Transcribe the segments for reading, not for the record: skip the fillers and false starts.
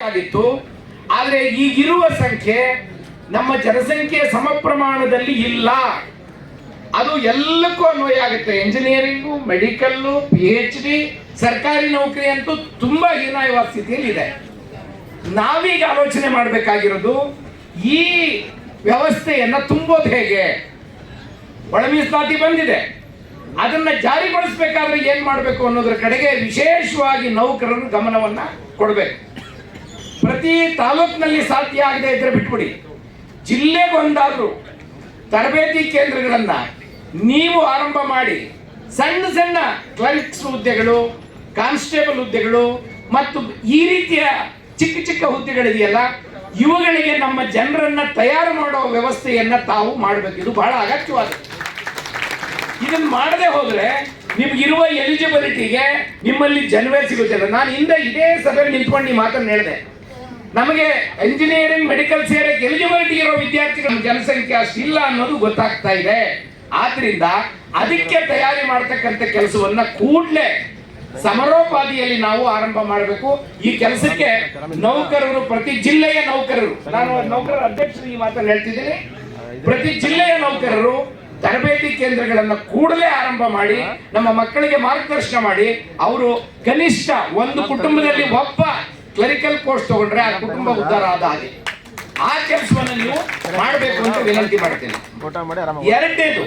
ಆಗಿತ್ತು. ಆದರೆ ಈಗಿರುವ ಸಂಖ್ಯೆ ನಮ್ಮ ಜನಸಂಖ್ಯೆ ಸಮ ಪ್ರಮಾಣದಲ್ಲಿ ಇಲ್ಲ. ಅದು ಎಲ್ಲಕ್ಕೂ ಅನ್ವಯ ಆಗುತ್ತೆ. ಇಂಜಿನಿಯರಿಂಗು, ಮೆಡಿಕಲ್ಲು, PhD, ಸರ್ಕಾರಿ ನೌಕರಿ ಅಂತೂ ತುಂಬಾ ಹೀನಾಯವಾದ ಸ್ಥಿತಿಯಲ್ಲಿ ಇದೆ. ನಾವೀಗ ಆಲೋಚನೆ ಮಾಡಬೇಕಾಗಿರೋದು ಈ ವ್ಯವಸ್ಥೆಯನ್ನ ತುಂಬೋದು ಹೇಗೆ. ಒಳ ಮೀಸಲಾತಿ ಬಂದಿದೆ, ಅದನ್ನ ಜಾರಿಗೊಳಿಸಬೇಕಾದ್ರೆ ಏನ್ ಮಾಡಬೇಕು ಅನ್ನೋದ್ರ ಕಡೆಗೆ ವಿಶೇಷವಾಗಿ ನೌಕರರು ಗಮನವನ್ನ ಕೊಡಬೇಕು. ಪ್ರತಿ ತಾಲೂಕಿನಲ್ಲಿ ಸಾಧ್ಯ ಆಗದೆ ಇದ್ರೆ ಬಿಟ್ಬಿಡಿ, ಜಿಲ್ಲೆಗೊಂದಾದ್ರೂ ತರಬೇತಿ ಕೇಂದ್ರಗಳನ್ನ ನೀವು ಆರಂಭ ಮಾಡಿ ಸಣ್ಣ ಸಣ್ಣ ಕ್ಲರ್ಕ್ಸ್ ಹುದ್ದೆಗಳು, ಕಾನ್ಸ್ಟೇಬಲ್ ಹುದ್ದೆಗಳು ಮತ್ತು ಈ ರೀತಿಯ ಚಿಕ್ಕ ಚಿಕ್ಕ ಹುದ್ದೆಗಳಿದೆಯಲ್ಲ, ಇವುಗಳಿಗೆ ನಮ್ಮ ಜನರನ್ನ ತಯಾರು ಮಾಡೋ ವ್ಯವಸ್ಥೆಯನ್ನ ತಾವು ಮಾಡಬೇಕು. ಇದು ಬಹಳ ಅಗತ್ಯವಾದ. ಇದನ್ನ ಮಾಡದೆ ಹೋದ್ರೆ ನಿಮ್ಗಿರುವ ಎಲಿಜಿಬಿಲಿಟಿಗೆ ನಿಮ್ಮಲ್ಲಿ ಜನವೇ ಸಿಗುತ್ತಿಲ್ಲ. ನಾನು ಹಿಂದೆ ಇದೇ ಸಭೆಯಲ್ಲಿ ನಿಂತ್ಕೊಂಡು ಈ ಮಾತನ್ನು ಹೇಳಿದೆ. ನಮಗೆ ಇಂಜಿನಿಯರಿಂಗ್, ಮೆಡಿಕಲ್ ಸೇರಕ್ಕೆ ಎಲಿಜಿಬಿಲಿಟಿ ಇರೋ ವಿದ್ಯಾರ್ಥಿಗಳ ಜನಸಂಖ್ಯೆ ಅಷ್ಟಿಲ್ಲ ಅನ್ನೋದು ಗೊತ್ತಾಗ್ತಾ ಇದೆ. ಆದ್ರಿಂದ ಅದಕ್ಕೆ ತಯಾರಿ ಮಾಡತಕ್ಕಂಥ ಕೆಲಸವನ್ನ ಕೂಡಲೇ ಸಮರೋಪಾದಿಯಲ್ಲಿ ನಾವು ಆರಂಭ ಮಾಡಬೇಕು. ಈ ಕೆಲಸಕ್ಕೆ ನೌಕರರು, ಪ್ರತಿ ಜಿಲ್ಲೆಯ ನೌಕರರು, ನಾನು ನೌಕರರ ಅಧ್ಯಕ್ಷರು ಈ ಮಾತನ್ನು ಹೇಳ್ತಿದ್ದೀನಿ, ಪ್ರತಿ ಜಿಲ್ಲೆಯ ನೌಕರರು ತರಬೇತಿ ಕೇಂದ್ರಗಳನ್ನು ಕೂಡಲೇ ಆರಂಭ ಮಾಡಿ ನಮ್ಮ ಮಕ್ಕಳಿಗೆ ಮಾರ್ಗದರ್ಶನ ಮಾಡಿ, ಅವರು ಕನಿಷ್ಠ ಒಂದು ಕುಟುಂಬದಲ್ಲಿ ಒಬ್ಬ ಕ್ಲರಿಕಲ್ ಪೋಸ್ಟ್ ತಗೊಂಡ್ರೆ ಆ ಕುಟುಂಬ ಉದ್ಧಾರ ಆದ ಹಾಗೆ ಆ ಕೆಲಸವನ್ನು ನೀವು ಮಾಡಬೇಕು ಅಂತ ವಿನಂತಿ ಮಾಡ್ತೇನೆ. ಎರಡನೇದು,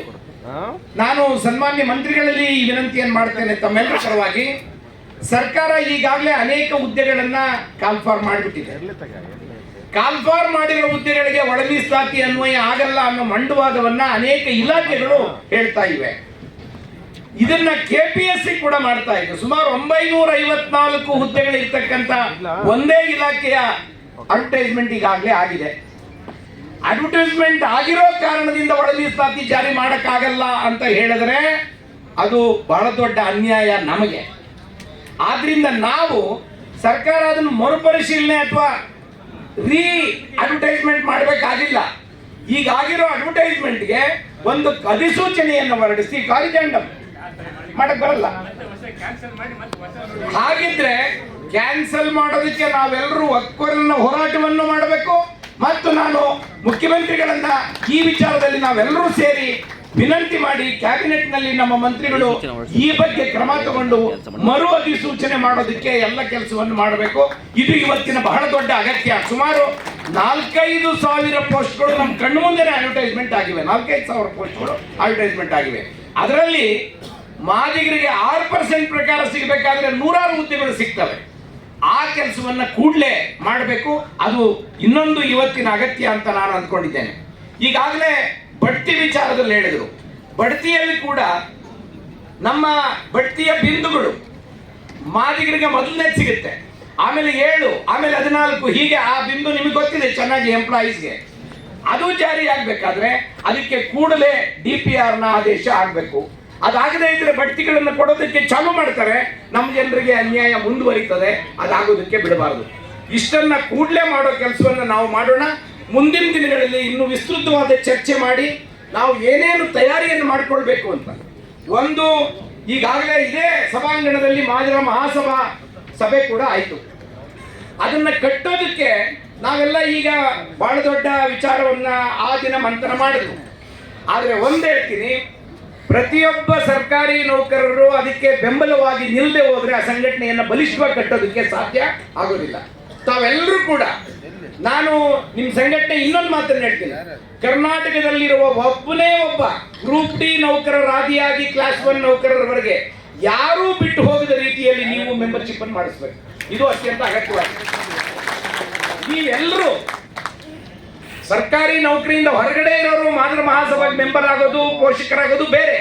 ನಾನು ಸನ್ಮಾನ್ಯ ಮಂತ್ರಿಗಳಲ್ಲಿ ಈ ವಿನಂತಿಯನ್ನು ಮಾಡ್ತೇನೆ ತಮ್ಮೆಲ್ಲರ ಪರವಾಗಿ. ಸರ್ಕಾರ ಈಗಾಗಲೇ ಅನೇಕ ಹುದ್ದೆಗಳನ್ನ ಕಾಲ್ಫಾರ್ ಮಾಡಿಬಿಟ್ಟಿದೆ. ಕಾಲ್ಫಾರ್ ಮಾಡಿರೋ ಹುದ್ದೆಗಳಿಗೆ ಒಳ ಮೀಸಲಾತಿ ಅನ್ವಯ ಆಗಲ್ಲ ಅನ್ನೋ ಮಂಡುವಾದವನ್ನ ಅನೇಕ ಇಲಾಖೆಗಳು ಹೇಳ್ತಾ ಇವೆ. ಇದನ್ನ KPSC ಕೂಡ ಮಾಡ್ತಾ ಇದೆ. ಸುಮಾರು 954 ಹುದ್ದೆಗಳಿರ್ತಕ್ಕಂಥ ಒಂದೇ ಇಲಾಖೆಯ ಅಡ್ವರ್ಟೈಸ್ಮೆಂಟ್ ಈಗಾಗಲೇ ಆಗಿದೆ. ಅಡ್ವರ್ಟೈಸ್ಮೆಂಟ್ ಆಗಿರೋ ಕಾರಣದಿಂದ ಒಳ ಮೀಸಲಾತಿ ಜಾರಿ ಮಾಡಕ್ಕಾಗಲ್ಲ ಅಂತ ಹೇಳಿದ್ರೆ ಅದು ಬಹಳ ದೊಡ್ಡ ಅನ್ಯಾಯ ನಮಗೆ. ಆದ್ರಿಂದ ನಾವು ಸರ್ಕಾರ ಅದನ್ನು ಮರುಪರಿಶೀಲನೆ ಅಥವಾ ರೀ ಅಡ್ವರ್ಟೈಸ್ಮೆಂಟ್ ಮಾಡಬೇಕಾಗಿಲ್ಲ. ಈಗಾಗಿರೋ ಅಡ್ವರ್ಟೈಸ್ಮೆಂಟ್ಗೆ ಒಂದು ಅಧಿಸೂಚನೆಯನ್ನು ಹೊರಡಿಸಿ ಕಾರಿಜಾಂಡಮ್ ಮಾಡಕ್ ಬರಲ್ಲ. ಹಾಗಿದ್ರೆ ಕ್ಯಾನ್ಸಲ್ ಮಾಡೋದಕ್ಕೆ ನಾವೆಲ್ಲರೂ ಒಕ್ಕೊರಲಿನ ಹೋರಾಟವನ್ನು ಮಾಡಬೇಕು. ಮತ್ತು ನಾನು ಮುಖ್ಯಮಂತ್ರಿಗಳನ್ನ ಈ ವಿಚಾರದಲ್ಲಿ ನಾವೆಲ್ಲರೂ ಸೇರಿ ವಿನಂತಿ ಮಾಡಿ ಕ್ಯಾಬಿನೆಟ್ ನಲ್ಲಿ ನಮ್ಮ ಮಂತ್ರಿಗಳು ಈ ಬಗ್ಗೆ ಕ್ರಮ ತಗೊಂಡು ಮರು ಅಧಿಸೂಚನೆ ಮಾಡೋದಕ್ಕೆ ಎಲ್ಲ ಕೆಲಸವನ್ನು ಮಾಡಬೇಕು. ಇದು ಇವತ್ತಿನ ಬಹಳ ದೊಡ್ಡ ಅಗತ್ಯ. ಸುಮಾರು 4,500 ಪೋಸ್ಟ್ಗಳು ನಮ್ಮ ಕಣ್ಣು ಮುಂದೆ ಅಡ್ವರ್ಟೈಸ್ಮೆಂಟ್ ಆಗಿವೆ. 4,500 ಪೋಸ್ಟ್ಗಳು ಅಡ್ವರ್ಟೈಸ್ಮೆಂಟ್ ಆಗಿವೆ. ಅದರಲ್ಲಿ ಮಾದಿಗರಿಗೆ 6% ಪ್ರಕಾರ ಸಿಗಬೇಕಾದ್ರೆ 100 ಹುದ್ದೆಗಳು ಸಿಗ್ತವೆ. ಆ ಕೆಲಸವನ್ನ ಕೂಡಲೇ ಮಾಡಬೇಕು. ಅದು ಇನ್ನೊಂದು ಇವತ್ತಿನ ಅಗತ್ಯ ಅಂತ ನಾನು ಅಂದ್ಕೊಂಡಿದ್ದೇನೆ. ಈಗಾಗಲೇ ಬಡ್ತಿ ವಿಚಾರದಲ್ಲಿ ಹೇಳಿದರು. ಬಡ್ತಿಯಲ್ಲಿ ಕೂಡ ನಮ್ಮ ಬಡ್ತಿಯ ಬಿಂದುಗಳು ಮಾದಿಗರಿಗೆ ಮೊದಲನೇ ಸಿಗುತ್ತೆ, ಆಮೇಲೆ 7, ಆಮೇಲೆ 14, ಹೀಗೆ ಆ ಬಿಂದು ನಿಮಗೆ ಗೊತ್ತಿದೆ ಚೆನ್ನಾಗಿ ಎಂಪ್ಲಾಯೀಸ್ಗೆ. ಅದು ಜಾರಿ ಆಗ್ಬೇಕಾದ್ರೆ ಅದಕ್ಕೆ ಕೂಡಲೇ DPR ನ ಆದೇಶ ಆಗಬೇಕು. ಅದಾಗದೇ ಇದ್ರೆ ಬಡ್ತಿಗಳನ್ನು ಕೊಡೋದಕ್ಕೆ ಚಾಲು ಮಾಡ್ತಾರೆ. ನಮ್ಮ ಜನರಿಗೆ ಅನ್ಯಾಯ ಮುಂದುವರಿತದೆ. ಅದಾಗೋದಕ್ಕೆ ಬಿಡಬಾರದು. ಇಷ್ಟನ್ನ ಕೂಡಲೇ ಮಾಡೋ ಕೆಲಸವನ್ನು ನಾವು ಮಾಡೋಣ. ಮುಂದಿನ ದಿನಗಳಲ್ಲಿ ಇನ್ನೂ ವಿಸ್ತೃತವಾದ ಚರ್ಚೆ ಮಾಡಿ ನಾವು ಏನೇನು ತಯಾರಿಯನ್ನು ಮಾಡಿಕೊಳ್ಬೇಕು ಅಂತ. ಒಂದು, ಈಗಾಗಲೇ ಇದೇ ಸಭಾಂಗಣದಲ್ಲಿ ಮಾದಿರ ಮಹಾಸಭಾ ಸಭೆ ಕೂಡ ಆಯಿತು. ಅದನ್ನ ಕಟ್ಟೋದಕ್ಕೆ ನಾವೆಲ್ಲ ಈಗ ಬಹಳ ದೊಡ್ಡ ವಿಚಾರವನ್ನ ಆ ದಿನ ಮಂಥನ ಮಾಡಿದ್ರು. ಆದರೆ ಒಂದು ಹೇಳ್ತೀನಿ, ಪ್ರತಿಯೊಬ್ಬ ಸರ್ಕಾರಿ ನೌಕರರು ಅದಕ್ಕೆ ಬೆಂಬಲವಾಗಿ ನಿಲ್ಲದೆ ಹೋದ್ರೆ ಆ ಸಂಘಟನೆಯನ್ನು ಬಲಿಷ್ಠವಾಗಿ ಕಟ್ಟೋದಕ್ಕೆ ಸಾಧ್ಯ ಆಗೋದಿಲ್ಲ. ತಾವೆಲ್ಲರೂ ಕೂಡ, ನಾನು ನಿಮ್ಮ ಸಂಘಟನೆ ಇನ್ನೊಂದು ಮಾತನ್ನು ಹೇಳ್ತೀನಿ, ಕರ್ನಾಟಕದಲ್ಲಿರುವ ಒಬ್ಬನೇ ಒಬ್ಬ ಗ್ರೂಪ್ ಡಿ ನೌಕರರ ಆದಿಯಾಗಿ ಕ್ಲಾಸ್ 1 ನೌಕರರವರೆಗೆ ಯಾರೂ ಬಿಟ್ಟು ಹೋಗದ ರೀತಿಯಲ್ಲಿ ನೀವು ಮೆಂಬರ್ಶಿಪ್ ಅನ್ನು ಮಾಡಿಸ್ಬೇಕು. ಇದು ಅತ್ಯಂತ ಅಗತ್ಯವಾಗಿದೆ. ನೀವೆಲ್ಲರೂ ಸರ್ಕಾರಿ ನೌಕರಿಯಿಂದ ಹೊರಗಡೆ ಇರೋರು ಮಾದಿರ ಮಹಾಸಭಾಗೆ ಮೆಂಬರ್ ಆಗೋದು, ಪೋಷಕರಾಗೋದು ಬೇರೆ.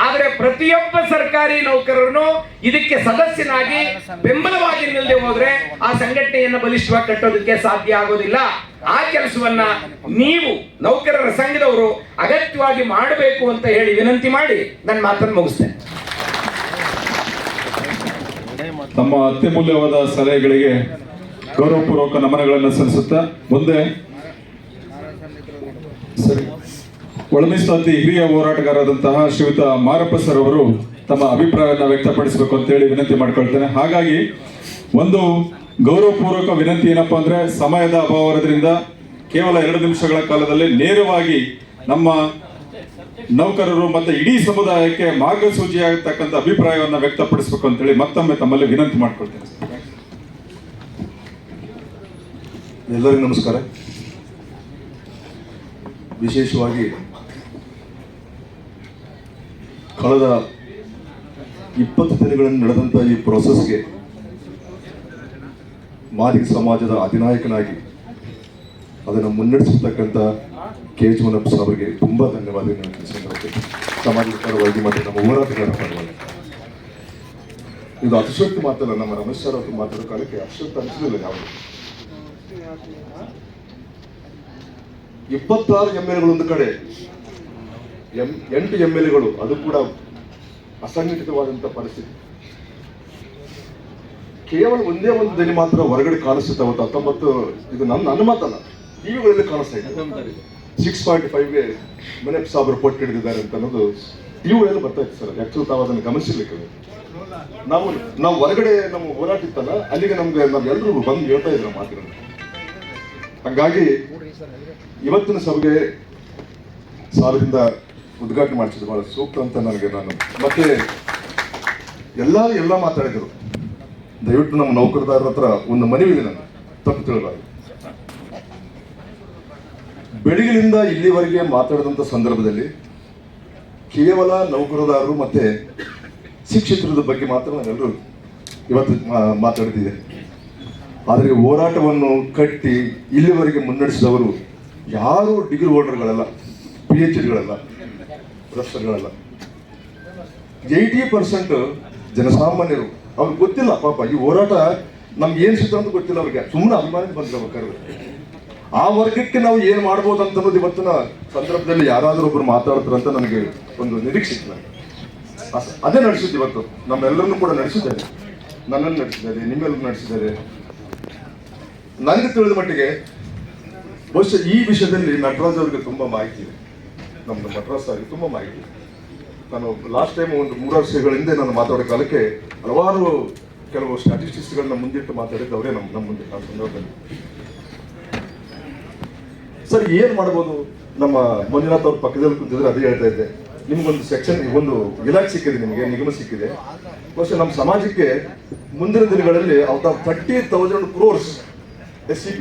ಆದರೆ ಪ್ರತಿಯೊಬ್ಬ ಸರ್ಕಾರಿ ನೌಕರರು ಇದಕ್ಕೆ ಸದಸ್ಯನಾಗಿ ಬೆಂಬಲವಾಗಿ ನಿಲ್ಲದೆ ಹೋದ್ರೆ ಆ ಸಂಘಟನೆಯನ್ನು ಬಲಿಷ್ಠವಾಗಿ ಕಟ್ಟೋದಕ್ಕೆ ಸಾಧ್ಯ ಆಗೋದಿಲ್ಲ. ಆ ಕೆಲಸವನ್ನ ನೀವು ನೌಕರರ ಸಂಘದವರು ಅಗತ್ಯವಾಗಿ ಮಾಡಬೇಕು ಅಂತ ಹೇಳಿ ವಿನಂತಿ ಮಾಡಿ ನನ್ನ ಮಾತನ್ನು ಮುಗಿಸ್ತೇನೆ. ನಮ್ಮ ಅತ್ಯಮೂಲ್ಯವಾದ ಸಲಹೆಗಳಿಗೆ ಗೌರವಪೂರ್ವಕ ನಮನಗಳನ್ನು ಸಲ್ಲಿಸುತ್ತಾ ಮುಂದೆ ಒಳ ಮೀಸಲಾತಿ ಹಿರಿಯ ಹೋರಾಟಗಾರರಾದಂತಹ ಶ್ರೀಯುತ ಮಾರಪ್ಪ ಸರ್ ಅವರು ತಮ್ಮ ಅಭಿಪ್ರಾಯವನ್ನು ವ್ಯಕ್ತಪಡಿಸಬೇಕು ಅಂತ ಹೇಳಿ ವಿನಂತಿ ಮಾಡ್ಕೊಳ್ತೇನೆ. ಹಾಗಾಗಿ ಒಂದು ಗೌರವಪೂರ್ವಕ ವಿನಂತಿ ಏನಪ್ಪಾ ಅಂದ್ರೆ ಸಮಯದ ಅಭಾವದಿಂದ ಕೇವಲ 2 ನಿಮಿಷಗಳ ಕಾಲದಲ್ಲಿ ನೇರವಾಗಿ ನಮ್ಮ ನೌಕರರು ಮತ್ತೆ ಇಡೀ ಸಮುದಾಯಕ್ಕೆ ಮಾರ್ಗಸೂಚಿಯಾಗತಕ್ಕಂಥ ಅಭಿಪ್ರಾಯವನ್ನು ವ್ಯಕ್ತಪಡಿಸಬೇಕು ಅಂತೇಳಿ ಮತ್ತೊಮ್ಮೆ ತಮ್ಮಲ್ಲಿ ವಿನಂತಿ ಮಾಡ್ಕೊಳ್ತೇನೆ. ಎಲ್ಲರಿಗೂ ನಮಸ್ಕಾರ. ವಿಶೇಷವಾಗಿ ಕಳೆದ 20 ದಿನಗಳಲ್ಲಿ ನಡೆದಂಥ ಈ ಪ್ರೋಸೆಸ್ಗೆ ಮಾದಿಗ ಸಮಾಜದ ಅಧಿನಾಯಕನಾಗಿ ಅದನ್ನು ಮುನ್ನಡೆಸಿರ್ತಕ್ಕಂಥ KH ಮುನಪ್ಪ ಸಾಹೇಬರಿಗೆ ತುಂಬ ಧನ್ಯವಾದಗಳನ್ನು ತಿಳಿಸಿಕೊಳ್ಳುತ್ತೇನೆ. ಸಮಾಜದ ಪರವಾಗಿ ಮತ್ತು ನಮ್ಮ ಹೋರಾಟಗಾರರ ಪರವಾಗಿ. ಇದು ಅತಿಶಕ್ತಿ ಮಾತಲ್ಲ, ನಮ್ಮ ರಮೇಶ್ ಸರ್ ಅವರು ಮಾತಾಡೋ ಕಾಲಕ್ಕೆ ಅತಿಶಕ್ತಿ ಅನಿಸಲಿಲ್ಲ ಯಾವುದು. 26 MLAಗಳು ಒಂದು ಕಡೆ, 8 MLAಗಳು, ಅದು ಕೂಡ ಅಸಂಘಟಿತವಾದಂಥ ಪರಿಸ್ಥಿತಿ. ಕೇವಲ ಒಂದೇ ಒಂದು ದಿನ ಮಾತ್ರ ಹೊರಗಡೆ ಕಾಣಿಸುತ್ತೆ. ಅವತ್ತು 19, ಇದು ನನ್ನ ಮಾತಲ್ಲ, ಟಿವಿಗಳಲ್ಲಿ ಕಾಣಿಸ್ತಾ ಇದೆ. 6.5ಗೆ ಮುನಪ್ಪ ಸಾಹೇಬರು ಪಟ್ಟು ಹಿಡಿದಿದ್ದಾರೆ ಅಂತ ಅನ್ನೋದು ಟಿವಿಗಳಲ್ಲಿ ಬರ್ತಾ ಇತ್ತು ಸರ್. ಆಕ್ಚುಲಿ ತಾವು ಅದನ್ನು ಗಮನಿಸಲಿಕ್ಕೆ ನಾವು ಹೊರಗಡೆ ನಮ್ಮ ಹೋರಾಟ ಇತ್ತಲ್ಲ, ಅಲ್ಲಿಗೆ ನಾವೆಲ್ಲರೂ ಬಂದು ಹೇಳ್ತಾ ಇದ್ರು ಮಾತುಗಳನ್ನು. ಹಂಗಾಗಿ ಇವತ್ತಿನ ಸಭೆಗೆ ಸಾಲದಿಂದ ಉದ್ಘಾಟನೆ ಮಾಡಿಸಿದ್ದು ಬಹಳ ಸೂಕ್ತ ಅಂತ ನಾನು ಮತ್ತೆ ಎಲ್ಲ ಮಾತಾಡಿದರು. ದಯವಿಟ್ಟು ನಮ್ಮ ನೌಕರದಾರರ ಹತ್ರ ಒಂದು ಮನವಿದೆ, ನಾನು ತಪ್ಪು ತಿಳಬಾರ್ದು. ಬೆಳಗಿನಿಂದ ಇಲ್ಲಿವರೆಗೆ ಮಾತಾಡಿದಂಥ ಸಂದರ್ಭದಲ್ಲಿ ಕೇವಲ ನೌಕರದಾರರು ಮತ್ತೆ ಶಿಕ್ಷಕರದ ಬಗ್ಗೆ ಮಾತ್ರ ನಾವೆಲ್ಲರೂ ಇವತ್ತು ಮಾತಾಡ್ತಿದ್ದೆ. ಆದರೆ ಹೋರಾಟವನ್ನು ಕಟ್ಟಿ ಇಲ್ಲಿವರೆಗೆ ಮುನ್ನಡೆಸಿದವರು ಯಾರು ಡಿಗ್ರಿ ಹೋಲ್ಡರ್ಗಳಲ್ಲ, PhDಗಳಲ್ಲ, ಪ್ರೊಫೆಸರ್ಗಳಲ್ಲ. 80% ಜನಸಾಮಾನ್ಯರು. ಅವ್ರಿಗೆ ಗೊತ್ತಿಲ್ಲ ಪಾಪ ಈ ಹೋರಾಟ ನಮ್ಗೆ ಏನು ಸಿಗ್ತದೆ ಅಂತ ಗೊತ್ತಿಲ್ಲ. ಅವ್ರಿಗೆ ಸುಮ್ಮನೆ ಅಭಿಮಾನ ಬಂದಿರ್ಬೇಕಾದ್ರೆ ಆ ವರ್ಗಕ್ಕೆ ನಾವು ಏನು ಮಾಡ್ಬೋದು ಅಂತ ಅನ್ನೋದು ಇವತ್ತಿನ ಸಂದರ್ಭದಲ್ಲಿ ಯಾರಾದರೂ ಒಬ್ಬರು ಮಾತಾಡ್ತಾರೆ ಅಂತ ನನಗೆ ಒಂದು ನಿರೀಕ್ಷೆ ಇತ್ತು. ಅದೇ ನಡೆಸಿದ್ದು ಇವತ್ತು ನಮ್ಮೆಲ್ಲರನ್ನು ಕೂಡ ನಡೆಸಿದ್ದಾರೆ. ನನ್ನನ್ನು ನಡೆಸಿದ್ದಾರೆ, ನಿಮ್ಮೆಲ್ಲರೂ ನಡೆಸಿದ್ದಾರೆ. ನನಗೆ ತಿಳಿದ ಮಟ್ಟಿಗೆ ಬಹುಶಃ ಈ ವಿಷಯದಲ್ಲಿ ನಟರಾಜ್ ಅವರಿಗೆ ತುಂಬ ಮಾಹಿತಿ ಇದೆ. ನಮ್ದು ನಟರಾಜ್ ಅವರಿಗೆ ತುಂಬ ಮಾಹಿತಿ ಇದೆ. ನಾನು ಲಾಸ್ಟ್ ಟೈಮ್ ಒಂದು 3 ವರ್ಷಗಳ ಹಿಂದೆ ನಾನು ಮಾತಾಡೋ ಕಾಲಕ್ಕೆ ಹಲವಾರು ಕೆಲವು ಸ್ಟ್ಯಾಟಿಸ್ಟಿಕ್ಸ್ಗಳನ್ನ ಮುಂದಿಟ್ಟು ಮಾತಾಡಿದ್ದು ಅವರೇ ನಮ್ಮ ಮುಂದೆ ಆ ಸಂದರ್ಭದಲ್ಲಿ. ಸರ್ ಏನು ಮಾಡ್ಬೋದು? ನಮ್ಮ ಮಂಜುನಾಥ್ ಅವ್ರ ಪಕ್ಕದಲ್ಲಿ ಕುಂತಿದ್ರೆ ಅದೇ ಹೇಳ್ತಾ ಇದ್ದೆ. ನಿಮ್ಗೊಂದು ಸೆಕ್ಷನ್, ಒಂದು ಇಲಾಖೆ ಸಿಕ್ಕಿದೆ, ನಿಮಗೆ ನಿಗಮ ಸಿಕ್ಕಿದೆ. ಬಹುಶಃ ನಮ್ಮ ಸಮಾಜಕ್ಕೆ ಮುಂದಿನ ದಿನಗಳಲ್ಲಿ ಔಟ್ ಆಫ್ 30,000 crores SCP,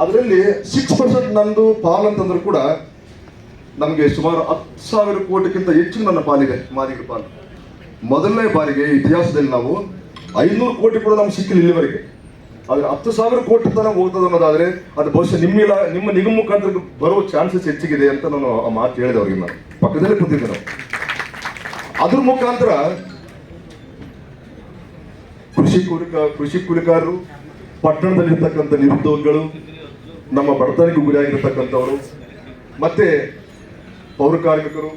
ಅದರಲ್ಲಿ 6% ನಂದು ಪಾಲ್ ಅಂತಂದ್ರೂ ಕೂಡ ನಮಗೆ ಸುಮಾರು 10,000 ಕೋಟಿಗಿಂತ ಹೆಚ್ಚು ನನ್ನ ಪಾಲಿದೆ, ಮಾದಿಗರ ಪಾಲು. ಮೊದಲನೇ ಬಾರಿಗೆ ಇತಿಹಾಸದಲ್ಲಿ ನಾವು 500 ಕೋಟಿ ಕೂಡ ನಮ್ಗೆ ಸಿಕ್ಕಿಲ್ಲ ಇಲ್ಲಿವರೆಗೆ. ಆದರೆ 10,000 ಕೋಟಿ ತನಕ ಹೋಗ್ತದೆ ಅನ್ನೋದಾದ್ರೆ ಅದು ಬಹುಶಃ ನಿಮ್ಮ ನಿಗಮ ಮುಖಾಂತರ ಬರೋ ಚಾನ್ಸಸ್ ಹೆಚ್ಚಿಗಿದೆ ಅಂತ ನಾನು ಆ ಮಾತು ಹೇಳಿದೆ ಅವ್ರಿಗೆ. ನಾನು ಪಕ್ಕದಲ್ಲೇ ಕೂತಿದ್ದೆ. ನಾವು ಅದ್ರ ಮುಖಾಂತರ ಕೃಷಿ ಕೂಲಿಕಾರರು, ಪಟ್ಟಣದಲ್ಲಿರ್ತಕ್ಕಂಥ ನಿರುದ್ಯೋಗಿಗಳು, ನಮ್ಮ ಬಡತನಕ್ಕೆ ಗುರಿಯಾಗಿರ್ತಕ್ಕಂಥವರು, ಮತ್ತೆ ಪೌರ ಕಾರ್ಮಿಕರು,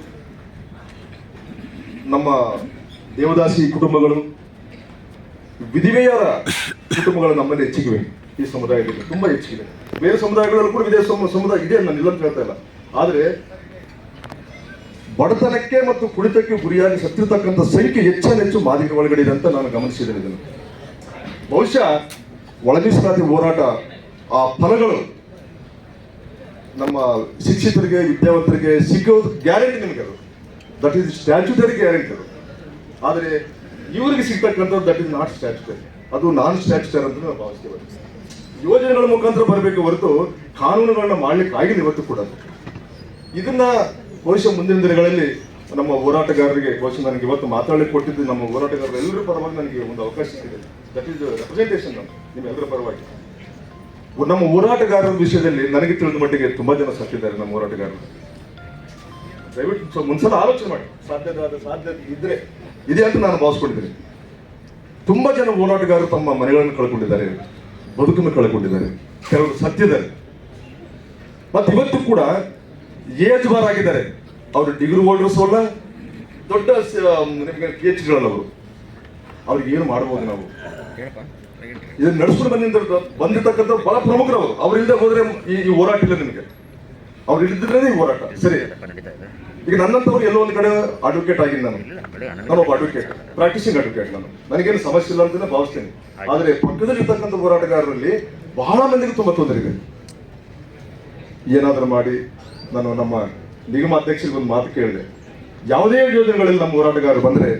ನಮ್ಮ ದೇವದಾಸಿ ಕುಟುಂಬಗಳು, ವಿಧಿವೆಯರ ಕುಟುಂಬಗಳು ನಮ್ಮಲ್ಲಿ ಹೆಚ್ಚಿಗಿವೆ. ಈ ಸಮುದಾಯದಲ್ಲಿ ತುಂಬ ಹೆಚ್ಚಿಗಿದೆ. ಬೇರೆ ಸಮುದಾಯಗಳಲ್ಲೂ ಕೂಡ ವಿದೇಶ ಸಮುದಾಯ ಇದೆ, ನಾನು ಇಲ್ಲ ಅಂತ ಹೇಳ್ತಾ ಇಲ್ಲ. ಆದರೆ ಬಡತನಕ್ಕೆ ಮತ್ತು ಕುಡಿತಕ್ಕೆ ಗುರಿಯಾಗಿ ಸತ್ತಿರ್ತಕ್ಕಂಥ ಸಂಖ್ಯೆ ಹೆಚ್ಚು ಮಾದಿಗರ ಒಳಗಡೆ ಇದೆ ಅಂತ ನಾನು ಗಮನಿಸಿದ್ದೇನೆ. ಇದನ್ನು ಬಹುಶಃ ಒಳಮೀಸಲಾತಿ ಹೋರಾಟ ಆ ಫಲಗಳು ನಮ್ಮ ಶಿಕ್ಷಿತರಿಗೆ, ವಿದ್ಯಾವಂತರಿಗೆ ಸಿಗೋದು ಗ್ಯಾರಂಟಿ. ನಿಮಗೆ ಅದು ದಟ್ ಈಸ್ ಸ್ಟ್ಯಾಚ್ಯುಟರಿ ಗ್ಯಾರಂಟಿ ಅದು. ಆದರೆ ಇವರಿಗೆ ಸಿಗ್ತಕ್ಕಂಥದ್ದು ದಟ್ ಈಸ್ ನಾಟ್ ಸ್ಟ್ಯಾಚ್ಯುಟರಿ, ಅದು ನಾನ್ ಸ್ಟ್ಯಾಚ್ಯುಟರಿ ಅಂತ ನಾವು ಭಾವಿಸ್ತೇವೆ. ಯೋಜನೆಗಳ ಮುಖಾಂತರ ಬರಬೇಕು ಹೊರತು ಕಾನೂನುಗಳನ್ನ ಮಾಡ್ಲಿಕ್ಕೆ ಆಗಿಲ್ಲ ಇವತ್ತು ಕೂಡ. ಇದನ್ನ ಬಹುಶಃ ಮುಂದಿನ ದಿನಗಳಲ್ಲಿ ನಮ್ಮ ಹೋರಾಟಗಾರರಿಗೆ, ಬಹುಶಃ ನನಗೆ ಇವತ್ತು ಮಾತಾಡಲಿಕ್ಕೆ ಕೊಟ್ಟಿದ್ದು ನಮ್ಮ ಹೋರಾಟಗಾರರು ಎಲ್ಲರ ಪರವಾಗಿ ನನಗೆ ಒಂದು ಅವಕಾಶ ಸಿಕ್ಕಿದೆ. ದಟ್ ಈಸ್ ರೆಪ್ರೆಸೆಂಟೇಷನ್ ನಿಮ್ಮೆಲ್ಲರ ಪರವಾಗಿ. ನಮ್ಮ ಹೋರಾಟಗಾರರ ವಿಷಯದಲ್ಲಿ ನನಗೆ ತಿಳಿದ ಮಟ್ಟಿಗೆ ತುಂಬಾ ಜನ ಸತ್ತಿದ್ದಾರೆ ನಮ್ಮ ಹೋರಾಟಗಾರರು. ದಯವಿಟ್ಟು ಮುಂದ್ಸಲ ಆಲೋಚನೆ ಮಾಡಿ, ಸಾಧ್ಯತೆ ಇದ್ರೆ ಇದೆ ಅಂತ ನಾನು ಭಾವಿಸ್ಕೊಂಡಿದ್ದೀನಿ. ತುಂಬಾ ಜನ ಹೋರಾಟಗಾರರು ತಮ್ಮ ಮನೆಗಳನ್ನು ಕಳ್ಕೊಂಡಿದ್ದಾರೆ, ಬದುಕನ್ನು ಕಳ್ಕೊಂಡಿದ್ದಾರೆ, ಕೆಲವರು ಸತ್ತಿದ್ದಾರೆ. ಮತ್ತೆ ಇವತ್ತು ಕೂಡ ಏಜ್ ಬಾರ್ ಆಗಿದ್ದಾರೆ. ಅವರು ಡಿಗ್ರಿ ಹೋಲ್ಡರ್ಸ್ ಅಲ್ಲ, ದೊಡ್ಡ PhDಗಳಲ್ಲ ಅವರು. ಅವ್ರಿಗೆ ಏನು ಮಾಡ್ಬೋದು ನಾವು? ಇದನ್ನ ನಡೆಸ್ಕೊಂಡು ಬಂದಿರ್ತಕ್ಕಂಥ ಬಹಳ ಪ್ರಮುಖರವರು. ಅವ್ರು ಇಲ್ಲದೆ ಹೋದ್ರೆ ಈ ಹೋರಾಟ ಇಲ್ಲ ನಿಮಗೆ. ಅವ್ರು ಇಲ್ಲಿದ್ರೆ ಈ ಹೋರಾಟ ಸರಿ. ಈಗ ನನ್ನಂತವ್ರು ಎಲ್ಲೋ ಒಂದು ಕಡೆ ಅಡ್ವೊಕೇಟ್ ಆಗಿದ್ದು ನಾನೊಬ್ಬ ಅಡ್ವೊಕೇಟ್, ಪ್ರಾಕ್ಟೀಸಿಂಗ್ ಅಡ್ವೊಕೇಟ್. ನನಗೇನು ಸಮಸ್ಯೆ ಇಲ್ಲ ಅಂತ ಭಾವಿಸ್ತೇನೆ. ಆದರೆ ಪಕ್ಕದಲ್ಲಿರ್ತಕ್ಕಂಥ ಹೋರಾಟಗಾರರಲ್ಲಿ ಬಹಳ ಮಂದಿಗೆ ತುಂಬ ತೊಂದರೆ ಇದೆ. ಏನಾದರೂ ಮಾಡಿ ನಾನು ನಮ್ಮ ನಿಗಮ ಅಧ್ಯಕ್ಷರಿಗೆ ಒಂದು ಮಾತು ಕೇಳಿದೆ, ಯಾವುದೇ ಯೋಜನೆಗಳಲ್ಲಿ ನಮ್ಮ ಹೋರಾಟಗಾರರು ಬಂದರೆ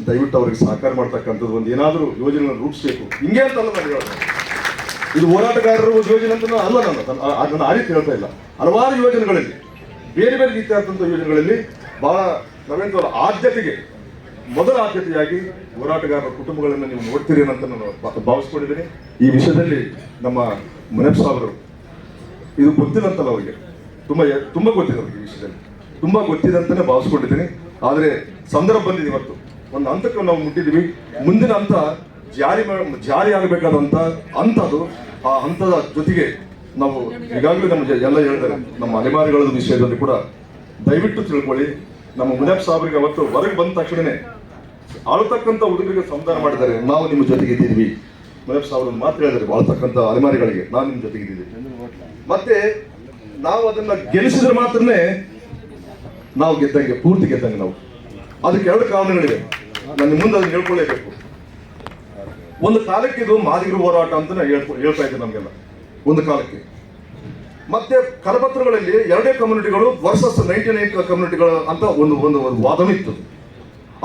ದಯವಿಟ್ಟು ಅವ್ರಿಗೆ ಸಹಕಾರ ಮಾಡ್ತಕ್ಕಂಥದ್ದು ಒಂದು ಏನಾದರೂ ಯೋಜನೆಗಳನ್ನು ರೂಪಿಸಬೇಕು. ಹಿಂಗೆ ಅಂತಲ್ಲ ನಾನು ಹೇಳೋದು, ಇದು ಹೋರಾಟಗಾರರು ಯೋಜನೆ ಅಂತ ಅಲ್ಲ, ನಾನು ಆ ರೀತಿ ಹೇಳ್ತಾ ಇಲ್ಲ. ಹಲವಾರು ಯೋಜನೆಗಳಲ್ಲಿ ಬೇರೆ ಬೇರೆ ರೀತಿಯಾದಂಥ ಯೋಜನೆಗಳಲ್ಲಿ ಬಹಳ ನಾವೇಂತ ಆದ್ಯತೆಗೆ ಮೊದಲ ಆದ್ಯತೆಯಾಗಿ ಹೋರಾಟಗಾರರ ಕುಟುಂಬಗಳನ್ನು ನೀವು ನೋಡ್ತೀರಿ ಅಂತ ನಾನು ಭಾವಿಸ್ಕೊಂಡಿದ್ದೀನಿ. ಈ ವಿಷಯದಲ್ಲಿ ನಮ್ಮ ಮುನಪ್ಪ ಸಾಹೇಬರು ಇದು ಗೊತ್ತಿಲ್ಲ ಅಂತಲ್ಲ, ಅವರಿಗೆ ತುಂಬ ಗೊತ್ತಿದೆ, ಅವ್ರಿಗೆ ಈ ವಿಷಯದಲ್ಲಿ ತುಂಬ ಗೊತ್ತಿದೆ ಅಂತಲೇ ಭಾವಿಸ್ಕೊಂಡಿದ್ದೀನಿ. ಆದರೆ ಸಂದರ್ಭ ಬಂದಿದೆ, ಇವತ್ತು ಒಂದು ಹಂತಕ್ಕೆ ನಾವು ಮುಟ್ಟಿದ್ದೀವಿ. ಮುಂದಿನ ಹಂತ ಜಾರಿ ಆಗಬೇಕಾದಂಥ ಹಂತದು. ಆ ಹಂತದ ಜೊತೆಗೆ ನಾವು ಈಗಾಗಲೇ ನಮ್ಮ ಎಲ್ಲ ಹೇಳ್ತಾರೆ, ನಮ್ಮ ಅಲೆಮಾರಿಗಳ ವಿಷಯದಲ್ಲಿ ಕೂಡ ದಯವಿಟ್ಟು ತಿಳ್ಕೊಳ್ಳಿ. ನಮ್ಮ ಮುನಪ್ಪ ಸಾಹೇಬರಿಗೆ ಅವತ್ತು ಹೊರಗೆ ಬಂದ ತಕ್ಷಣನೇ ಆಳ್ತಕ್ಕಂಥ ಹುಡುಗರಿಗೆ ಸಂಧಾನ ಮಾಡಿದ್ದಾರೆ, ನಾವು ನಿಮ್ಮ ಜೊತೆಗೆ ಇದ್ದೀವಿ. ಮುನಪ್ಪ ಸಾಹೇಬರು ಮಾತು ಹೇಳಿದ್ದಾರೆ, ಆಳ್ತಕ್ಕಂಥ ಅಲೆಮಾರಿಗಳಿಗೆ ನಾವು ನಿಮ್ಮ ಜೊತೆಗೆ ಇದ್ದೀವಿ. ಮತ್ತೆ ನಾವು ಅದನ್ನ ಗೆಲ್ಲಿಸಿದ್ರೆ ಮಾತ್ರನೇ ನಾವು ಗೆದ್ದಂಗೆ, ಪೂರ್ತಿ ಗೆದ್ದಂಗೆ. ನಾವು ಅದಕ್ಕೆ ಎರಡು ಕಾರಣಗಳಿವೆ, ನನ್ನ ಮುಂದೆ ಅದನ್ನ ಹೇಳ್ಕೊಳ್ಳೇಬೇಕು. ಒಂದು ಕಾಲಕ್ಕೆ ಇದು ಮಾದಿಗರ ಹೋರಾಟ ಅಂತ ಹೇಳ್ತಾ ಇದ್ದೆ ನಮಗೆಲ್ಲ ಒಂದು ಕಾಲಕ್ಕೆ. ಮತ್ತೆ ಕರಪತ್ರಗಳಲ್ಲಿ ಎರಡೇ ಕಮ್ಯುನಿಟಿಗಳು ವರ್ಸಸ್ 99 ಕಮ್ಯುನಿಟಿಗಳು ಅಂತ ಒಂದು ವಾದನೂ ಇತ್ತು.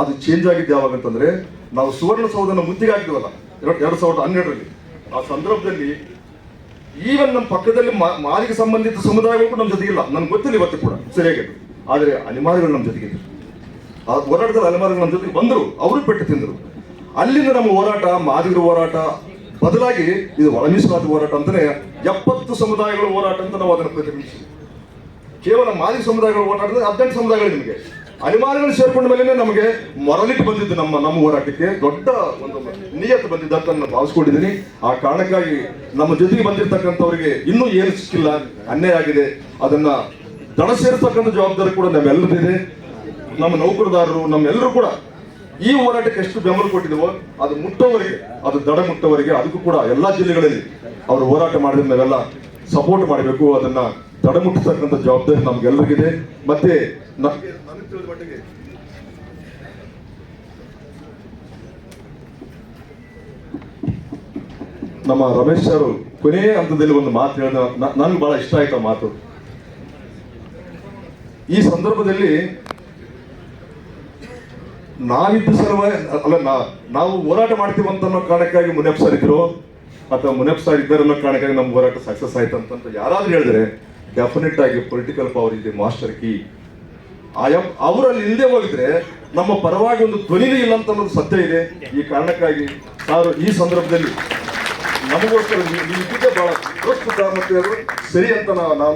ಅದು ಚೇಂಜ್ ಆಗಿದ್ದು ಯಾವಾಗ ಅಂತಂದ್ರೆ, ನಾವು ಸುವರ್ಣಸೌಧನ ಮುತ್ತಿಗೆ ಹಾಕಿದ್ವಲ್ಲ 2012ರಲ್ಲಿ. ಆ ಸಂದರ್ಭದಲ್ಲಿ ಈವನ್ ನಮ್ಮ ಪಕ್ಕದಲ್ಲಿ ಮಾದಿಗೆ ಸಂಬಂಧಿತ ಸಮುದಾಯಗಳು ಕೂಡ ನಮ್ಮ ಜೊತೆಗಿಲ್ಲ, ನನ್ಗೆ ಗೊತ್ತಿಲ್ಲ ಇವತ್ತು ಕೂಡ ಸರಿಯಾಗಿತ್ತು. ಆದರೆ ಅಲೆಮಾರಿಗಳು ನಮ್ಮ ಜೊತೆಗಿದ್ರು. ಆ ಹೋರಾಟದಲ್ಲಿ ಅಲೆಮಾರಿಗಳು ನಮ್ಮ ಜೊತೆಗೆ ಬಂದರು, ಅವರು ಪೆಟ್ಟು ತಿಂದರು. ಅಲ್ಲಿಂದ ನಮ್ಮ ಹೋರಾಟ ಮಾದಿಗರ ಹೋರಾಟ ಬದಲಾಗಿ ಇದು ಒಳ ಮೀಸಲಾತಿ ಹೋರಾಟ ಅಂತಾನೆ 70 ಸಮುದಾಯಗಳ ಹೋರಾಟ ಅಂತ ನಾವು ಅದನ್ನು ಪ್ರತಿಬಿಂಬಿಸಿ. ಕೇವಲ ಮಾದಿಗ ಸಮುದಾಯಗಳ ಹೋರಾಟ 18 ಸಮುದಾಯಗಳು. ನಿಮಗೆ ಅಲೆಮಾರಿಗಳು ಸೇರ್ಕೊಂಡ ಮೇಲೆ ನಮಗೆ ಮೊರಲಿಟ್ಟು ಬಂದಿದ್ದು ನಮ್ಮ ಹೋರಾಟಕ್ಕೆ ದೊಡ್ಡ ಒಂದು ನಿಯತ್ತು ಬಂದಿದ್ದ ಅಂತ ನಾನು ಭಾವಿಸ್ಕೊಂಡಿದ್ದೀನಿ. ಆ ಕಾರಣಕ್ಕಾಗಿ ನಮ್ಮ ಜೊತೆಗೆ ಬಂದಿರತಕ್ಕಂಥವರಿಗೆ ಇನ್ನೂ ಏನು ಸಿಕ್ಕಿಲ್ಲ, ಅನ್ಯಾಯ ಆಗಿದೆ, ಅದನ್ನ ದಡ ಸೇರಿಸ್ತಕ್ಕಂಥ ಜವಾಬ್ದಾರಿ ಕೂಡ ನಮ್ಮೆಲ್ಲರಿದೆ. ನಮ್ಮ ನೌಕರದಾರರು ನಮ್ಮೆಲ್ಲರೂ ಕೂಡ ಈ ಹೋರಾಟಕ್ಕೆ ಎಷ್ಟು ಬೆಂಬಲ ಕೊಟ್ಟಿದ್ದೀವೋ ಅದು ಮುಟ್ಟೋವರೆಗೆ, ಅದು ದಡ ಮುಟ್ಟೋವರೆಗೆ ಅದಕ್ಕೂ ಕೂಡ ಎಲ್ಲಾ ಜಿಲ್ಲೆಗಳಲ್ಲಿ ಅವರು ಹೋರಾಟ ಮಾಡಿದ್ರೆ ನಾವೆಲ್ಲ ಸಪೋರ್ಟ್ ಮಾಡಬೇಕು. ಅದನ್ನ ದಡ ಮುಟ್ಟತಕ್ಕಂಥ ಜವಾಬ್ದಾರಿ ನಮ್ಗೆಲ್ಲರಿಗಿದೆ. ಮತ್ತೆ ನನಗೆ ತಿಳಿದ ಮಟ್ಟಿಗೆ ನಮ್ಮ ರಮೇಶ್ ಅವರು ಕೊನೆಯ ಹಂತದಲ್ಲಿ ಒಂದು ಮಾತು ಹೇಳಿದ, ನನ್ಗೆ ಬಹಳ ಇಷ್ಟ ಆಯ್ತು ಆ ಮಾತು. ಈ ಸಂದರ್ಭದಲ್ಲಿ ನಾವಿದ್ದ ಸಲುವಾಗಿ ಅಲ್ಲ, ನಾವು ಹೋರಾಟ ಮಾಡ್ತೀವಿ ಅಂತ ಅನ್ನೋ ಕಾರಣಕ್ಕಾಗಿ ಮುನಪ್ಪ ಸರ್ ಇದ್ರು ಅಥವಾ ಮುನಪ್ಪ ಸರ್ ಇದ್ದಾರೆ ಅನ್ನೋ ಕಾರಣಕ್ಕಾಗಿ ನಮ್ಮ ಹೋರಾಟ ಸಕ್ಸಸ್ ಆಯ್ತು ಅಂತ ಯಾರಾದ್ರೂ ಹೇಳಿದ್ರೆ ಡೆಫಿನೆಟ್ ಆಗಿ ಪೊಲಿಟಿಕಲ್ ಪವರ್ ಇದೆ ಮಾಸ್ಟರ್ ಕೀ. ಅವರಲ್ಲಿ ಇಲ್ಲದೆ ಹೋಗಿದ್ರೆ ನಮ್ಮ ಪರವಾಗಿ ಒಂದು ಧ್ವನಿನೇ ಇಲ್ಲ ಅಂತ ಅನ್ನೋದು ಸತ್ಯ ಇದೆ. ಈ ಕಾರಣಕ್ಕಾಗಿ ಸಾರು ಈ ಸಂದರ್ಭದಲ್ಲಿ ನಮಗೋಸ್ಕರ ನೀವು ಬಹಳ ಪ್ರಸ್ತುತ ಮತ್ತೆ ಸರಿ ಅಂತ ನಾವು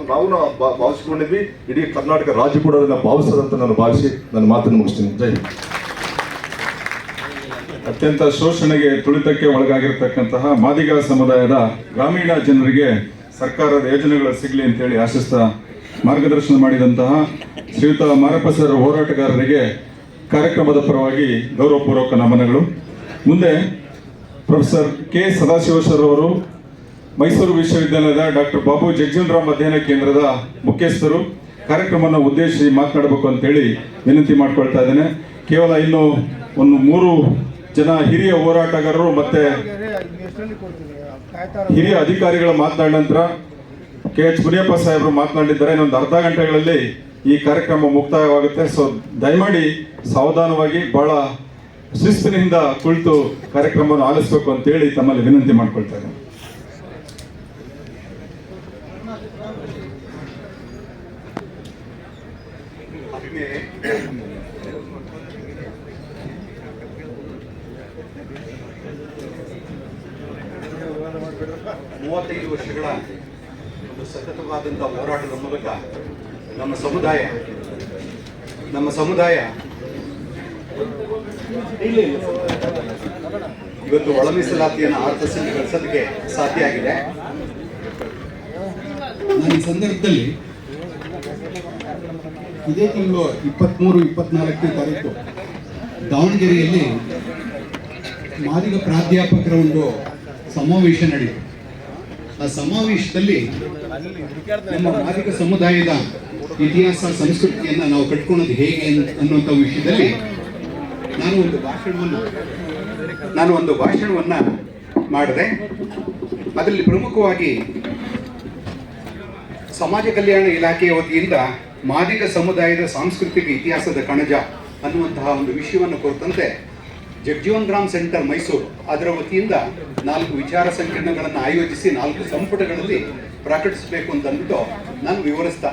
ಭಾವಿಸ್ಕೊಂಡಿದ್ವಿ. ಇಡೀ ಕರ್ನಾಟಕ ರಾಜ್ಯ ಕೂಡ ಅದನ್ನ ಭಾವಿಸದಂತ ನಾನು ಭಾವಿಸಿ ನನ್ನ ಮಾತನ್ನು ಮುಗಿಸ್ತೀನಿ. ಜೈ ಹಿಂದ್. ಅತ್ಯಂತ ಶೋಷಣೆಗೆ ತುಳಿತಕ್ಕೆ ಒಳಗಾಗಿರ್ತಕ್ಕಂತಹ ಮಾದಿಗ ಸಮುದಾಯದ ಗ್ರಾಮೀಣ ಜನರಿಗೆ ಸರ್ಕಾರದ ಯೋಜನೆಗಳು ಸಿಗಲಿ ಅಂತೇಳಿ ಆಶಿಸ್ತಾ ಮಾರ್ಗದರ್ಶನ ಮಾಡಿದಂತಹ ಶ್ರೀಯುತ ಮಾರಪ್ಪ ಸರ್ ಹೋರಾಟಗಾರರಿಗೆ ಕಾರ್ಯಕ್ರಮದ ಪರವಾಗಿ ಗೌರವಪೂರ್ವಕ ನಮನಗಳು. ಮುಂದೆ ಪ್ರೊಫೆಸರ್ ಕೆ ಸದಾಶಿವ ಸರ್ ಅವರು ಮೈಸೂರು ವಿಶ್ವವಿದ್ಯಾಲಯದ ಡಾಕ್ಟರ್ ಬಾಬು ಜಗಜೀವನರಾಮ್ ಅಧ್ಯಯನ ಕೇಂದ್ರದ ಮುಖ್ಯಸ್ಥರು ಕಾರ್ಯಕ್ರಮವನ್ನು ಉದ್ದೇಶಿಸಿ ಮಾತನಾಡಬೇಕು ಅಂತೇಳಿ ವಿನಂತಿ ಮಾಡ್ಕೊಳ್ತಾ ಇದ್ದೇನೆ. ಕೇವಲ ಇನ್ನು ಒಂದು 3 ಜನ ಹಿರಿಯ ಹೋರಾಟಗಾರರು ಮತ್ತೆ ಹಿರಿಯ ಅಧಿಕಾರಿಗಳ ಮಾತನಾಡಿದ ನಂತರ KH ಮುನಿಯಪ್ಪ ಸಾಹೇಬರು ಮಾತನಾಡಿದ್ದಾರೆ. ಇನ್ನೊಂದು ಅರ್ಧ ಗಂಟೆಗಳಲ್ಲಿ ಈ ಕಾರ್ಯಕ್ರಮ ಮುಕ್ತಾಯವಾಗುತ್ತೆ. ಸೊ ದಯಮಾಡಿ ಸಾವಧಾನವಾಗಿ ಬಹಳ ಶಿಸ್ತಿನಿಂದ ಕುಳಿತು ಕಾರ್ಯಕ್ರಮವನ್ನು ಆಲಿಸಬೇಕು ಅಂತೇಳಿ ತಮ್ಮಲ್ಲಿ ವಿನಂತಿ ಮಾಡ್ಕೊಳ್ತಾ ಇದ್ದೇನೆ. ಮೂವತ್ತೈದು ವರ್ಷಗಳ ಒಂದು ಸತತವಾದಂಥ ಹೋರಾಟದ ಮೂಲಕ ನಮ್ಮ ಸಮುದಾಯ ಇವತ್ತು ಒಳ ಮೀಸಲಾತಿಯನ್ನು ಆರ್ಥಿಸಿ ಗಳಿಸೋದಕ್ಕೆ ಸಾಧ್ಯ ಆಗಿದೆ. ನಾನು ಈ ಸಂದರ್ಭದಲ್ಲಿ ಇದೇ ತಿಂಗಳು 23-24ನೇ ತಾರೀಕು ದಾವಣಗೆರೆಯಲ್ಲಿ ಮಾದಿಗ ಪ್ರಾಧ್ಯಾಪಕರ ಒಂದು ಸಮಾವೇಶ ನಡೆಯಿತು. ಆ ಸಮಾವೇಶದಲ್ಲಿ ನಮ್ಮ ಮಾದಿಗ ಸಮುದಾಯದ ಇತಿಹಾಸ ಸಂಸ್ಕೃತಿಯನ್ನು ನಾವು ಕಟ್ಕೊಳ್ಳೋದು ಹೇಗೆ ಅನ್ನುವಂಥ ವಿಷಯದಲ್ಲಿ ನಾನು ಒಂದು ಭಾಷಣವನ್ನು ಮಾಡಿದೆ. ಅದರಲ್ಲಿ ಪ್ರಮುಖವಾಗಿ ಸಮಾಜ ಕಲ್ಯಾಣ ಇಲಾಖೆಯ ವತಿಯಿಂದ ಮಾದಿಗ ಸಮುದಾಯದ ಸಾಂಸ್ಕೃತಿಕ ಇತಿಹಾಸದ ಕಣಜ ಅನ್ನುವಂತಹ ಒಂದು ವಿಷಯವನ್ನು ಕುರಿತಂತೆ ಜಗಜೀವನ್ ರಾಮ್ ಸೆಂಟರ್ ಮೈಸೂರು ಅದರ ವತಿಯಿಂದ 4 ವಿಚಾರ ಸಂಕಿರಣಗಳನ್ನು ಆಯೋಜಿಸಿ 4 ಸಂಪುಟಗಳಲ್ಲಿ ಪ್ರಕಟಿಸಬೇಕು ಅಂತ ಅಂದ್ಬಿಟ್ಟು ನಾನು ವಿವರಿಸ್ದೆ.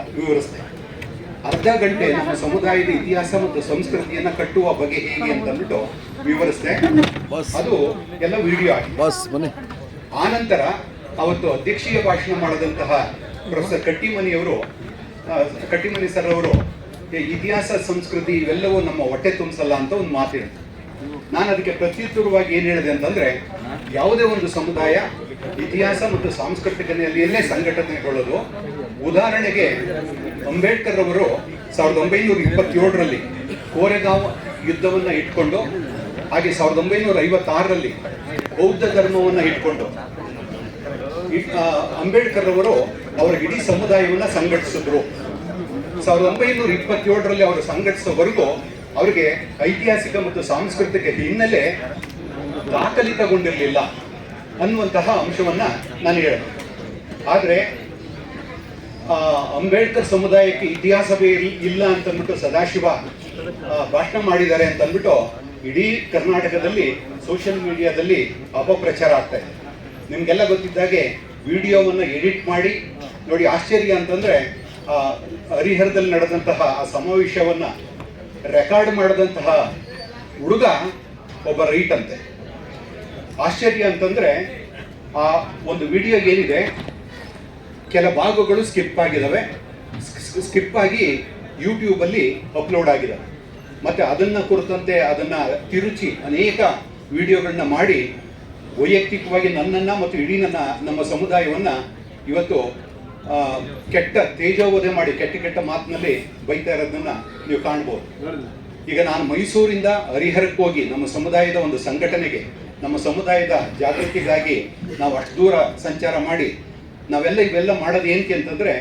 ಅರ್ಧ ಗಂಟೆ ನಮ್ಮ ಸಮುದಾಯದ ಇತಿಹಾಸ ಮತ್ತು ಸಂಸ್ಕೃತಿಯನ್ನು ಕಟ್ಟುವ ಬಗೆ ಹೇಗೆ ಅಂತ ಅಂದ್ಬಿಟ್ಟು ವಿವರಿಸ್ದೆ. ಅದು ಎಲ್ಲ ವಿಡಿಯೋ ಆಗಿದೆ. ಆನಂತರ ಅವತ್ತು ಅಧ್ಯಕ್ಷೀಯ ಭಾಷಣ ಮಾಡಿದಂತಹ ಪ್ರೊಫೆಸರ್ ಕಟ್ಟಿಮನಿ ಸರ್ ಅವರು ಇತಿಹಾಸ ಸಂಸ್ಕೃತಿ ಇವೆಲ್ಲವೂ ನಮ್ಮ ಹೊಟ್ಟೆ ತುಂಬಿಸಲ್ಲ ಅಂತ ಒಂದು ಮಾತಿರುತ್ತೆ. ನಾನು ಅದಕ್ಕೆ ಪ್ರತ್ಯುತ್ತರವಾಗಿ ಏನು ಹೇಳಿದೆ ಅಂತಂದ್ರೆ, ಯಾವುದೇ ಒಂದು ಸಮುದಾಯ ಇತಿಹಾಸ ಮತ್ತು ಸಾಂಸ್ಕೃತಿಕ ನೆಲೆಯಲ್ಲೇ ಸಂಘಟನೆಗೊಳ್ಳೋದು. ಉದಾಹರಣೆಗೆ ಅಂಬೇಡ್ಕರ್ ಅವರು 1927ರಲ್ಲಿ ಕೋರೆಗಾಂವ್ ಯುದ್ಧವನ್ನು ಇಟ್ಕೊಂಡು, ಹಾಗೆ 1956ರಲ್ಲಿ ಬೌದ್ಧ ಧರ್ಮವನ್ನು ಇಟ್ಕೊಂಡು ಅಂಬೇಡ್ಕರ್ ಅವರು ಅವರ ಇಡೀ ಸಮುದಾಯವನ್ನು ಸಂಘಟಿಸಿದ್ರು. 1927ರಲ್ಲಿ ಅವರು ಸಂಘಟಿಸೋವರೆಗೂ ಅವರಿಗೆ ಐತಿಹಾಸಿಕ ಮತ್ತು ಸಾಂಸ್ಕೃತಿಕ ಹಿನ್ನೆಲೆ ದಾಖಲಿತಗೊಂಡಿರಲಿಲ್ಲ ಅನ್ನುವಂತಹ ಅಂಶವನ್ನ ನಾನು ಹೇಳಿದೆ. ಆದರೆ ಅಂಬೇಡ್ಕರ್ ಸಮುದಾಯಕ್ಕೆ ಇತಿಹಾಸವೇ ಇಲ್ಲ ಅಂತಂದ್ಬಿಟ್ಟು ಸದಾಶಿವ ಭಾಷಣ ಮಾಡಿದ್ದಾರೆ ಅಂತಂದ್ಬಿಟ್ಟು ಇಡೀ ಕರ್ನಾಟಕದಲ್ಲಿ ಸೋಷಿಯಲ್ ಮೀಡಿಯಾದಲ್ಲಿ ಅಪಪ್ರಚಾರ ಆಗ್ತಾ ಇದೆ. ನಿಮಗೆಲ್ಲ ಗೊತ್ತಿದ್ದಾಗೆ ವಿಡಿಯೋವನ್ನು ಎಡಿಟ್ ಮಾಡಿ ನೋಡಿ, ಆಶ್ಚರ್ಯ ಅಂತಂದ್ರೆ ಹರಿಹರದಲ್ಲಿ ನಡೆದಂತಹ ಆ ಸಮಾವೇಶವನ್ನು ರೆಕಾರ್ಡ್ ಮಾಡಿದಂತಹ ಹುಡುಗ ಒಬ್ಬ ರೈಟ್ ಅಂತೆ. ಆಶ್ಚರ್ಯ ಅಂತಂದ್ರೆ ಆ ಒಂದು ವಿಡಿಯೋ ಏನಿದೆ, ಕೆಲ ಭಾಗಗಳು ಸ್ಕಿಪ್ ಆಗಿ ಯೂಟ್ಯೂಬಲ್ಲಿ ಅಪ್ಲೋಡ್ ಆಗಿದ್ದಾವೆ. ಮತ್ತೆ ಅದನ್ನ ಕುರಿತಂತೆ ಅದನ್ನ ತಿರುಚಿ ಅನೇಕ ವಿಡಿಯೋಗಳನ್ನ ಮಾಡಿ ವೈಯಕ್ತಿಕವಾಗಿ ನನ್ನನ್ನು ಮತ್ತು ಇಡೀ ನಮ್ಮ ಸಮುದಾಯವನ್ನ ಇವತ್ತು ಕೆಟ್ಟ ತೇಜೋವಧೆ ಮಾಡಿ ಕೆಟ್ಟ ಮಾತಿನಲ್ಲಿ ಬೈತಾ ಇರೋದನ್ನ ನೀವು ಕಾಣ್ಬೋದು. ಈಗ ನಾನು ಮೈಸೂರಿಂದ ಹರಿಹರಕ್ಕೆ ಹೋಗಿ ನಮ್ಮ ಸಮುದಾಯದ ಒಂದು ಸಂಘಟನೆಗೆ, ನಮ್ಮ ಸಮುದಾಯದ ಜಾಗೃತಿಗಾಗಿ ನಾವು ಅಷ್ಟು ದೂರ ಸಂಚಾರ ಮಾಡಿ ಇವೆಲ್ಲ ಮಾಡೋದು ಏನಕ್ಕೆ ಅಂತಂದ್ರೆ,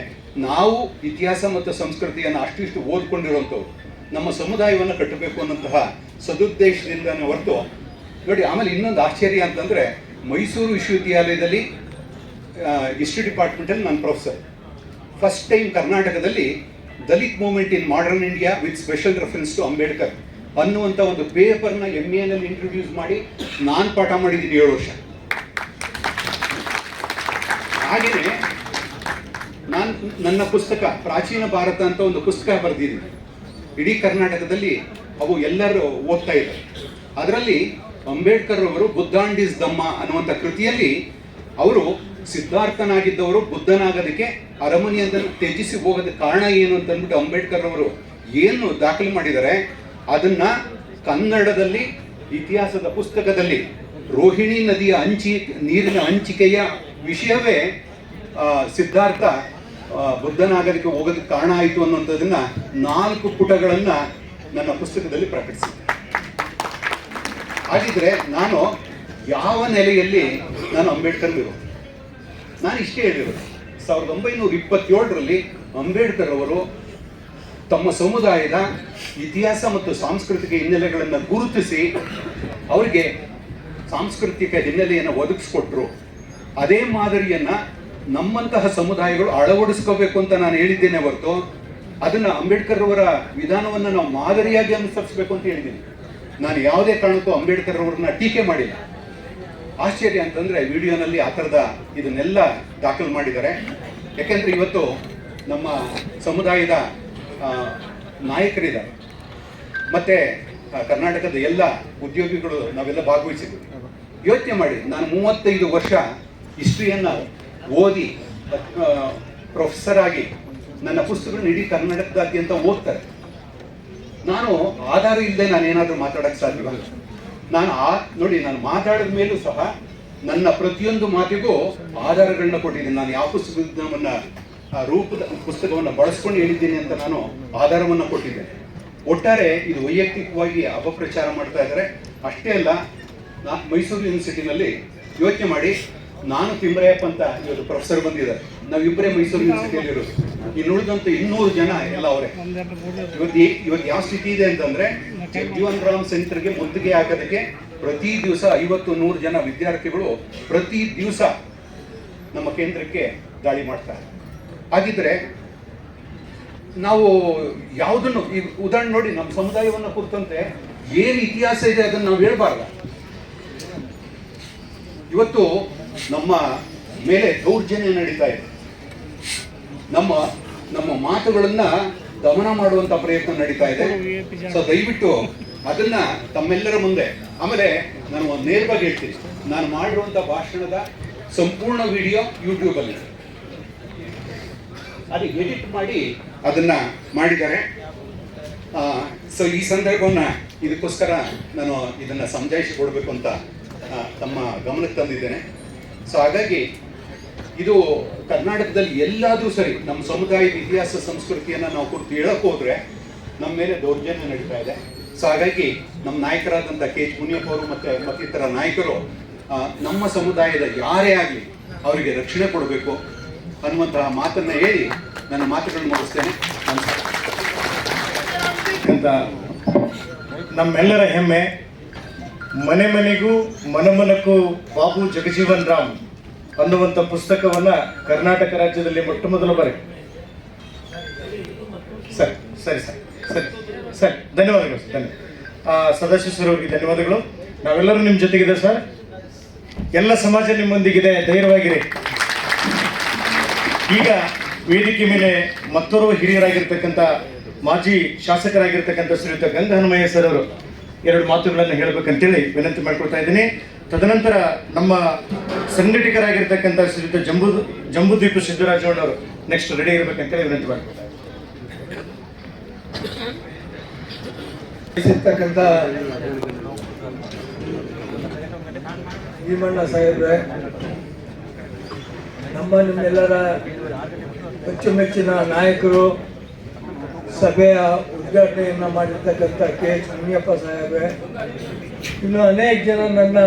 ನಾವು ಇತಿಹಾಸ ಮತ್ತು ಸಂಸ್ಕೃತಿಯನ್ನು ಅಷ್ಟಿಷ್ಟು ಓದ್ಕೊಂಡಿರುವಂಥವ್ರು ನಮ್ಮ ಸಮುದಾಯವನ್ನು ಕಟ್ಟಬೇಕು ಅನ್ನೋಂತಹ ಸದುದ್ದೇಶದಿಂದನೇ ಹೊರತು ನೋಡಿ. ಆಮೇಲೆ ಇನ್ನೊಂದು ಆಶ್ಚರ್ಯ ಅಂತಂದ್ರೆ, ಮೈಸೂರು ವಿಶ್ವವಿದ್ಯಾಲಯದಲ್ಲಿ ಹಿಸ್ಟ್ರಿ ಡಿಪಾರ್ಟ್ಮೆಂಟಲ್ಲಿ ನಾನು ಪ್ರೊಫೆಸರ್. ಫಸ್ಟ್ ಟೈಮ್ ಕರ್ನಾಟಕದಲ್ಲಿ Dalit movement in modern India with special reference to Ambedkar ಅನ್ನುವಂಥ ಒಂದು ಪೇಪರ್ನ MA ಇಂಟ್ರೊಡ್ಯೂಸ್ ಮಾಡಿ ನಾನು ಪಾಠ ಮಾಡಿದ್ದೀನಿ 7 ವರ್ಷ. ಹಾಗೆಯೇ ನಾನು ನನ್ನ ಪುಸ್ತಕ ಪ್ರಾಚೀನ ಭಾರತ ಅಂತ ಒಂದು ಪುಸ್ತಕ ಬರೆದಿದ್ದೀನಿ. ಇಡೀ ಕರ್ನಾಟಕದಲ್ಲಿ ಅವು ಎಲ್ಲರೂ ಓದ್ತಾ ಇದ್ದಾರೆ. ಅದರಲ್ಲಿ ಅಂಬೇಡ್ಕರ್ ಅವರು ಬುದ್ಧಾಂಡ್ ಇಸ್ ಧಮ್ಮ ಅನ್ನುವಂಥ ಕೃತಿಯಲ್ಲಿ ಅವರು ಸಿದ್ಧಾರ್ಥನಾಗಿದ್ದವರು ಬುದ್ಧನಾಗೋದಕ್ಕೆ ಅರಮನೆಯನ್ನು ತ್ಯಜಿಸಿ ಹೋಗೋದಕ್ಕೆ ಕಾರಣ ಏನು ಅಂತ ಅಂದ್ಬಿಟ್ಟು ಅಂಬೇಡ್ಕರ್ ಅವರು ಏನು ದಾಖಲೆ ಮಾಡಿದ್ದಾರೆ ಅದನ್ನ ಕನ್ನಡದಲ್ಲಿ ಇತಿಹಾಸದ ಪುಸ್ತಕದಲ್ಲಿ ರೋಹಿಣಿ ನದಿಯ ನೀರಿನ ಹಂಚಿಕೆಯ ವಿಷಯವೇ ಸಿದ್ಧಾರ್ಥ ಬುದ್ಧನಾಗೋದಕ್ಕೆ ಹೋಗೋದಕ್ಕೆ ಕಾರಣ ಆಯಿತು ಅನ್ನುವಂಥದ್ದನ್ನ 4 ಪುಟಗಳನ್ನ ನನ್ನ ಪುಸ್ತಕದಲ್ಲಿ ಪ್ರಕಟಿಸಿದ್ದೆ. ಹಾಗಿದ್ರೆ ನಾನು ಯಾವ ನೆಲೆಯಲ್ಲಿ ನಾನು ಅಂಬೇಡ್ಕರ್ ವಿರೋಧಿ? ನಾನು ಇಷ್ಟೇ ಹೇಳಿರೋದು, 1927ರಲ್ಲಿ ಅಂಬೇಡ್ಕರ್ ಅವರು ತಮ್ಮ ಸಮುದಾಯದ ಇತಿಹಾಸ ಮತ್ತು ಸಾಂಸ್ಕೃತಿಕ ಹಿನ್ನೆಲೆಗಳನ್ನು ಗುರುತಿಸಿ ಅವರಿಗೆ ಸಾಂಸ್ಕೃತಿಕ ಹಿನ್ನೆಲೆಯನ್ನು ಒದಗಿಸ್ಕೊಟ್ರು. ಅದೇ ಮಾದರಿಯನ್ನ ನಮ್ಮಂತಹ ಸಮುದಾಯಗಳು ಅಳವಡಿಸ್ಕೋಬೇಕು ಅಂತ ನಾನು ಹೇಳಿದ್ದೇನೆ ಹೊರತು ಅದನ್ನ ಅಂಬೇಡ್ಕರ್ ಅವರ ವಿಧಾನವನ್ನು ನಾವು ಮಾದರಿಯಾಗಿ ಅನುಸರಿಸಬೇಕು ಅಂತ ಹೇಳಿದ್ದೀನಿ. ನಾನು ಯಾವುದೇ ಕಾರಣಕ್ಕೂ ಅಂಬೇಡ್ಕರ್ ಅವರನ್ನ ಟೀಕೆ ಮಾಡಿಲ್ಲ. ಆಶ್ಚರ್ಯ ಅಂತಂದ್ರೆ ವಿಡಿಯೋನಲ್ಲಿ ಆ ಥರದ ಇದನ್ನೆಲ್ಲ ದಾಖಲು ಮಾಡಿದ್ದಾರೆ. ಯಾಕೆಂದ್ರೆ ಇವತ್ತು ನಮ್ಮ ಸಮುದಾಯದ ನಾಯಕರಿದ್ದಾರೆ, ಮತ್ತೆ ಕರ್ನಾಟಕದ ಎಲ್ಲ ಉದ್ಯೋಗಿಗಳು ನಾವೆಲ್ಲ ಭಾಗವಹಿಸಿದ್ವಿ. ಯೋಚನೆ ಮಾಡಿ, ನಾನು 35 ವರ್ಷ ಹಿಸ್ಟ್ರಿಯನ್ನು ಓದಿ ಪ್ರೊಫೆಸರ್ ಆಗಿ ನನ್ನ ಪುಸ್ತಕಗಳನ್ನ ಇಡೀ ಕರ್ನಾಟಕದಾದ್ಯಂತ ಓದ್ತಾರೆ. ನಾನು ಆಧಾರ ಇಲ್ಲದೆ ನಾನು ಏನಾದರೂ ಮಾತಾಡೋಕ್ಕೆ ಸಾಧ್ಯವ? ನೋಡಿ, ನಾನು ಮಾತಾಡಿದ ಮೇಲೂ ಸಹ ನನ್ನ ಪ್ರತಿಯೊಂದು ಮಾತಿಗೂ ಆಧಾರಗಳನ್ನ ಕೊಟ್ಟಿದ್ದೀನಿ. ನಾನು ಯಾವ ಪುಸ್ತಕವನ್ನ ರೂಪದ ಪುಸ್ತಕವನ್ನು ಬಳಸ್ಕೊಂಡು ಹೇಳಿದ್ದೀನಿ ಅಂತ ನಾನು ಆಧಾರವನ್ನು ಕೊಟ್ಟಿದ್ದೇನೆ. ಒಟ್ಟಾರೆ ಇದು ವೈಯಕ್ತಿಕವಾಗಿ ಅಪಪ್ರಚಾರ ಮಾಡ್ತಾ ಇದ್ದಾರೆ. ಅಷ್ಟೇ ಅಲ್ಲ, ಮೈಸೂರು ಯೂನಿವರ್ಸಿಟಿನಲ್ಲಿ ಯೋಚನೆ ಮಾಡಿ, ನಾನು ತಿಮ್ರಾಯಪ್ಪ ಅಂತ ಇವತ್ತು ಪ್ರೊಫೆಸರ್ ಬಂದಿದ್ದಾರೆ. ನಾವಿಬ್ಬರೇ ಮೈಸೂರು ಯೂನಿವರ್ಸಿಟಿಯಲ್ಲಿ ಇರೋದು. ಇನ್ನು ಉಳಿದಂತೆ 200 ಜನ ಎಲ್ಲ ಅವರೇ. ಇವತ್ತು ಯಾವ ಸ್ಥಿತಿ ಇದೆ ಅಂತಂದ್ರೆ ಜಗಜೀವನ್ ರಾಮ್ ಸೆಂಟರ್ಗೆ ಮುತ್ತಿಗೆ ಹಾಕೋದಕ್ಕೆ ಪ್ರತಿ ದಿವಸ 50-100 ಜನ ವಿದ್ಯಾರ್ಥಿಗಳು ಪ್ರತಿ ದಿವಸ ನಮ್ಮ ಕೇಂದ್ರಕ್ಕೆ ದಾಳಿ ಮಾಡ್ತಾರೆ. ಹಾಗಿದ್ರೆ ನಾವು ಯಾವುದನ್ನು ಈ ಉದಾಹರಣೆ ನೋಡಿ, ನಮ್ಮ ಸಮುದಾಯವನ್ನು ಕುರಿತಂತೆ ಏನು ಇತಿಹಾಸ ಇದೆ ಅದನ್ನು ನಾವು ಹೇಳ್ಬಾರ್ದ? ಇವತ್ತು ನಮ್ಮ ಮೇಲೆ ದೌರ್ಜನ್ಯ ನಡೀತಾ ಇದೆ. ನಮ್ಮ ಮಾತುಗಳನ್ನ ದಮನ ಮಾಡುವಂತ ಪ್ರಯತ್ನ ನಡೀತಾ ಇದೆ. ಸೊ ದಯವಿಟ್ಟು ಅದನ್ನ ತಮ್ಮೆಲ್ಲರ ಮುಂದೆ, ಆಮೇಲೆ ನಾನು ಒಂದು ನೇರವಾಗಿ ಹೇಳ್ತೀನಿ, ನಾನು ಮಾಡಿರುವಂತ ಭಾಷಣದ ಸಂಪೂರ್ಣ ವಿಡಿಯೋ ಯೂಟ್ಯೂಬ್ ಅಲ್ಲಿ ಅದು ಎಡಿಟ್ ಮಾಡಿ ಅದನ್ನ ಮಾಡಿದ್ದಾರೆ. ಸೊ ಈ ಸಂದರ್ಭವನ್ನ ಇದಕ್ಕೋಸ್ಕರ ನಾನು ಇದನ್ನ ಸಮಜಾಯಿಸಿ ಕೊಡಬೇಕು ಅಂತ ತಮ್ಮ ಗಮನಕ್ಕೆ ತಂದಿದ್ದೇನೆ. ಸೊ ಹಾಗಾಗಿ ಇದು ಕರ್ನಾಟಕದಲ್ಲಿ ಎಲ್ಲಾದರೂ ಸರಿ ನಮ್ಮ ಸಮುದಾಯದ ಇತಿಹಾಸ ಸಂಸ್ಕೃತಿಯನ್ನು ನಾವು ಕುರಿತು ಹೇಳಕ್ ಹೋದ್ರೆ ನಮ್ಮ ಮೇಲೆ ದೌರ್ಜನ್ಯ ನಡೀತಾ ಇದೆ. ಸೊ ಹಾಗಾಗಿ ನಮ್ಮ ನಾಯಕರಾದಂಥ ಕೆ.ಎಚ್. ಮುನಿಯಪ್ಪ ಅವರು ಮತ್ತಿತರ ನಾಯಕರು ನಮ್ಮ ಸಮುದಾಯದ ಯಾರೇ ಆಗಲಿ ಅವರಿಗೆ ರಕ್ಷಣೆ ಕೊಡಬೇಕು ಅನ್ನುವಂತಹ ಮಾತನ್ನ ಹೇಳಿ ನನ್ನ ಮಾತುಗಳನ್ನು ಮುಗಿಸ್ತೇನೆ. ಅಂತ ನಮ್ಮೆಲ್ಲರ ಹೆಮ್ಮೆ, ಮನೆ ಮನೆಗೂ ಮನಮನಕ್ಕೂ ಬಾಬು ಜಗಜೀವನ್ ರಾಮ್ ಅನ್ನುವಂಥ ಪುಸ್ತಕವನ್ನ ಕರ್ನಾಟಕ ರಾಜ್ಯದಲ್ಲಿ ಮೊಟ್ಟ ಮೊದಲ ಬಾರಿಗೆ. ಸರಿ ಸರಿ ಸರಿ ಸರಿ ಸರಿ ಧನ್ಯವಾದಗಳು ಸರ್. ಸದಾಶಿವ ಸರ್ ಅವರಿಗೆ ಧನ್ಯವಾದಗಳು. ನಾವೆಲ್ಲರೂ ನಿಮ್ಮ ಜೊತೆಗಿದೆ ಸರ್. ಎಲ್ಲ ಸಮಾಜ ನಿಮ್ಮೊಂದಿಗಿದೆ, ಧೈರ್ಯವಾಗಿರಿ. ಈಗ ವೇದಿಕೆ ಮೇಲೆ ಮತ್ತೋರ್ವ ಹಿರಿಯರಾಗಿರ್ತಕ್ಕಂಥ ಮಾಜಿ ಶಾಸಕರಾಗಿರ್ತಕ್ಕಂಥ ಶ್ರೀಯುತ ಗಂಗ ಹನುಮಯ್ಯ ಸರ್ ಅವರು 2 ಮಾತುಗಳನ್ನು ಹೇಳಬೇಕಂತೇಳಿ ವಿನಂತಿ ಮಾಡ್ಕೊಳ್ತಾ ಇದ್ದೀನಿ. ತದನಂತರ ನಮ್ಮ ಸಂಘಟಕರಾಗಿರ್ತಕ್ಕಂಥ ಶ್ರೀಯುತ ಜಂಬೂದ್ವೀಪ ಸಿದ್ದರಾಜಣ್ಣ ಅವರು ನೆಕ್ಸ್ಟ್ ರೆಡಿ ಇರಬೇಕಂತೇಳಿ ವಿನಂತಿ ಮಾಡ್ಕೊಳ್ತಾ ಇರ್ತಕ್ಕಂಥ ಭೀಮಣ್ಣ ಸಾಹೇಬ್ರೆ, ನಿಮ್ಮೆಲ್ಲರ ಅಚ್ಚುಮೆಚ್ಚಿನ ನಾಯಕರು, ಸಭೆಯ ಉದ್ಘಾಟನೆಯನ್ನು ಮಾಡಿರ್ತಕ್ಕಂಥ ಕೆ.ಎಚ್. ಮುನಿಯಪ್ಪ ಸಾಹೇಬ್ರೆ, ಇನ್ನು ಅನೇಕ ಜನ ನನ್ನ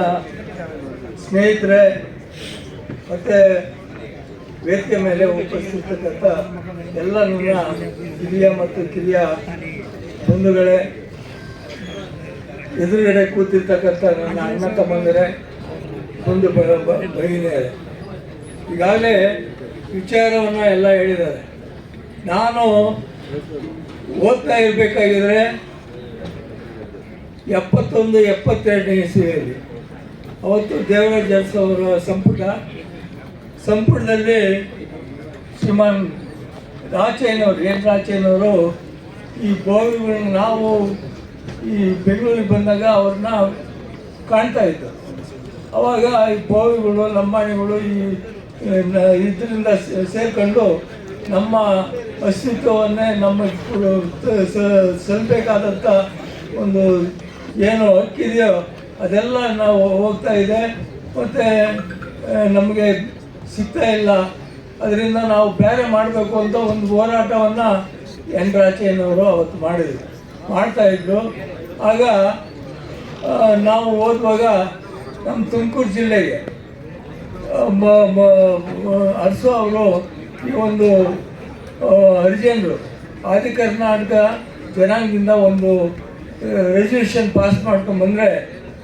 ಸ್ನೇಹಿತರೆ, ಮತ್ತು ವೇದಿಕೆ ಮೇಲೆ ಉಪಸ್ಥಿತಕ್ಕಂಥ ಎಲ್ಲ ನನ್ನ ಹಿರಿಯ ಮತ್ತು ಕಿರಿಯ ಬಂಧುಗಳೇ, ಎದುರುಗಡೆ ಕೂತಿರ್ತಕ್ಕಂಥ ನನ್ನ ಅಣ್ಣ ತಮ್ಮಂದಿರೇ, ಮುಂದೆ ಭಗಿನಿಯರೇ, ಈಗಾಗಲೇ ವಿಚಾರವನ್ನು ಎಲ್ಲ ಹೇಳಿದ್ದಾರೆ. ನಾನು ಓದ್ತಾ ಇರಬೇಕಾಗಿದ್ರೆ 71-72 ಇಸವಿಯಲ್ಲಿ ಅವತ್ತು ದೇವರಾಜ ಅರಸು ಅವರ ಸಂಪುಟದಲ್ಲಿ ಶ್ರೀಮಾನ್ ರಾಚಯ್ಯನವರು ಈ ಬೋವಿಗಳನ್ನು ನಾವು ಈ ಬೆಂಗಳೂರಿಗೆ ಬಂದಾಗ ಅವ್ರನ್ನ ಕಾಣ್ತಾ ಇದ್ದರು. ಅವಾಗ ಈ ಬೋವಿಗಳು, ಲಂಬಾಣಿಗಳು ಇದರಿಂದ ಸೇರ್ಕೊಂಡು ನಮ್ಮ ಅಸ್ತಿತ್ವವನ್ನೇ ನಮಗೆ ಸಲ್ಲಬೇಕಾದಂಥ ಒಂದು ಏನು ಹಕ್ಕಿದೆಯೋ ಅದೆಲ್ಲ ನಾವು ಹೋಗ್ತಾ ಇದೆ, ಮತ್ತು ನಮಗೆ ಸಿಗ್ತಾ ಇಲ್ಲ. ಅದರಿಂದ ನಾವು ಬೇರೆ ಮಾಡಬೇಕು ಅಂತ ಒಂದು ಹೋರಾಟವನ್ನು ಎನ್ ರಾಚಯ್ಯನವರು ಅವತ್ತು ಮಾಡ್ತಾಯಿದ್ರು. ಆಗ ನಾವು ಓದುವಾಗ ನಮ್ಮ ತುಮಕೂರು ಜಿಲ್ಲೆಗೆ ಅರಸು ಅವರು ಈ ಒಂದು ಹರಿಜನರು ಆದಿ ಕರ್ನಾಟಕ ಜನಾಂಗದಿಂದ ಒಂದು ರೆಸಲ್ಯೂಷನ್ ಪಾಸ್ ಮಾಡ್ಕೊಂಡ್ಬಂದರೆ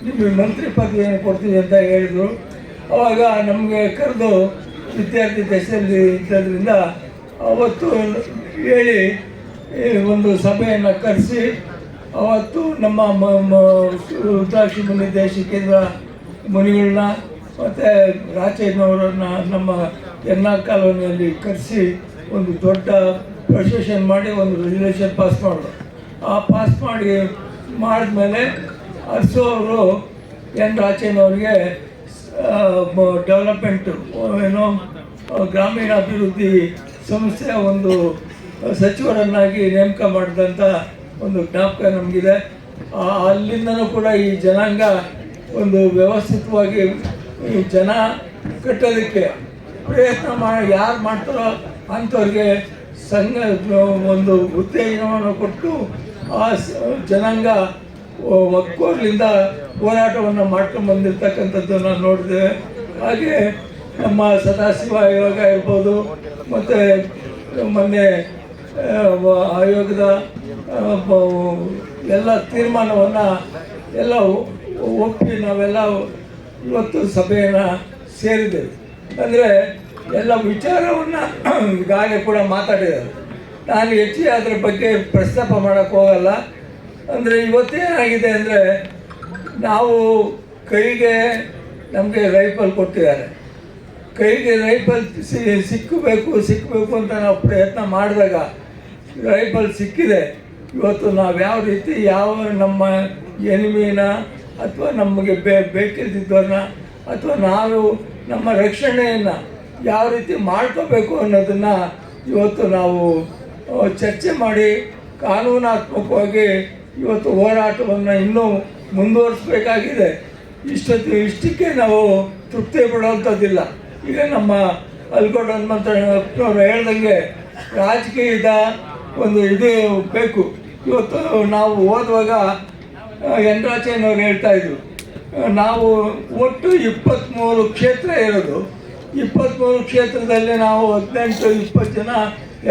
ನಿಮಗೆ ಮಂತ್ರಿ ಪದವಿಯನ್ನು ಕೊಡ್ತೀವಿ ಅಂತ ಹೇಳಿದರು. ಆವಾಗ ನಮಗೆ ಕರೆದು ವಿದ್ಯಾರ್ಥಿ ದಶೆಯಲ್ಲಿ ಇದ್ದದ್ರಿಂದ ಅವತ್ತು ಹೇಳಿ ಒಂದು ಸಭೆಯನ್ನು ಕರೆಸಿ ಅವತ್ತು ನಮ್ಮ ರುದ್ರಾಕ್ಷಿ ಮುನಿ ದೇಶಿಕೇಂದ್ರ ಮುನಿಗಳನ್ನ ಮತ್ತು ರಾಚಯ್ಯನವರನ್ನು ನಮ್ಮ ಎನ್ನಾರ್ ಕಾಲೋನಿಯಲ್ಲಿ ಕರೆಸಿ ಒಂದು ದೊಡ್ಡ ಪ್ರೊಸೆಷನ್ ಮಾಡಿ ಒಂದು ರೆಸಲ್ಯೂಷನ್ ಪಾಸ್ ಮಾಡಿದ್ರು. ಆ ಪಾಸ್ ಮಾಡಿದ್ಮೇಲೆ ಅರಸು ಅವರು ಎನ್ ರಾಚಯ್ಯನವ್ರಿಗೆ ಡೆವಲಪ್ಮೆಂಟು ಏನೋ ಗ್ರಾಮೀಣಾಭಿವೃದ್ಧಿ ಸಂಸ್ಥೆಯ ಒಂದು ಸಚಿವರನ್ನಾಗಿ ನೇಮಕ ಮಾಡಿದಂಥ ಒಂದು ಜ್ಞಾಪಕ ನಮಗಿದೆ. ಅಲ್ಲಿಂದನೂ ಕೂಡ ಈ ಜನಾಂಗ ಒಂದು ವ್ಯವಸ್ಥಿತವಾಗಿ ಈ ಜನ ಕಟ್ಟೋದಕ್ಕೆ ಪ್ರಯತ್ನ ಯಾರು ಮಾಡ್ತಾರೋ ಅಂಥವ್ರಿಗೆ ಸಂಘ ಒಂದು ಉತ್ತೇಜನವನ್ನು ಕೊಟ್ಟು ಆ ಜನಾಂಗ ಒಕ್ಕೋರ್ಲಿಂದ ಹೋರಾಟವನ್ನು ಮಾಡ್ಕೊಂಡು ಬಂದಿರತಕ್ಕಂಥದ್ದು ನಾವು ನೋಡಿದ್ದೇವೆ. ಹಾಗೆ ನಮ್ಮ ಸದಾಶಿವ ಆಯೋಗ ಇರ್ಬೋದು, ಮತ್ತು ಮೊನ್ನೆ ಆಯೋಗದ ಎಲ್ಲ ತೀರ್ಮಾನವನ್ನು ಎಲ್ಲ ಒಪ್ಪಿ ನಾವೆಲ್ಲ ಇವತ್ತು ಸಭೆಯನ್ನು ಸೇರಿದ್ದೇವೆ. ಅಂದರೆ ಎಲ್ಲ ವಿಚಾರವನ್ನು ಈಗಾಗಲೇ ಕೂಡ ಮಾತಾಡಿದ್ದಾರೆ. ನಾನು ಹೆಚ್ಚಿಗೆ ಅದರ ಬಗ್ಗೆ ಪ್ರಸ್ತಾಪ ಮಾಡೋಕ್ಕೆ ಹೋಗಲ್ಲ. ಅಂದರೆ ಇವತ್ತೇನಾಗಿದೆ ಅಂದರೆ, ನಾವು ಕೈಗೆ ನಮಗೆ ರೈಫಲ್ ಕೊಟ್ಟಿದ್ದಾರೆ. ಕೈಗೆ ರೈಫಲ್ ಸಿಕ್ಕಬೇಕು ಅಂತ ನಾವು ಪ್ರಯತ್ನ ಮಾಡಿದಾಗ ರೈಫಲ್ ಸಿಕ್ಕಿದೆ. ಇವತ್ತು ನಾವು ಯಾವ ರೀತಿ ನಮ್ಮ ಎನಿಮಿನ ಅಥವಾ ನಮಗೆ ಬೇಕಿದ್ದಿದ್ದವ್ರನ್ನ ಅಥವಾ ನಾವು ನಮ್ಮ ರಕ್ಷಣೆಯನ್ನು ಯಾವ ರೀತಿ ಮಾಡ್ಕೋಬೇಕು ಅನ್ನೋದನ್ನು ಇವತ್ತು ನಾವು ಚರ್ಚೆ ಮಾಡಿ ಕಾನೂನಾತ್ಮಕವಾಗಿ ಇವತ್ತು ಹೋರಾಟವನ್ನು ಇನ್ನೂ ಮುಂದುವರಿಸಬೇಕಾಗಿದೆ. ಇಷ್ಟಕ್ಕೆ ನಾವು ತೃಪ್ತಿ ಪಡುವಂಥದ್ದಿಲ್ಲ. ಈಗ ನಮ್ಮ ಅಲ್ಗೋಡ್ ಹನುಮಂತನವರು ಹೇಳ್ದಂಗೆ ರಾಜಕೀಯದ ಒಂದು ಇದು ಬೇಕು. ಇವತ್ತು ನಾವು ಓದುವಾಗ ಎಂದ್ರಾಚಯ್ಯನವ್ರು ಹೇಳ್ತಾಯಿದ್ರು, ನಾವು ಒಟ್ಟು 23 ಕ್ಷೇತ್ರ ಇರೋದು. 23 ಕ್ಷೇತ್ರದಲ್ಲಿ ನಾವು 18-20 ಜನ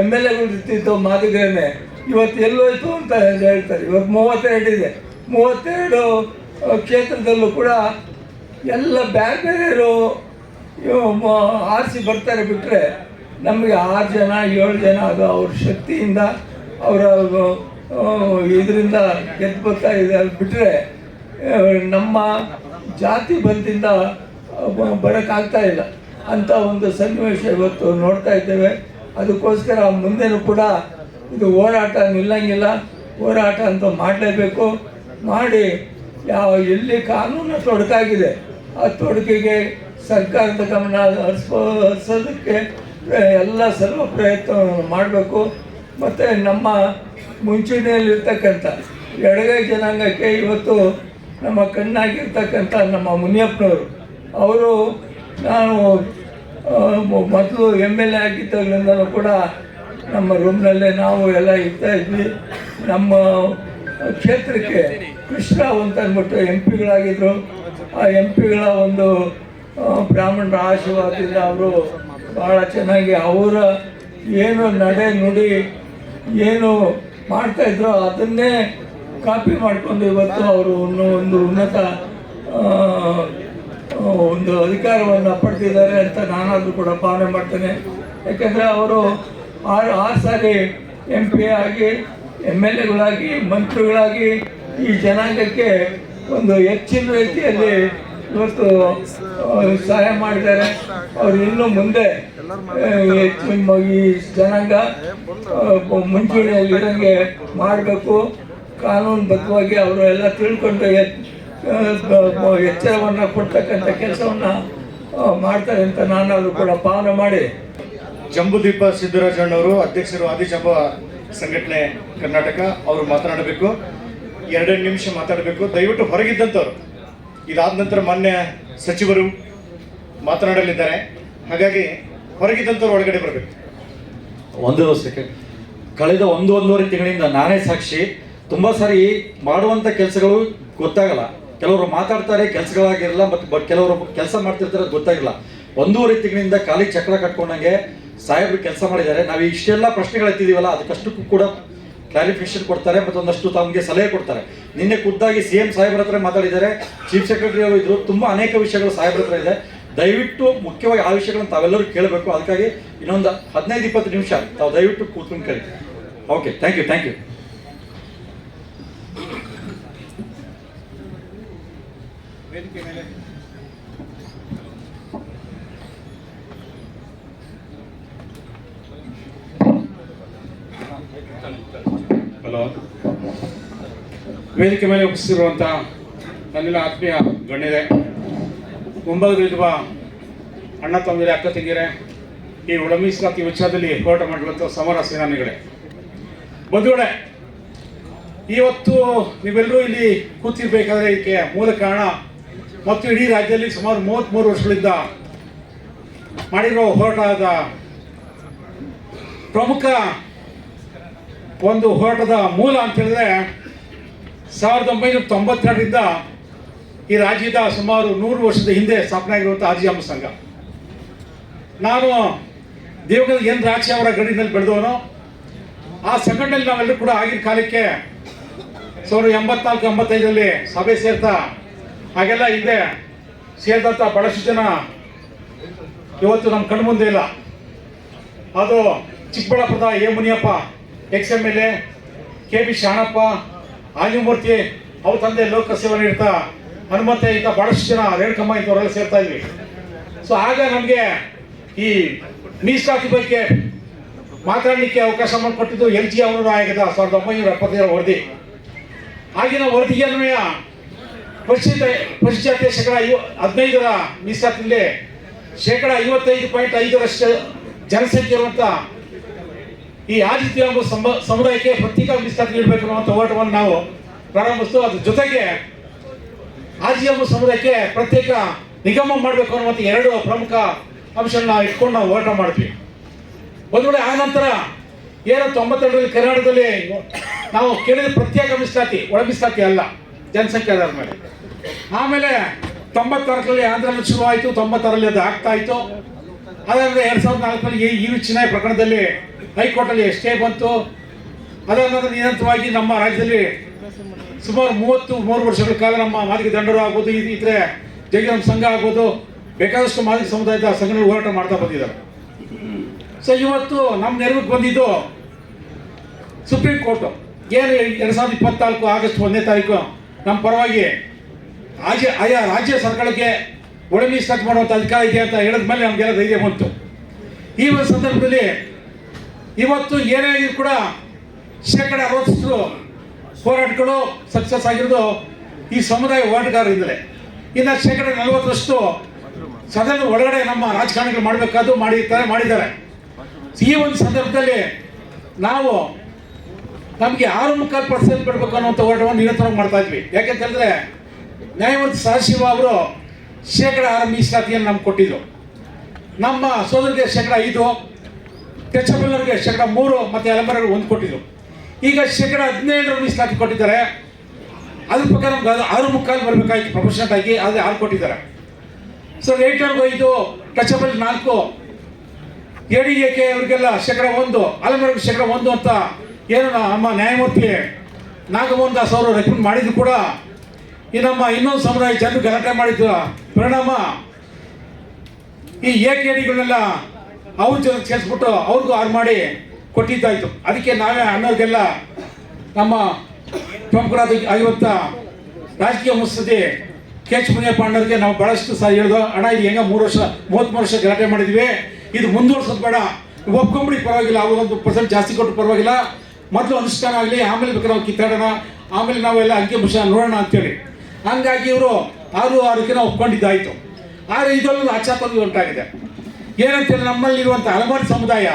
MLAಗಳು ಇರ್ತಿದ್ದು ಮಾದಿಗರೇ. ಇವತ್ತು ಎಲ್ಲೋಯ್ತು ಅಂತ ಹೇಳ್ತಾರೆ. ಇವತ್ತು 32 ಇದೆ. 32 ಕ್ಷೇತ್ರದಲ್ಲೂ ಕೂಡ ಎಲ್ಲ ಬೇರೆ ಬೇರೆಯವರು ಆರಿಸಿ ಬರ್ತಾರೆ. ಬಿಟ್ಟರೆ ನಮಗೆ 6 ಜನ 7 ಜನ ಅದು ಅವ್ರ ಶಕ್ತಿಯಿಂದ ಅವರ ಇದರಿಂದ ಗೆದ್ದು ಬರ್ತಾ ಇದೆ. ಅದು ಬಿಟ್ಟರೆ ನಮ್ಮ ಜಾತಿ ಬಂದಿಂದ ಬರೋಕ್ಕಾಗ್ತಾ ಇಲ್ಲ ಅಂಥ ಒಂದು ಸನ್ನಿವೇಶ ಇವತ್ತು ನೋಡ್ತಾ ಇದ್ದೇವೆ. ಅದಕ್ಕೋಸ್ಕರ ಮುಂದೆನೂ ಕೂಡ ಇದು ಹೋರಾಟ ನಿಲ್ಲಂಗಿಲ್ಲ. ಹೋರಾಟ ಅಂತ ಮಾಡಲೇಬೇಕು. ಮಾಡಿ ಎಲ್ಲಿ ಕಾನೂನು ತೊಡಕಾಗಿದೆ ಆ ತೊಡಕಿಗೆ ಸರ್ಕಾರದ ಗಮನ ಹರಿಸೋದಕ್ಕೆ ಎಲ್ಲ ಸರ್ವ ಪ್ರಯತ್ನವನ್ನು ಮಾಡಬೇಕು. ಮತ್ತು ನಮ್ಮ ಮುಂಚೂಣಿಯಲ್ಲಿರ್ತಕ್ಕಂಥ ಎಡಗೈ ಜನಾಂಗಕ್ಕೆ ಇವತ್ತು ನಮ್ಮ ಕಣ್ಣಾಗಿರ್ತಕ್ಕಂಥ ನಮ್ಮ ಮುನಿಯಪ್ಪನವರು, ಅವರು ನಾನು ಮೊದಲು MLA ಆಗಿದ್ದಾಗಲಿಂದಲೂ ಕೂಡ ನಮ್ಮ ರೂಮ್ನಲ್ಲೇ ನಾವು ಎಲ್ಲ ಇರ್ತಾ ಇದ್ವಿ. ನಮ್ಮ ಕ್ಷೇತ್ರಕ್ಕೆ ಕೃಷ್ಣರಾವ್ ಅಂತ ಅಂದ್ಬಿಟ್ಟು MP ಗಳಾಗಿದ್ದರು. ಆ MP ಗಳ ಒಂದು ಬ್ರಾಹ್ಮಣರ ಆಶೀರ್ವಾದದಿಂದ ಅವರು ಭಾಳ ಚೆನ್ನಾಗಿ ಅವರ ಏನು ನಡೆ ನುಡಿ ಏನು ಮಾಡ್ತಾಯಿದ್ರು ಅದನ್ನೇ ಕಾಪಿ ಮಾಡಿಕೊಂಡು ಇವತ್ತು ಅವರು ಒಂದು ಉನ್ನತ ಒಂದು ಅಧಿಕಾರವನ್ನು ಪಡೆದಿದ್ದಾರೆ ಅಂತ ನಾನಾದರೂ ಕೂಡ ಭಾವನೆ ಮಾಡ್ತೇನೆ. ಯಾಕೆಂದರೆ ಅವರು 6 ಸಾರಿ MP ಆಗಿ MLAಗಳಾಗಿ ಮಂತ್ರಿಗಳಾಗಿ ಈ ಜನಾಂಗಕ್ಕೆ ಒಂದು ಹೆಚ್ಚಿನ ರೀತಿಯಲ್ಲಿ ಇವತ್ತು ಸಹಾಯ ಮಾಡಿದ್ದಾರೆ. ಅವರು ಇನ್ನು ಮುಂದೆ ಈ ಜನಾಂಗ ಮುಂಚೂಣಿಯಲ್ಲಿ ಇರೋಂಗೆ ಮಾಡಬೇಕು. ಕಾನೂನುಬದ್ಧವಾಗಿ ಅವರು ಎಲ್ಲ ತಿಳ್ಕೊಂಡು ಎಚ್ಚರವನ್ನು ಕೊಡ್ತಕ್ಕಂಥ ಕೆಲಸವನ್ನು ಮಾಡ್ತಾರೆ ಅಂತ ನಾನಾದರೂ ಕೂಡ ಭಾವನೆ ಮಾಡಿ. ಜಂಬೂದೀಪ ಸಿದ್ದರಾಜಣ್ಣವರು ಅಧ್ಯಕ್ಷರು ಆದಿಜಂಬ ಸಂಘಟನೆ ಕರ್ನಾಟಕ, ಅವರು ಮಾತನಾಡಬೇಕು. 2 ನಿಮಿಷ ಮಾತಾಡಬೇಕು. ದಯವಿಟ್ಟು ಹೊರಗಿದ್ದಂಥವ್ರು, ಇದಾದ ನಂತರ ಮಾನ್ಯ ಸಚಿವರು ಮಾತನಾಡಲಿದ್ದಾರೆ. ಹಾಗಾಗಿ ಹೊರಗಿದ್ದಂಥವ್ರು ಒಳಗಡೆ ಬರಬೇಕು. ಒಂದು ಸೆಕೆಂಡ್. ಕಳೆದ 1-1.5 ತಿಂಗಳಿಂದ ನಾನೇ ಸಾಕ್ಷಿ. ತುಂಬ ಸಾರಿ ಮಾಡುವಂಥ ಕೆಲಸಗಳು ಗೊತ್ತಾಗಲ್ಲ. ಕೆಲವರು ಮಾತಾಡ್ತಾರೆ, ಕೆಲಸಗಳಾಗಿರಲ್ಲ. ಮತ್ತು ಕೆಲವರು ಕೆಲಸ ಮಾಡ್ತಿರ್ತಾರೆ, ಗೊತ್ತಾಗಿಲ್ಲ. 1.5 ತಿಂಗಳಿಂದ ಖಾಲಿ ಚಕ್ರ ಕಟ್ಕೊಂಡಂಗೆ ಸಾಹೇಬರು ಕೆಲಸ ಮಾಡಿದ್ದಾರೆ. ನಾವು ಇಷ್ಟೆಲ್ಲ ಪ್ರಶ್ನೆಗಳು ಎತ್ತಿದ್ದೀವಲ್ಲ, ಅದಕ್ಕಷ್ಟಕ್ಕೂ ಕೂಡ ಕ್ಲಾರಿಫಿಕೇಶನ್ ಕೊಡ್ತಾರೆ ಮತ್ತು ಒಂದಷ್ಟು ತಮಗೆ ಸಲಹೆ ಕೊಡ್ತಾರೆ. ನಿನ್ನೆ ಖುದ್ದಾಗಿ CM ಸಾಹೇಬ್ರ ಹತ್ರ ಮಾತಾಡಿದ್ದಾರೆ, ಚೀಫ್ ಸೆಕ್ರೆಟರಿ ಅವರು ಇದ್ರು. ತುಂಬ ಅನೇಕ ವಿಷಯಗಳು ಸಾಹೇಬ್ರ ಹತ್ರ ಇದೆ. ದಯವಿಟ್ಟು ಮುಖ್ಯವಾಗಿ ಆ ವಿಷಯಗಳನ್ನು ತಾವೆಲ್ಲರೂ ಕೇಳಬೇಕು. ಅದಕ್ಕಾಗಿ ಇನ್ನೊಂದು 15-20 ನಿಮಿಷ ತಾವು ದಯವಿಟ್ಟು ಕೂತ್ಕೊಂಡು ಕೇಳಿ. Okay, thank you. ಹಲೋ. ವೇದಿಕೆ ಮೇಲೆ ಉಪಸ್ಥಿತಿರುವಂಥ ನನ್ನೆಲ್ಲ ಆತ್ಮೀಯ ಗಣ್ಯರೇ, ಮುಂಭಾಗದಲ್ಲಿರುವ ಅಣ್ಣ ತಮ್ಮದಿರೇ, ಅಕ್ಕ ತಂಗಿಯರೇ, ಈ ಒಳ ಮೀಸಲಾತಿ ವಿಚಾರದಲ್ಲಿ ಹೋರಾಟ ಮಾಡಿರುವಂಥ ಸಮರ ಸೇನಾನಿಗಳೇ, ಬಂಧುಗಳೇ, ಇವತ್ತು ನೀವೆಲ್ಲರೂ ಇಲ್ಲಿ ಕೂತಿರ್ಬೇಕಾದ್ರೆ ಇದಕ್ಕೆ ಮೂಲ ಕಾರಣ ಮತ್ತು ಇಡೀ ರಾಜ್ಯದಲ್ಲಿ ಸುಮಾರು 33 ವರ್ಷಗಳಿಂದ ಮಾಡಿರೋ ಹೋರಾಟದ ಪ್ರಮುಖ ಒಂದು ಹೋರಾಟದ ಮೂಲ ಅಂತ ಹೇಳಿದ್ರೆ 1992ರಿಂದ ಈ ರಾಜ್ಯದ ಸುಮಾರು 100 ವರ್ಷದ ಹಿಂದೆ ಸ್ಥಾಪನೆ ಆಗಿರುವಂಥ ಆದಿಜಾಂಬ ಸಂಘ. ನಾನು ದೇವಗದ ಎನ್ ರಾಜಿ ಅವರ ಗಡಿನಲ್ಲಿ ಬೆಳೆದವನು. ಆ ಸಂಘಟನೆಯಲ್ಲಿ ನಾವೆಲ್ಲರೂ ಕೂಡ ಆಗಿನ ಕಾಲಕ್ಕೆ 1984-85 ಸಭೆ ಸೇರ್ತಾ ಹಾಗೆಲ್ಲ ಹಿಂದೆ ಸೇರಿದಂಥ ಬಹಳಷ್ಟು ಜನ ಇವತ್ತು ನಮ್ಮ ಕಣ್ಮುಂದೆ ಇಲ್ಲ. ಅದು ಚಿಕ್ಕಬಳ್ಳಾಪುರದ A Muniyappa XMLA, KB Shanappa, Alimurthy, ಅವ್ರ ತಂದೆ ಲೋಕಸೇವೆ ನೀಡ್ತಾ ಹನುಮಂತ ಇಂಥ ಬಹಳಷ್ಟು ಜನ ರೇಣುಕಮ್ಮ ಇಂಥವರೆಲ್ಲ ಸೇರ್ತಾ ಇದ್ವಿ. ಸೊ ಆಗ ನಮಗೆ ಈ ಮೀಸಲಾತಿ ಬಗ್ಗೆ ಮಾತಾಡಲಿಕ್ಕೆ ಅವಕಾಶ ಮಾಡಿಕೊಟ್ಟಿದ್ದು LG ಅವರು ಆಗಿದ್ದ 1975 ವರದಿ. ಆಗಿನ ವರದಿಗೆ ಅನ್ವಯ ಪರಿಶಿಷ್ಟ ಜಾತಿಯ 15% ಮೀಸಲಾತಿಯಲ್ಲಿ 55.5% ಜನಸಂಖ್ಯೆ ಇರುವಂಥ ಈ ಆದಿತ್ಯ ಎಂಬ ಸಮುದಾಯಕ್ಕೆ ಪ್ರತ್ಯೇಕ ಮೀಸಲಾತಿ ನೀಡಬೇಕು ಅನ್ನುವಂಥ ಹೋರಾಟವನ್ನು ನಾವು ಪ್ರಾರಂಭಿಸ್ತು. ಅದ್ರ ಜೊತೆಗೆ ಆದಿ ಎಂಬ ಸಮುದಾಯಕ್ಕೆ ಪ್ರತ್ಯೇಕ ನಿಗಮ ಮಾಡಬೇಕು ಅನ್ನುವಂಥ 2 ಪ್ರಮುಖ ಅಂಶಗಳನ್ನ ಇಟ್ಕೊಂಡು ನಾವು ಹೋರಾಟ ಮಾಡಿದ್ವಿ. ಒಂದು ವೇಳೆ ಆ ನಂತರ ಏನು 92ರಲ್ಲಿ ಕರ್ನಾಟಕದಲ್ಲಿ ನಾವು ಕೇಳಿದ ಪ್ರತ್ಯೇಕ ಮೀಸಲಾತಿ, ಒಳ ಮೀಸಲಾತಿ ಅಲ್ಲ, ಜನಸಂಖ್ಯೆ ಆಧಾರದ ಮೇಲೆ. ಆಮೇಲೆ 94ರಲ್ಲಿ ಆಂಧ್ರದಲ್ಲಿ ಶುರುವಾಯಿತು, 96ರಲ್ಲಿ ಅದು ಆಗ್ತಾ ಇತ್ತು. ಅದಾದ್ರೆ 2004ರಲ್ಲಿ ಈ ಚಿನ್ನಾಯಿ ಪ್ರಕರಣದಲ್ಲಿ ಹೈಕೋರ್ಟಲ್ಲಿ ಸ್ಟೇ ಬಂತು. ಅದಾದ ನಂತರ ನಿರಂತರವಾಗಿ ನಮ್ಮ ರಾಜ್ಯದಲ್ಲಿ ಸುಮಾರು 33 ವರ್ಷಗಳ ಕಾಲ ನಮ್ಮ ಮಾದಿಗ ದಂಡರು ಆಗ್ಬೋದು, ಇತರೆ ಜಗನ್ ಸಂಘ ಆಗ್ಬೋದು, ಬೇಕಾದಷ್ಟು ಮಾದಿಗ ಸಮುದಾಯದ ಸಂಘಟನೆ ಹೋರಾಟ ಮಾಡ್ತಾ ಬಂದಿದ್ದಾರೆ. ಸೊ ಇವತ್ತು ನಮ್ಮ ನೆರವಿಗೆ ಬಂದಿದ್ದು ಸುಪ್ರೀಂ ಕೋರ್ಟ್ ಏನು 2024 ಆಗಸ್ಟ್ 1ನೇ ತಾರೀಕು ನಮ್ಮ ಪರವಾಗಿ ಆಯಾ ರಾಜ್ಯ ಸರ್ಕಾರಕ್ಕೆ ಒಳ ಮೀಸಲಾತಿ ಮಾಡುವಂಥ ಅಧಿಕಾರ ಇದೆ ಅಂತ ಹೇಳಿದ ಮೇಲೆ ನಮಗೆಲ್ಲ ಧೈರ್ಯ ಬಂತು. ಈ ಒಂದು ಸಂದರ್ಭದಲ್ಲಿ ಇವತ್ತು ಏನೇ ಆಗಿದ್ರು ಕೂಡ 60% ಹೋರಾಟಗಳು ಸಕ್ಸಸ್ ಆಗಿರೋದು ಈ ಸಮುದಾಯ ಹೋರಾಟಗಾರರಿಂದಲೇ. ಇನ್ನು 40% ಸದನದ ಒಳಗಡೆ ನಮ್ಮ ರಾಜಕಾರಣಿಗಳು ಮಾಡಬೇಕಾದ್ದು ಮಾಡಿದ್ದಾರೆ. ಈ ಒಂದು ಸಂದರ್ಭದಲ್ಲಿ ನಾವು ನಮಗೆ 6.25% ಬಿಡಬೇಕು ಅನ್ನುವಂಥ ಹೋರಾಟವನ್ನು ನಿರಂತರವಾಗಿ ಮಾಡ್ತಾ ಇದ್ವಿ. ಯಾಕೆಂತ ಹೇಳಿದ್ರೆ ನ್ಯಾಯಮೂರ್ತಿ ಸದಾಶಿವ ಅವರು 6% ಮೀಸಲಾತಿಯನ್ನು ನಮ್ಗೆ ಕೊಟ್ಟಿದ್ದು. ನಮ್ಮ ಸೋದರಿಗೆ 5%, ಟಚಬಲ್ನವ್ರಿಗೆ 3% ಮತ್ತು ಅಲೆಮಾರಿಗೆ 1 ಕೊಟ್ಟಿದ್ದು. ಈಗ 17% ಮೀಸಲಾತಿ ಕೊಟ್ಟಿದ್ದಾರೆ. ಅದ್ರ ಪ್ರಕಾರ ನಮ್ಗೆ 6.25 ಬರಬೇಕಾಗಿತ್ತು ಪ್ರೊಫೆಷನಲ್ ಆಗಿ, ಆದರೆ 6 ಕೊಟ್ಟಿದ್ದಾರೆ. ಸೊ ರೇಟರ್ಗೆ 5, ಟಚಬಲ್ 4, ADAK ಅವ್ರಿಗೆಲ್ಲ 1%, ಅಲೆಮಾರಿಗೆ 1% ಅಂತ ಏನು ನಮ್ಮ ನ್ಯಾಯಮೂರ್ತಿ ನಾಗಮೋಹನ್ ದಾಸ್ ಅವರು ರೆಕಮೆಂಡ್ ಮಾಡಿದ್ರು ಕೂಡ ಈ ನಮ್ಮ ಇನ್ನೊಂದು ಸಮುದಾಯ ಜನರು ಗಲಾಟೆ ಮಾಡಿದ ಪರಿಣಾಮ ಈ AKDಗಳನ್ನೆಲ್ಲ ಅವ್ರ ಜೊತೆ ಸೇರಿಸ್ಬಿಟ್ಟು ಅವ್ರಿಗೂ 6 ಮಾಡಿ ಕೊಟ್ಟಿದ್ದಾಯಿತು. ಅದಕ್ಕೆ ನಾವೇ ಅಣ್ಣವ್ರಿಗೆಲ್ಲ ನಮ್ಮ ಪ್ರಮುಖರಾದ ಆಗಿರುವಂಥ ರಾಜಕೀಯ ಮುತ್ಸದ್ದಿ KH ಮುನಿಯಪ್ಪ ಅಣ್ಣವ್ರಿಗೆ ನಾವು ಭಾಳಷ್ಟು ಸಾರಿ ಹೇಳಿದ್ವು, ಅಣ್ಣ ಇದು ಹೆಂಗ 33 ವರ್ಷ ಗಲಾಟೆ ಮಾಡಿದ್ವಿ, ಇದು ಮುಂದುವರ್ಸೋದು ಬೇಡ, ಒಪ್ಕೊಂಬಿಡಿ ಪರವಾಗಿಲ್ಲ, ಅವ್ರು 1% ಜಾಸ್ತಿ ಕೊಟ್ಟು ಪರವಾಗಿಲ್ಲ, ಮೊದಲು ಅನುಷ್ಠಾನ ಆಗಲಿ, ಆಮೇಲೆ ಬೇಕಾದ್ರೆ ನಾವು ಕಿತ್ತಾಡೋಣ, ಆಮೇಲೆ ನಾವೆಲ್ಲ ಅಂಕಿಅಂಶ ನೋಡೋಣ ಅಂತೇಳಿ. ಹಂಗಾಗಿ ಇವರು 6 ನಾವು ಒಪ್ಕೊಂಡಿದ್ದಾಯಿತು. ಆದರೆ ಇದೊಂದು ಅಚಾತುರ್ಯ ಉಂಟಾಗಿದೆ. ಏನಂತೇಳಿ ನಮ್ಮಲ್ಲಿರುವಂಥ ಅಲೆಮಾರಿ ಸಮುದಾಯ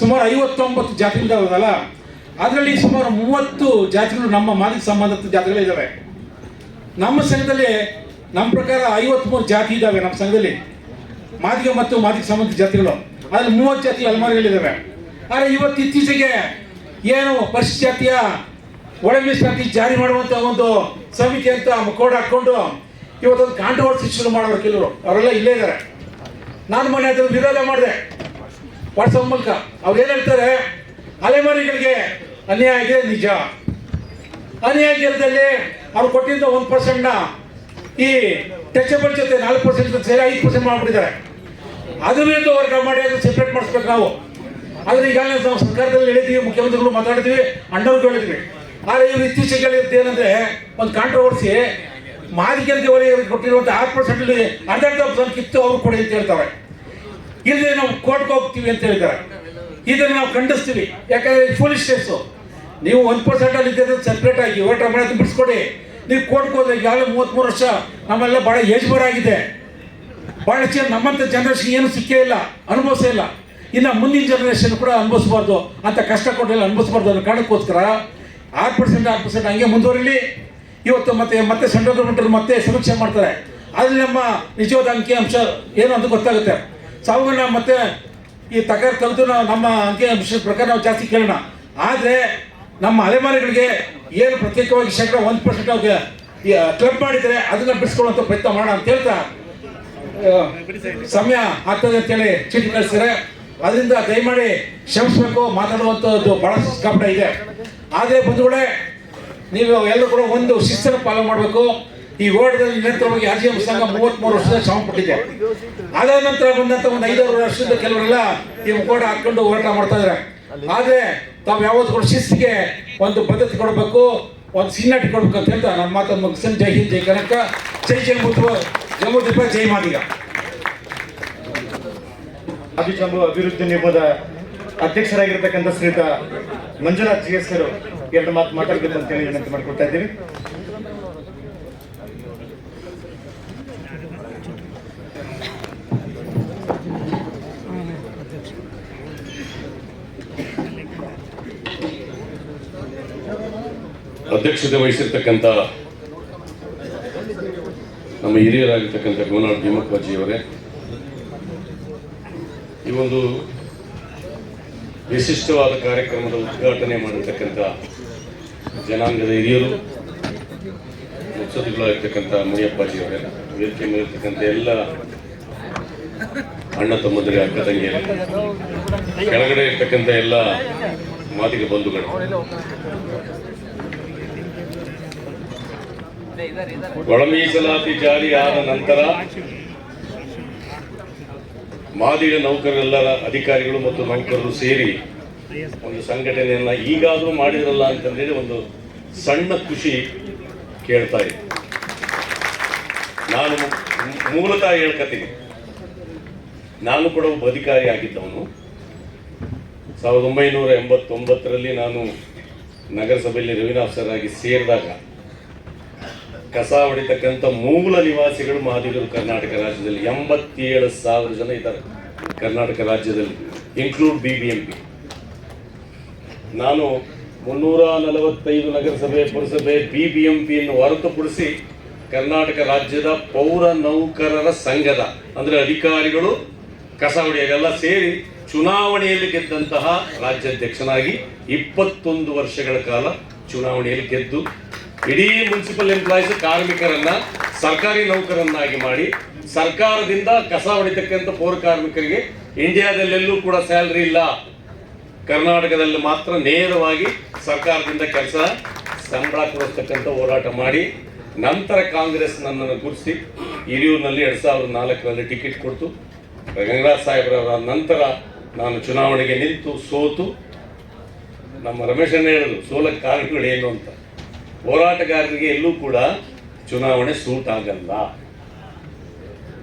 ಸುಮಾರು 59 ಜಾತಿಗಳಿದಾವಲ್ಲ, ಅದರಲ್ಲಿ ಸುಮಾರು 30 ಜಾತಿಗಳು ನಮ್ಮ ಮಾದಿಗ ಸಂಬಂಧಿತ ಜಾತಿಗಳಿದ್ದಾವೆ. ನಮ್ಮ ಸಂಘದಲ್ಲಿ ನಮ್ಮ ಪ್ರಕಾರ 53 ಜಾತಿ ಇದ್ದಾವೆ ನಮ್ಮ ಸಂಘದಲ್ಲಿ, ಮಾದಿಗ ಮತ್ತು ಮಾದಿಗ ಸಂಬಂಧಿತ ಜಾತಿಗಳು. ಅದರಲ್ಲಿ 30 ಜಾತಿ ಅಲೆಮಾರಿಗಳಿದ್ದಾವೆ. ಆದರೆ ಇವತ್ತು ಇತ್ತೀಚೆಗೆ ಏನು ಪರಿಶಿಷ್ಟ ಜಾತಿಯ ಒಳ ಮೀಸಲಾತಿ ಜಾರಿ ಮಾಡುವಂಥ ಒಂದು ಸಮಿತಿ ಅಂತ ಮುಖೋಡ ಹಾಕ್ಕೊಂಡು ಇವತ್ತೊಂದು ಕಾಂಟ್ರವರ್ಸಿ ಶುರು ಮಾಡೋರು ಕೆಲವರು, ಅವರೆಲ್ಲ ಇಲ್ಲೇ ಇದ್ದಾರೆ. ನಾನು ಮೊನ್ನೆ ಅದನ್ನು ವಿರೋಧ ಮಾಡಿದೆ ವಾಟ್ಸಪ್ ಮೂಲಕ. ಅವ್ರು ಏನು ಹೇಳ್ತಾರೆ, ಅಲೆಮಾರಿಗಳಿಗೆ ಅನ್ಯಾಯ ಆಗಿದೆ, ನಿಜ. ಅನ್ಯಾಯ ಆಗಿರೋದಲ್ಲಿ ಅವ್ರು ಕೊಟ್ಟಿದ್ದ 1%ನ ಈ ಟಚಬಲ್ ಜೊತೆ 4% ಸೇರಿ 5% ಮಾಡಿಬಿಟ್ಟಿದ್ದಾರೆ. ಅದ್ರ ವಿರುದ್ಧ ಹೋರಾಟ ಮಾಡಿ ಅದು ಸೆಪ್ರೇಟ್ ಮಾಡಿಸ್ಬೇಕು ನಾವು. ಆದರೆ ಈಗಾಗಲೇ ನಾವು ಸರ್ಕಾರದಲ್ಲಿ ಹೇಳಿದ್ವಿ, ಮುಖ್ಯಮಂತ್ರಿಗಳು ಮಾತಾಡಿದ್ವಿ, ಅಣ್ಣವ್ರಿಗೆ ಹೇಳಿದ್ವಿ. ಆದರೆ ಇವರು ಇತ್ತೀಚೆಗೆ ಹೇಳಿದ್ದು ಏನಂದ್ರೆ, ಒಂದು ಕಾಂಟ್ರವರ್ಸಿ ಮಾದಿಗರಿಗೆ ಅವರಿಗೆ ಕೊಟ್ಟಿರುವಂಥ 6%ಅಲ್ಲಿ 10% ಕಿತ್ತು ಅವ್ರು ಕೊಡಿ ಅಂತ ಹೇಳ್ತಾರೆ. ಇಲ್ಲಿ ನಾವು ಕೋರ್ಟ್ಗೆ ಹೋಗ್ತೀವಿ ಅಂತ ಹೇಳ್ತಾರೆ. ಇದನ್ನು ನಾವು ಖಂಡಿಸ್ತೀವಿ. ಯಾಕಂದರೆ ಫುಲಿಶ್ ಕೇಸು. ನೀವು 1% ಅಲ್ಲಿ ಇದ್ದರೆ ಸೆಪ್ರೇಟ್ ಆಗಿ ಹೋರಾಟ ಮಾಡೋದು ಬಿಡಿಸ್ಕೊಡಿ. ನೀವು ಕೋರ್ಟ್ಗೆ ಹೋದ್ರೆ ಈಗಾಗಲೇ 33 ವರ್ಷ ನಮ್ಮೆಲ್ಲ ಭಾಳ ಏಜ್ ಬಾರ್ ಆಗಿದೆ. ಭಾಳ ನಮ್ಮಂಥ ಜನರೇಷನ್ ಏನು ಸಿಕ್ಕೇ ಇಲ್ಲ, ಅನುಭವಿಸೇ ಇಲ್ಲ. ಇನ್ನು ಮುಂದಿನ ಜನರೇಷನ್ ಕೂಡ ಅನುಭವಿಸ್ಬಾರ್ದು ಅಂತ ಕಷ್ಟ ಕೊಟ್ಟೆಲ್ಲ ಅನುಭವಿಸ್ಬಾರ್ದು ಅನ್ನೋ ಕಾರಣಕ್ಕೋಸ್ಕರ 6% ಹಂಗೆ ಮುಂದುವರಿಲಿ. ಇವತ್ತು ಮತ್ತೆ ಸೆಂಟ್ರಲ್ ಗೌರ್ಮೆಂಟ್ ಮತ್ತೆ ಸಮೀಕ್ಷೆ ಮಾಡ್ತಾರೆ. ಅಲ್ಲಿ ನಮ್ಮ ನಿಜವಾದ ಅಂಕಿಅಂಶ ಏನು ಅಂತ ಗೊತ್ತಾಗುತ್ತೆ. ಸಾವುಗಳನ್ನ ಮತ್ತೆ ಈ ತಕರಾರು ತೆಗೆದು ನಮ್ಮ ಅಂಕಿಅಂಶದ ಪ್ರಕಾರ ನಾವು ಜಾಸ್ತಿ ಕೇಳೋಣ. ಆದರೆ ನಮ್ಮ ಅಲೆಮಾರಿಗಳಿಗೆ ಏನು ಪ್ರತ್ಯೇಕವಾಗಿ 1% ಅವ್ರಿಗೆ ಕ್ಲಬ್ ಮಾಡಿದರೆ ಅದನ್ನು ಬಿಡಿಸ್ಕೊಳ್ಳುವಂಥ ಪ್ರಯತ್ನ ಮಾಡೋಣ ಅಂತ ಹೇಳ್ತಾ ಸಮಯ ಆಗ್ತದೆ ಅಂತೇಳಿ ಚೀಟಿ ಕಳಿಸಿದ್ರೆ ಅದರಿಂದ ದಯಮಾಡಿ ಕ್ಷಮಿಸಬೇಕು. ಮಾತಾಡುವಂಥದ್ದು ಬಹಳ ಸಿಕ್ಕಾಪಟ್ಟೆ ಇದೆ. ಆದರೆ ಬಂಧುಗಳೇ, ನೀವು ಎಲ್ಲರೂ ಕೂಡ ಒಂದು ಶಿಸ್ತನ್ನು ಪಾಲನೆ ಮಾಡಬೇಕು. ಈ ಓಟದಲ್ಲಿ ನಿರಂತರವಾಗಿ RGM ಸಂಘ 33 ವರ್ಷದ ಶ್ರಮ ಪಟ್ಟಿದೆ. ಅದಾದ ನಂತರ ಬಂದಂತ ಒಂದು 5-6 ವರ್ಷದ ಕೆಲವರೆಲ್ಲ ಈ ಮುಖೋಟ ಹಾಕೊಂಡು ಹೋರಾಟ ಮಾಡ್ತಾ ಇದ್ದಾರೆ. ಆದರೆ ತಾವು ಯಾವತ್ತೂ ಕೂಡ ಶಿಸ್ತಿಗೆ ಒಂದು ಬದ್ಧತೆ ಕೊಡಬೇಕು, ಒಂದು ಸಿನ್ನಾಟಿ ಕೊಡಬೇಕು ಅಂತ ಹೇಳ್ತಾ ನನ್ನ ಮಾತನ್ನು ಮುಗಿಸ್ತೇನೆ. ಜೈ ಹಿಂದ್, ಜೈ ಕನಕ, ಜೈ ಜಮ್ಮುದೀಪ, ಜೈ ಮಾದಿಗ. ಆದಿಜಾಂಬು ಅಭಿವೃದ್ಧಿ ನಿಗಮದ ಅಧ್ಯಕ್ಷರಾಗಿರ್ತಕ್ಕಂಥ ಶ್ರೀಯುತ ಮಂಜುನಾಥ್ GS ಅವರು 2 ಮಾತು ಮಾತಾಡಬೇಕು ಅಂತೇಳಿ ವಿನಂತಿ ಮಾಡಿಕೊಡ್ತಾ ಇದ್ದೀವಿ. ಅಧ್ಯಕ್ಷತೆ ವಹಿಸಿರ್ತಕ್ಕಂಥ ನಮ್ಮ ಹಿರಿಯರಾಗಿರ್ತಕ್ಕಂಥ ಗೋನಾಳ್ ಭೀಮಪ್ಪಾಜಿಯವರೇ, ಈ ಒಂದು ವಿಶಿಷ್ಟವಾದ ಕಾರ್ಯಕ್ರಮದ ಉದ್ಘಾಟನೆ ಮಾಡಿರ್ತಕ್ಕಂಥ ಜನಾಂಗದ ಹಿರಿಯರು, ಮುತ್ಸದ್ದಿಗಳಾಗಿರ್ತಕ್ಕಂಥ ಮುನಿಯಪ್ಪಾಜಿಯವರೇ, ವೇದಿಕೆ ಮೇಲಿರ್ತಕ್ಕಂಥ ಎಲ್ಲ ಅಣ್ಣ ತಮ್ಮಂದಿರ, ಅಕ್ಕ ತಂಗಿಯರು, ಕೆಳಗಡೆ ಇರ್ತಕ್ಕಂಥ ಎಲ್ಲ ಮಾದಿಗ ಬಂಧುಗಳು, ಒಳ ಮೀಸಲಾತಿ ಜಾರಿ ಆದ ನಂತರ ಮಾದಿಗ ನೌಕರರೆಲ್ಲರ ಅಧಿಕಾರಿಗಳು ಮತ್ತು ನೌಕರರು ಸೇರಿ ಒಂದು ಸಂಘಟನೆಯನ್ನ ಈಗಾದರೂ ಮಾಡಿದ್ರಲ್ಲ ಅಂತಂದೇಳಿ ಒಂದು ಸಣ್ಣ ಖುಷಿ ಕೇಳ್ತಾ ಇದೆ. ನಾನು ಮೂಲತಃ ಹೇಳ್ಕತೀನಿ, ನಾನು ಕೂಡ ಒಬ್ಬ ಅಧಿಕಾರಿ ಆಗಿದ್ದವನು. 1989ರಲ್ಲಿ ನಾನು ನಗರಸಭೆಯಲ್ಲಿ ರೆವಿನ್ಯೂ ಆಫೀಸರ್ ಆಗಿ ಸೇರಿದಾಗ ಕಸ ಹೊಡಿತಕ್ಕಂಥ ಮೂಲ ನಿವಾಸಿಗಳು ಮಾದಿಗರು ಕರ್ನಾಟಕ ರಾಜ್ಯದಲ್ಲಿ 87,000 ಜನ ಇದ್ದಾರೆ. ಕರ್ನಾಟಕ ರಾಜ್ಯದಲ್ಲಿ ಇನ್ಕ್ಲೂಡ್ BBMP. ನಾನು 345 ನಗರಸಭೆ, ಪುರಸಭೆ, BBMPಯನ್ನು ಹೊರತುಪಡಿಸಿ ಕರ್ನಾಟಕ ರಾಜ್ಯದ ಪೌರ ನೌಕರರ ಸಂಘದ ಅಂದರೆ ಅಧಿಕಾರಿಗಳು, ಕಸ ಹೊಡೆಯರೆಲ್ಲ ಸೇರಿ ಚುನಾವಣೆಯಲ್ಲಿ ಗೆದ್ದಂತಹ ರಾಜ್ಯಾಧ್ಯಕ್ಷನಾಗಿ 21 ವರ್ಷಗಳ ಕಾಲ ಚುನಾವಣೆಯಲ್ಲಿ ಗೆದ್ದು ಇಡೀ ಮುನ್ಸಿಪಲ್ ಎಂಪ್ಲಾಯೀಸ್ ಕಾರ್ಮಿಕರನ್ನ ಸರ್ಕಾರಿ ನೌಕರನ್ನಾಗಿ ಮಾಡಿ ಸರ್ಕಾರದಿಂದ ಕಸ ಹೊಡಿತಕ್ಕಂಥ ಪೌರ ಕಾರ್ಮಿಕರಿಗೆ ಇಂಡಿಯಾದಲ್ಲೆಲ್ಲೂ ಕೂಡ ಸ್ಯಾಲರಿ ಇಲ್ಲ, ಕರ್ನಾಟಕದಲ್ಲಿ ಮಾತ್ರ ನೇರವಾಗಿ ಸರ್ಕಾರದಿಂದ ಕೆಲಸ ಸಂಬಳ ಕೊಡಿಸ್ತಕ್ಕಂಥ ಹೋರಾಟ ಮಾಡಿ ನಂತರ ಕಾಂಗ್ರೆಸ್ ನನ್ನನ್ನು ಗುರುತಿಸಿ ಹಿರಿಯೂರಿನಲ್ಲಿ 2004ರಲ್ಲಿ ಟಿಕೆಟ್ ಕೊಡ್ತು. ಗಂಗರಾಜ್ ಸಾಹೇಬ್ರವರ ನಂತರ ನಾನು ಚುನಾವಣೆಗೆ ನಿಂತು ಸೋತು, ನಮ್ಮ ರಮೇಶ್ ಅಣ್ಣ ಹೇಳಿದ್ರು ಸೋಲಕ್ಕೆ ಕಾರಣಗಳು ಏನು ಅಂತ. ಹೋರಾಟಗಾರರಿಗೆ ಎಲ್ಲೂ ಕೂಡ ಚುನಾವಣೆ ಸೂಟ್ ಆಗಲ್ಲ.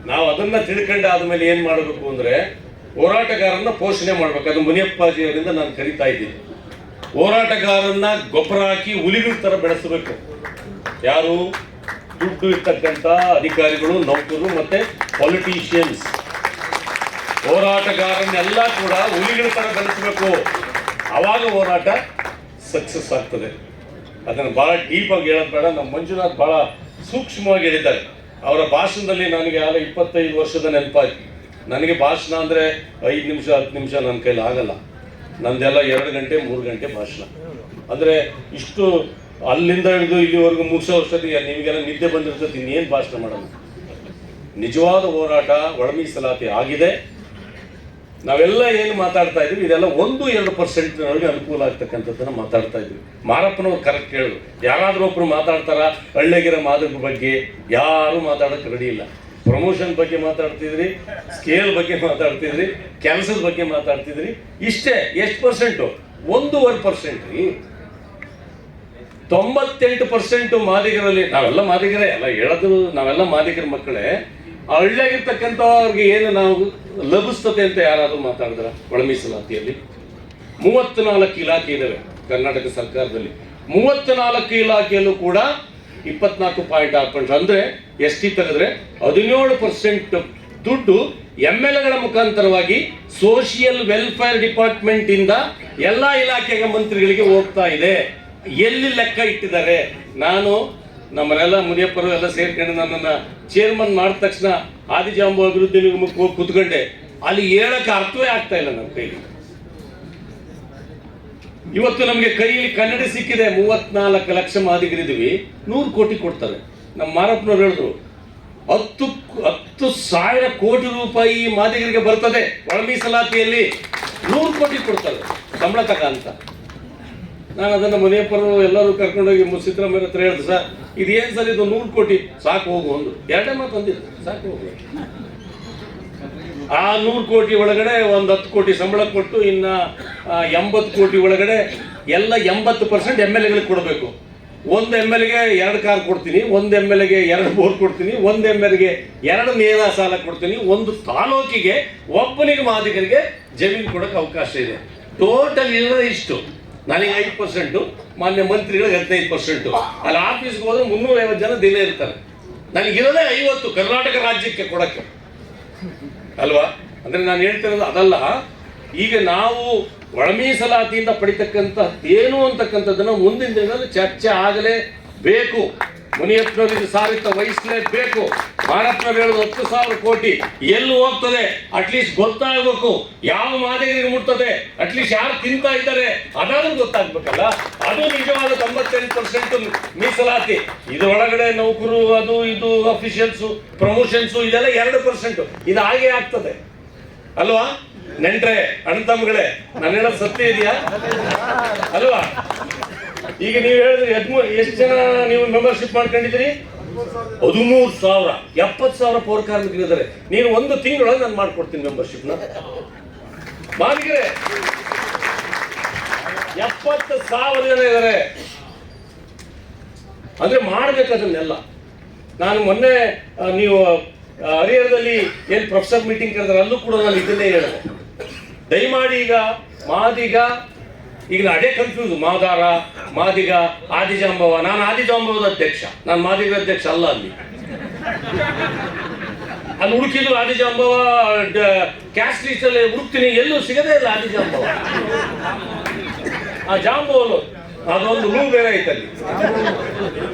ನಾವು ಅದನ್ನ ತಿಳ್ಕೊಂಡು ಆದ್ಮೇಲೆ ಏನ್ ಮಾಡಬೇಕು ಅಂದ್ರೆ ಹೋರಾಟಗಾರನ್ನ ಪೋಷಣೆ ಮಾಡ್ಬೇಕು. ಅದು ಮುನಿಯಪ್ಪಾಜಿ ಅವರಿಂದ ನಾನು ಕರಿತಾ ಇದ್ದೀನಿ. ಹೋರಾಟಗಾರನ್ನ ಗೊಬ್ಬರ ಹಾಕಿ ಹುಲಿಗಳ ತರ ಬೆಳೆಸಬೇಕು. ಯಾರು? ದುಡ್ಡು ಇರ್ತಕ್ಕಂಥ ಅಧಿಕಾರಿಗಳು, ನೌಕರರು ಮತ್ತೆ ಪೊಲಿಟಿಷಿಯನ್ಸ್. ಹೋರಾಟಗಾರನ್ನೆಲ್ಲ ಕೂಡ ಹುಲಿಗಳ ತರ ಬೆಳೆಸಬೇಕು. ಅವಾಗ ಹೋರಾಟ ಸಕ್ಸಸ್ ಆಗ್ತದೆ. ಅದನ್ನು ಬಹಳ ಡೀಪ್ ಆಗಿ ಹೇಳೋದು ಬೇಡ. ನಮ್ಮ ಮಂಜುನಾಥ್ ಬಹಳ ಸೂಕ್ಷ್ಮವಾಗಿ ಹೇಳಿದ್ದಾರೆ. ಅವರ ಭಾಷಣದಲ್ಲಿ ನನಗೆ 25 ವರ್ಷದ ನೆನಪಾಯ್ತು. ನನಗೆ ಭಾಷಣ ಅಂದರೆ 5 ನಿಮಿಷ 10 ನಿಮಿಷ ನನ್ನ ಕೈಲಿ ಆಗಲ್ಲ. ನಂದೆಲ್ಲ 2 ಗಂಟೆ 3 ಗಂಟೆ ಭಾಷಣ. ಅಂದರೆ ಇಷ್ಟು ಅಲ್ಲಿಂದ ಹಿಡಿದು ಇಲ್ಲಿವರೆಗೂ ಮುಗಿಸೋ ವರ್ಷದಿಗೆ ನಿಮಗೆಲ್ಲ ನಿದ್ದೆ ಬಂದಿರ್ತದೆ, ಇನ್ನೇನು ಭಾಷಣ ಮಾಡೋಣ. ನಿಜವಾದ ಹೋರಾಟ ಒಳ ಮೀಸಲಾತಿ ಆಗಿದೆ. ನಾವೆಲ್ಲ ಏನು ಮಾತಾಡ್ತಾ ಇದ್ವಿ ಇದೆಲ್ಲ 1-2% ಅನುಕೂಲ ಆಗ್ತಕ್ಕಂಥದ್ದನ್ನ ಮಾತಾಡ್ತಾ ಇದ್ವಿ. ಮಾರಪ್ಪನವ್ರು ಕರೆಕ್ಟ್ ಹೇಳಿದ್ರು, ಯಾರಾದ್ರೂ ಒಬ್ರು ಮಾತಾಡ್ತಾರ ಹಳ್ಳಿಗಿರ ಮಾದಕ ಬಗ್ಗೆ? ಯಾರು ಮಾತಾಡಕ್ಕೆ ರೆಡಿ ಇಲ್ಲ. ಪ್ರಮೋಷನ್ ಬಗ್ಗೆ ಮಾತಾಡ್ತಿದ್ರಿ, ಸ್ಕೇಲ್ ಬಗ್ಗೆ ಮಾತಾಡ್ತಿದ್ರಿ, ಕೆಲಸದ ಬಗ್ಗೆ ಮಾತಾಡ್ತಿದ್ರಿ, ಇಷ್ಟೇ. ಎಷ್ಟು ಪರ್ಸೆಂಟು? 1.5% ರೀ. 98% ಮಾದಿಗರಲ್ಲಿ ನಾವೆಲ್ಲ ಮಾದಿಗರೇ ಅಲ್ಲ ಹೇಳೋದು, ನಾವೆಲ್ಲ ಮಾದಿಗರ ಮಕ್ಕಳೇ. ಹಳ್ಳಿಯಾಗಿರ್ತಕ್ಕಂಥವ್ರಿಗೆ ಏನು ನಾವು ಲಭಿಸ್ತತೆ ಅಂತ ಯಾರಾದರೂ ಮಾತಾಡಿದ್ರ? ಒಳ ಮೀಸಲಾತಿಯಲ್ಲಿ 34 ಇಲಾಖೆ ಇದಾವೆ ಕರ್ನಾಟಕ ಸರ್ಕಾರದಲ್ಲಿ. 34 ಇಲಾಖೆಯಲ್ಲೂ ಕೂಡ 24.6% ಅಂದ್ರೆ ST ತೆಗೆದ್ರೆ 17% ದುಡ್ಡು MLAಗಳ ಮುಖಾಂತರವಾಗಿ ಸೋಷಿಯಲ್ ವೆಲ್ಫೇರ್ ಡಿಪಾರ್ಟ್ಮೆಂಟ್ ಇಂದ ಎಲ್ಲಾ ಇಲಾಖೆಗೆ ಮಂತ್ರಿಗಳಿಗೆ ಹೋಗ್ತಾ ಇದೆ. ಎಲ್ಲಿ ಲೆಕ್ಕ ಇಟ್ಟಿದ್ದಾರೆ? ನಾನು ನಮ್ಮನ್ನೆಲ್ಲ ಮುನಿಯಪ್ಪರು ಎಲ್ಲ ಸೇರ್ಕೊಂಡು ನನ್ನನ್ನು ಚೇರ್ಮನ್ ಮಾಡಿದ ತಕ್ಷಣ ಆದಿಜಾಂಬು ಅಭಿವೃದ್ಧಿ ನಿಗಮಕ್ಕೆ ಹೋಗಿ ಕೂತ್ಕೊಂಡೆ. ಅಲ್ಲಿ ಹೇಳಕ್ಕೆ ಅರ್ಥವೇ ಆಗ್ತಾ ಇಲ್ಲ ನಮ್ಮ ಕೈಲಿ. ಇವತ್ತು ನಮಗೆ ಕೈಯಲ್ಲಿ ಕನ್ನಡಿ ಸಿಕ್ಕಿದೆ. 34 ಲಕ್ಷ ಮಾದಿಗರಿದ್ದೀವಿ, 100 ಕೋಟಿ ಕೊಡ್ತಾರೆ. ನಮ್ಮ ಮಾರಪ್ಪನವ್ರು ಹೇಳಿದ್ರು 10,000 ಕೋಟಿ ರೂಪಾಯಿ ಮಾದಿಗರಿಗೆ ಬರ್ತದೆ. ಒಳ ಮೀಸಲಾತಿಯಲ್ಲಿ 100 ಕೋಟಿ ಕೊಡ್ತಾರೆ ಸಂಬಳ ತಗ ಅಂತ. ನಾನು ಅದನ್ನು ಮುನಿಯಪ್ಪರು ಎಲ್ಲರೂ ಕರ್ಕೊಂಡೋಗಿ ಸಿದ್ದರಾಮಯ್ಯ ಹತ್ರ ಹೇಳಿದೆ, ಸರ್ ಇದೇನು ಸರ್ ಇದು 100 ಕೋಟಿ ಸಾಕು ಹೋಗು, ಒಂದು 2 ಮಾತು ಅಂದಿದ್ದು ಸಾಕು ಹೋಗು. ಆ 100 ಕೋಟಿ ಒಳಗಡೆ ಒಂದು 10 ಕೋಟಿ ಸಂಬಳ ಕೊಟ್ಟು ಇನ್ನು 80 ಕೋಟಿ ಒಳಗಡೆ ಎಲ್ಲ 80% MLA ಕೊಡಬೇಕು. ಒಂದು MLA 2 ಕಾರ್ ಕೊಡ್ತೀನಿ, ಒಂದು MLA 2 ಬೋರ್ ಕೊಡ್ತೀನಿ, ಒಂದು MLA 2 ನೇರ ಸಾಲ ಕೊಡ್ತೀನಿ, ಒಂದು ತಾಲೂಕಿಗೆ ಒಬ್ಬನಿಗೆ ಮಾದಿಗರಿಗೆ ಜಮೀನು ಕೊಡೋಕೆ ಅವಕಾಶ ಇದೆ. ಟೋಟಲ್ ಇರೋದು ಇಷ್ಟು. ನನಗೆ 5%, ಮಾನ್ಯ ಮಂತ್ರಿಗಳಿಗೆ 15%. ಅಲ್ಲಿ ಆಫೀಸ್ಗೆ ಹೋದ್ರೆ 350 ಜನ ದಿನ ಇರ್ತಾರೆ. ನನಗಿರೋದೇ 50 ಕರ್ನಾಟಕ ರಾಜ್ಯಕ್ಕೆ ಕೊಡೋಕ್ಕೆ ಅಲ್ವಾ. ಅಂದರೆ ನಾನು ಹೇಳ್ತಿರೋದು ಅದಲ್ಲ. ಈಗ ನಾವು ಒಳ ಮೀಸಲಾತಿಯಿಂದ ಪಡಿತಕ್ಕಂಥ ಏನು ಅಂತಕ್ಕಂಥದ್ದನ್ನು ಮುಂದಿನ ದಿನದಲ್ಲಿ ಚರ್ಚೆ ಆಗಲೇಬೇಕು. ಮುನಿಯಪ್ಪನವರಿಗೆ ಸಾರಿತ ವಹಿಸಲೇಬೇಕು. ಮಾರಪ್ಪನವ್ರು ಹೇಳೋದು 10,000 ಕೋಟಿ ಎಲ್ಲಿ ಹೋಗ್ತದೆ ಅಟ್ಲೀಸ್ಟ್ ಗೊತ್ತಾಗಬೇಕು. ಯಾವ ಮಾದಿಗರಿಗೆ ಮುಟ್ತದೆ, ಅಟ್ಲೀಸ್ಟ್ ಯಾರು ತಿಂತಾ ಇದ್ದಾರೆ ಅದಾದ್ರೂ ಗೊತ್ತಾಗ್ಬೇಕಲ್ಲ. ಅದು ನಿಜವಾದ 98% ಮೀಸಲಾತಿ. ಇದರೊಳಗಡೆ ನೌಕರು, ಅದು ಇದು ಅಫಿಷಿಯಲ್ಸು, ಪ್ರಮೋಷನ್ಸು ಇದೆಲ್ಲ 2%. ಇದು ಹಾಗೆ ಆಗ್ತದೆ ಅಲ್ವಾ. ನೆಂಟ್ರೆ, ಅಣ್ಣ ತಮ್ಮಗಳೇ, ನಾನು ಹೇಳೋದು ಸತ್ಯ ಇದೆಯಾ ಅಲ್ವಾ? ಈಗ ನೀವು ಹೇಳಿದ್ರಿ ಎಷ್ಟು ಜನ ನೀವು ಮೆಂಬರ್ಶಿಪ್ ಮಾಡ್ಕೊಂಡಿದ್ದೀರಿ? 13,000. 70,000 ಪೌರ ಕಾರ್ಮಿಕರಿದ್ದಾರೆ. ನೀನು ಒಂದು ತಿಂಗಳೊಳಗೆ ನಾನು ಮಾಡ್ಕೊಡ್ತೀನಿ ಮೆಂಬರ್ಶಿಪ್ನ. ಮಾದಿಗರೇ 70,000 ಜನ ಇದ್ದಾರೆ. ಅಂದ್ರೆ ಮಾಡ್ಬೇಕು ಅದನ್ನೆಲ್ಲ. ನಾನು ಮೊನ್ನೆ ನೀವು ಹರಿಹರದಲ್ಲಿ ಏನು ಪ್ರೊಫೆಸರ್ ಮೀಟಿಂಗ್ ಕರೆದ್ರೆ ಅಲ್ಲೂ ಕೂಡ ನಾನು ಇದನ್ನೇ ಹೇಳಿದೆ. ದಯಮಾಡಿ ಈಗ ಮಾದಿಗ, ಈಗ ಅದೇ ಕನ್ಫ್ಯೂಸ್, ಮಾದಾರ, ಮಾದಿಗ, ಆದಿಜಾಂಬವ. ನಾನು ಆದಿಜಾಂಬವದ ಅಧ್ಯಕ್ಷ, ನಾನು ಮಾದಿಗರ ಅಧ್ಯಕ್ಷ ಅಲ್ಲ. ಅಲ್ಲಿ ಹುಡುಕಿದ್ರು ಆದಿಜಾಂಬವ ಕ್ಯಾಸ್ಟ್ ಲೀಸ್ಟ್ ಅಲ್ಲಿ ಹುಡುಕ್ತೀನಿ, ಎಲ್ಲೂ ಸಿಗದೇ ಇಲ್ಲ ಆದಿಜಾಂಬವ. ಆ ಜಾಂಬವನು ಅದೊಂದು ಲೂ ಬೇರೆ ಐತಲ್ಲಿ,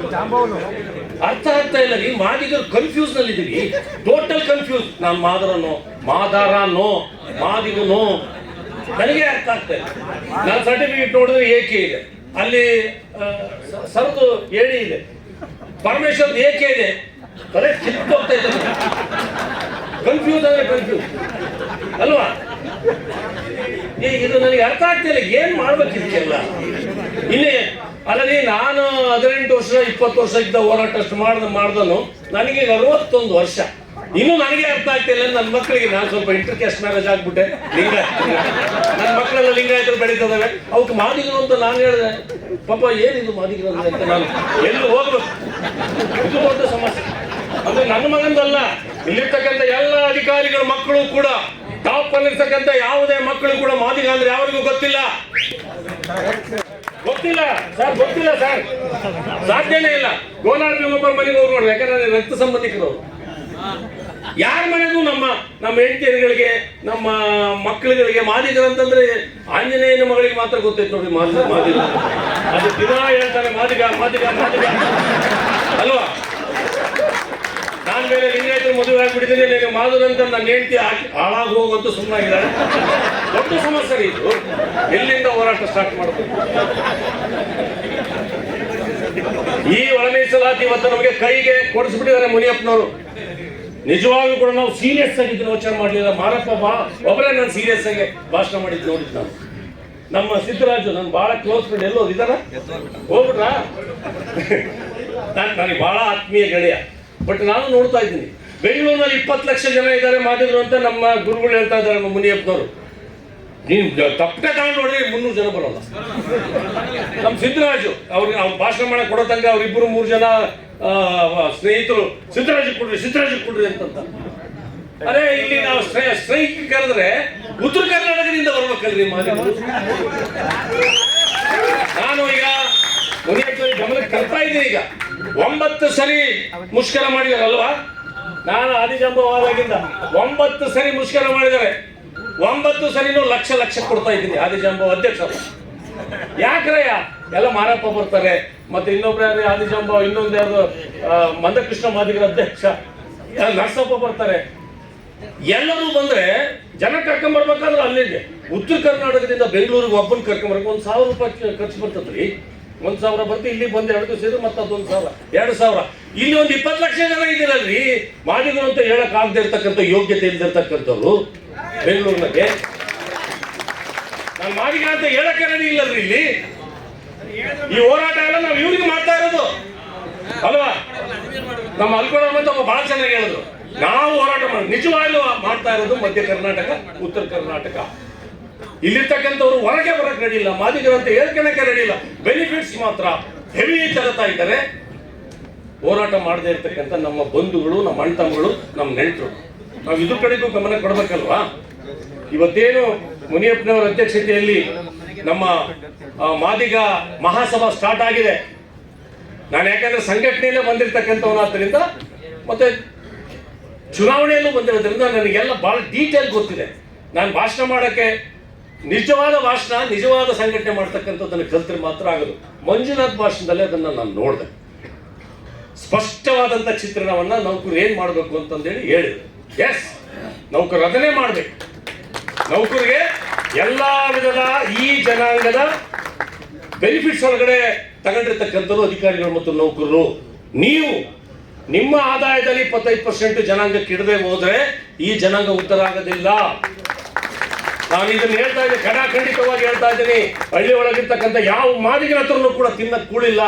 ಅರ್ಥ ಆಗ್ತಾ ಇಲ್ಲ. ನೀವು ಮಾದಿಗರು ಕನ್ಫ್ಯೂಸ್ ನಲ್ಲಿ ಇದೀವಿ, ಟೋಟಲ್ ಕನ್ಫ್ಯೂಸ್. ನಾನು ಮಾದರನೋ, ಮಾದಾರನೋ, ಮಾದಿಗನೋ ನನಗೆ ಅರ್ಥ ಆಗ್ತಾ ಇಲ್ಲ. ನಾನು ಸರ್ಟಿಫಿಕೇಟ್ ನೋಡಿದ್ರೆ ಏಕೆ ಇದೆ, ಅಲ್ಲಿ ಸರ್ದು ಏಡಿ ಇದೆ, ಪರಮೇಶ್ವರ್ ಏಕೆ ಇದೆ, ಕರೆಕ್ಟ್ ಕಿತ್ತು ಹೋಗ್ತಾ ಇದ್ದಾರೆ. ಕನ್ಫ್ಯೂಸ್ ಅಂದ್ರೆ ಕನ್ಫ್ಯೂಸ್ ಅಲ್ವಾ. ಇದು ನನಗೆ ಅರ್ಥ ಆಗ್ತಿಲ್ಲ, ಏನ್ ಮಾಡ್ಬೇಕಿದಕ್ಕೆಲ್ಲ. ಇನ್ನೇ ಅಲ್ಲದೆ ನಾನು 18 ವರ್ಷ 20 ವರ್ಷ ಇದ್ದ ಹೋರಾಟ ಅಷ್ಟು ಮಾಡ್ದನು. ನನಗೆ 61 ವರ್ಷ. ಇನ್ನು ನನಗೆ ಅರ್ಥ ಆಗ್ತಿಲ್ಲ. ನನ್ನ ಮಕ್ಕಳಿಗೆ ನಾನು ಸ್ವಲ್ಪ ಇಂಟರ್ ಕ್ಯಾಸ್ಟ್ ಮ್ಯಾರೇಜ್ ಆಗ್ಬಿಟ್ಟೆ, ನನ್ನ ಮಕ್ಕಳೆಲ್ಲ ಲಿಂಗಾಯತರು ಬೆಳೀತದವೆ, ಅವಕ್ಕೆ ಮಾದಿಗರು ಅಂತ ನಾನು ಹೇಳಿದೆ. ಪಾಪ ಏನಿದು ಮಾದಿಗರು ಅಂತ ನಾನು ಎಲ್ಲಿ ಹೋಗ್ಬೇಕು, ಇದು ದೊಡ್ಡ ಸಮಸ್ಯೆ. ಅಂದ್ರೆ ನನ್ನ ಮಗಂದಲ್ಲ, ಇಲ್ಲಿರ್ತಕ್ಕಂಥ ಎಲ್ಲ ಅಧಿಕಾರಿಗಳ ಮಕ್ಕಳು ಕೂಡ, ಟಾಪ್ ಅಲ್ಲಿರ್ತಕ್ಕಂಥ ಯಾವುದೇ ಮಕ್ಕಳು ಕೂಡ ಮಾದಿಗ ಅಂದ್ರೆ ಯಾರಿಗೂ ಗೊತ್ತಿಲ್ಲ ಸರ್, ಗೊತ್ತಿಲ್ಲ ಸರ್, ಸಾಧ್ಯನೇ ಇಲ್ಲ. ಗೋನಾಳ್ ಒಬ್ಬರ ಮನೆಗೆ ಹೋಗಿ ನೋಡ್ರಿ, ಯಾಕಂದ್ರೆ ರಕ್ತ ಸಂಬಂಧಿಕರವರು. ಯಾರ ಮನೆಗೂ ನಮ್ಮ ಹೆಂಡತಿಯರುಗಳಿಗೆ, ನಮ್ಮ ಮಕ್ಕಳುಗಳಿಗೆ ಮಾದಿಗರು ಅಂತಂದ್ರೆ ಆಂಜನೇಯನ ಮಗಳಿಗೆ ಮಾತ್ರ ಗೊತ್ತೈತೆ ನೋಡಿ. ಮಾದಿಗ ಅದು ದಿನ ಹೇಳ್ತಾರೆ, ಮಾದಿಗ ಮಾದಿಗ ಮಾದಿಗ ಅಲ್ವಾ. ನಾನು ಬೇರೆ ಲಿಂಗಾಯತರು ಮದುವೆ ಆಗ್ಬಿಟ್ಟಿದ್ದೀನಿ, ನನಗೆ ಮಾಧುರಂತ ನನ್ನ ಹೆಂಡತಿ ಹಾಳಾಗಿ ಹೋಗುವಂತೂ ಸುಮ್ಮನಾಗಿದ್ದಾರೆ. ದೊಡ್ಡ ಸಮಸ್ಯೆ ಇದು. ಎಲ್ಲಿಂದ ಹೋರಾಟ ಸ್ಟಾರ್ಟ್ ಮಾಡಬೇಕು? ಈ ಒಳ ಮೀಸಲಾತಿ ಇವತ್ತು ನಮಗೆ ಕೈಗೆ ಕೊಡಿಸ್ಬಿಟ್ಟಿದ್ದಾರೆ ಮುನಿಯಪ್ಪನವರು. ನಿಜವಾಗ್ಲೂ ಕೂಡ ನಾವು ಸೀರಿಯಸ್ ಆಗಿ ಇದನ್ನು ಯೋಚನೆ ಮಾಡಲಿಲ್ಲ. ಮಾರಪ್ಪ ಒಬ್ಬರೇ ನಾನು ಸೀರಿಯಸ್ ಆಗಿ ಭಾಷಣ ಮಾಡಿದ್ದು ನೋಡಿದ್ದು ನಾನು. ನಮ್ಮ ಸಿದ್ದರಾಜು ನನ್ನ ಬಹಳ ಕ್ಲೋಸ್ ಫ್ರೆಂಡ್, ಎಲ್ಲೋದು ಇದಾರ ಹೋಗ್ಬಿಟ್ರಾ? ನನಗೆ ಬಹಳ ಆತ್ಮೀಯ ಗೆಳೆಯ. ಬಟ್ ನಾನು ನೋಡ್ತಾ ಇದ್ದೀನಿ, ಬೆಂಗಳೂರಿನಲ್ಲಿ 20 ಲಕ್ಷ ಜನ ಇದ್ದಾರೆ ಮಾದಿಗರು ಅಂತ ನಮ್ಮ ಗುರುಗಳು ಹೇಳ್ತಾ ಇದ್ದಾರೆ, ನಮ್ಮ ಮುನಿಯಪ್ಪನವರು. ನೀವು ತಪ್ಪೆ ತಗೊಂಡು ನೋಡ್ರಿ 300 ಜನ ಬರೋಲ್ಲ. ನಮ್ಮ ಸಿದ್ದರಾಜು ಅವ್ರಿಗೆ ಭಾಷಣ ಮಾಡಕ್ಕೆ ಕೊಡೋ ತನಕ ಅವ್ರಿಬ್ಬರು 3 ಜನ ಸ್ನೇಹಿತರು ಸಿದ್ದರಾಜು ಕೊಡ್ರಿ ಅಂತಂತ. ಅರೆ ಇಲ್ಲಿ ನಾವು ಸ್ಟ್ರೈಕ್ ಕರೆದ್ರೆ ಉತ್ತರ ಕರ್ನಾಟಕದಿಂದ ಬರ್ಬೇಕಲ್ರಿ ಮಾದಿಗರು. ನಾನು ಈಗ ಮುನಿಯಪ್ಪ ಗಮನಕ್ಕೆ ತರ್ತಾ ಇದ್ದೀನಿ. ಈಗ 9 ಸರಿ ಮುಷ್ಕರ ಮಾಡಿದಾರಲ್ವಾ. ನಾನು ಆದಿಜಾಂಬವಾದಾಗಿಂದ 9 ಸರಿ ಮುಷ್ಕರ ಮಾಡಿದ್ದಾರೆ. 9 ಸರಿನೂ ಲಕ್ಷ ಕೊಡ್ತಾ ಇದ್ದೀನಿ ಆದಿಜಾಂಬವ ಅಧ್ಯಕ್ಷ. ಯಾಕ್ರಯ್ಯ ಎಲ್ಲ ಮಾರಪ್ಪ ಬರ್ತಾರೆ, ಮತ್ತೆ ಇನ್ನೊಬ್ರು ಯಾರು ಆದಿಜಾಂಬವ, ಇನ್ನೊಂದು ಯಾರು ಮಂದಕೃಷ್ಣ ಮಾದಿಗರ ಅಧ್ಯಕ್ಷ, ನರಸಪ್ಪ ಬರ್ತಾರೆ. ಎಲ್ಲರೂ ಬಂದ್ರೆ ಜನ ಕರ್ಕೊಂಡ್ಬರ್ಬೇಕಾದ್ರೆ ಅಲ್ಲಿಗೆ ಉತ್ತರ ಕರ್ನಾಟಕದಿಂದ ಬೆಂಗಳೂರಿಗೆ ಒಬ್ಬನ ಕರ್ಕೊಂಡ್ಬರ್ಬೇಕು 1,000 ರೂಪಾಯಿ ಖರ್ಚು ಬರ್ತದ್ರಿ. 1,000 ಬರ್ತು, ಇಲ್ಲಿ ಬಂದು 2 ದಿವಸ ಇದ್ರು ಮತ್ತೆ ಅದೊಂದು 1,000 2,000. ಇಲ್ಲಿ ಒಂದು 20 ಲಕ್ಷ ಜನ ಇದ್ದೀರಲ್ರಿ ಮಾದಿಗರು ಅಂತ ಹೇಳಕ್ ಆಗದೆ ಇರ್ತಕ್ಕಂಥ ಯೋಗ್ಯತೆ ಇಲ್ದಿರ್ತಕ್ಕಂಥವ್ರು ಬೆಂಗಳೂರಿನಲ್ಲಿ. ನಾನು ಮಾದಿಗ ಅಂತ ಹೇಳಕ್ಕೆ ರೆಡಿ ಇಲ್ಲಲ್ರಿ ಇಲ್ಲಿ. ಈ ಹೋರಾಟ ಎಲ್ಲ ನಾವು ಇವ್ರಿಗೆ ಮಾಡ್ತಾ ಇರೋದು ಅಲ್ವಾ? ನಮ್ಮ ಅಲ್ಕೊಳಮಂತ ಒಬ್ಬ ಬಹಳ ಚೆನ್ನಾಗಿ ಹೇಳಿದ್ರು, ನಾವು ಹೋರಾಟ ಮಾಡಿ ನಿಜವಾಗ್ಲೂ ಮಾಡ್ತಾ ಇರೋದು ಮಧ್ಯ ಕರ್ನಾಟಕ, ಉತ್ತರ ಕರ್ನಾಟಕ. ಇಲ್ಲಿರ್ತಕ್ಕಂಥವ್ರು ಹೊರಗೆ ಬರಕ್ ರೆಡಿ ಇಲ್ಲ, ಮಾದಿಗರು ಅಂತ ಹೇಳ್ಕೊಳಕ್ಕೆ ರೆಡಿ ಇಲ್ಲ. ಬೆನಿಫಿಟ್ಸ್ ಮಾತ್ರ ಹೆವಿ ತರತಾ ಇದ್ದಾರೆ. ಹೋರಾಟ ಮಾಡದೇ ಇರ್ತಕ್ಕಂಥ ನಮ್ಮ ಬಂಧುಗಳು, ನಮ್ಮ ಅಣ್ಣ ತಮ್ಮಗಳು, ನಮ್ಮ ನೆಂಟರು, ನಾವು ಇದ್ರ ಕಡೆಗೂ ಗಮನ ಕೊಡ್ಬೇಕಲ್ವಾ? ಇವತ್ತೇನು ಮುನಿಯಪ್ಪನವರ ಅಧ್ಯಕ್ಷತೆಯಲ್ಲಿ ನಮ್ಮ ಮಾದಿಗ ಮಹಾಸಭಾ ಸ್ಟಾರ್ಟ್ ಆಗಿದೆ. ನಾನು ಯಾಕಂದ್ರೆ ಸಂಘಟನೆಯಲ್ಲೇ ಬಂದಿರತಕ್ಕಂಥವನಾದ್ದರಿಂದ ಮತ್ತೆ ಚುನಾವಣೆಯಲ್ಲೂ ಬಂದಿರೋದ್ರಿಂದ ನನಗೆಲ್ಲ ಬಹಳ ಡೀಟೇಲ್ ಗೊತ್ತಿದೆ. ನಾನು ಭಾಷಣ ಮಾಡೋಕ್ಕೆ ನಿಜವಾದ ಭಾಷಣ, ನಿಜವಾದ ಸಂಘಟನೆ ಮಾಡ್ತಕ್ಕಂಥದ್ದನ್ನು ಕಲ್ತ್ರೆ ಮಾತ್ರ ಆಗೋದು. ಮಂಜುನಾಥ್ ಭಾಷಣದಲ್ಲಿ ಅದನ್ನು ನಾನು ನೋಡಿದೆ. ಸ್ಪಷ್ಟವಾದಂಥ ಚಿತ್ರಣವನ್ನ ನೌಕರು ಏನ್ ಮಾಡಬೇಕು ಅಂತಂದೇಳಿ ಹೇಳಿದ್ರು. ಎಸ್, ನೌಕರು ಅದನ್ನೇ ಮಾಡಬೇಕು. ನೌಕರಿಗೆ ಎಲ್ಲಾ ವಿಧದ ಈ ಜನಾಂಗದ ಬೆನಿಫಿಟ್ಸ್ ಒಳಗಡೆ ತಗೊಂಡಿರ್ತಕ್ಕಂಥವ್ರು ಅಧಿಕಾರಿಗಳು ಮತ್ತು ನೌಕರರು. ನೀವು ನಿಮ್ಮ ಆದಾಯದಲ್ಲಿ 25% ಜನಾಂಗಕ್ಕೆ ಇಡದೆ ಹೋದ್ರೆ ಈ ಜನಾಂಗ ಉದ್ಧಾರ ಆಗೋದಿಲ್ಲ. ನಾನು ಇದನ್ನ ಹೇಳ್ತಾ ಇದ್ದೀನಿ, ಖಂಡಿತವಾಗಿ ಹೇಳ್ತಾ ಇದ್ದೀನಿ. ಹಳ್ಳಿ ಒಳಗಿರ್ತಕ್ಕಂಥ ಯಾವ ಮಾದಿಗರ ಹತ್ರನೂ ಕೂಡ ತಿನ್ನಕ್ ಕೂಡಿಲ್ಲ.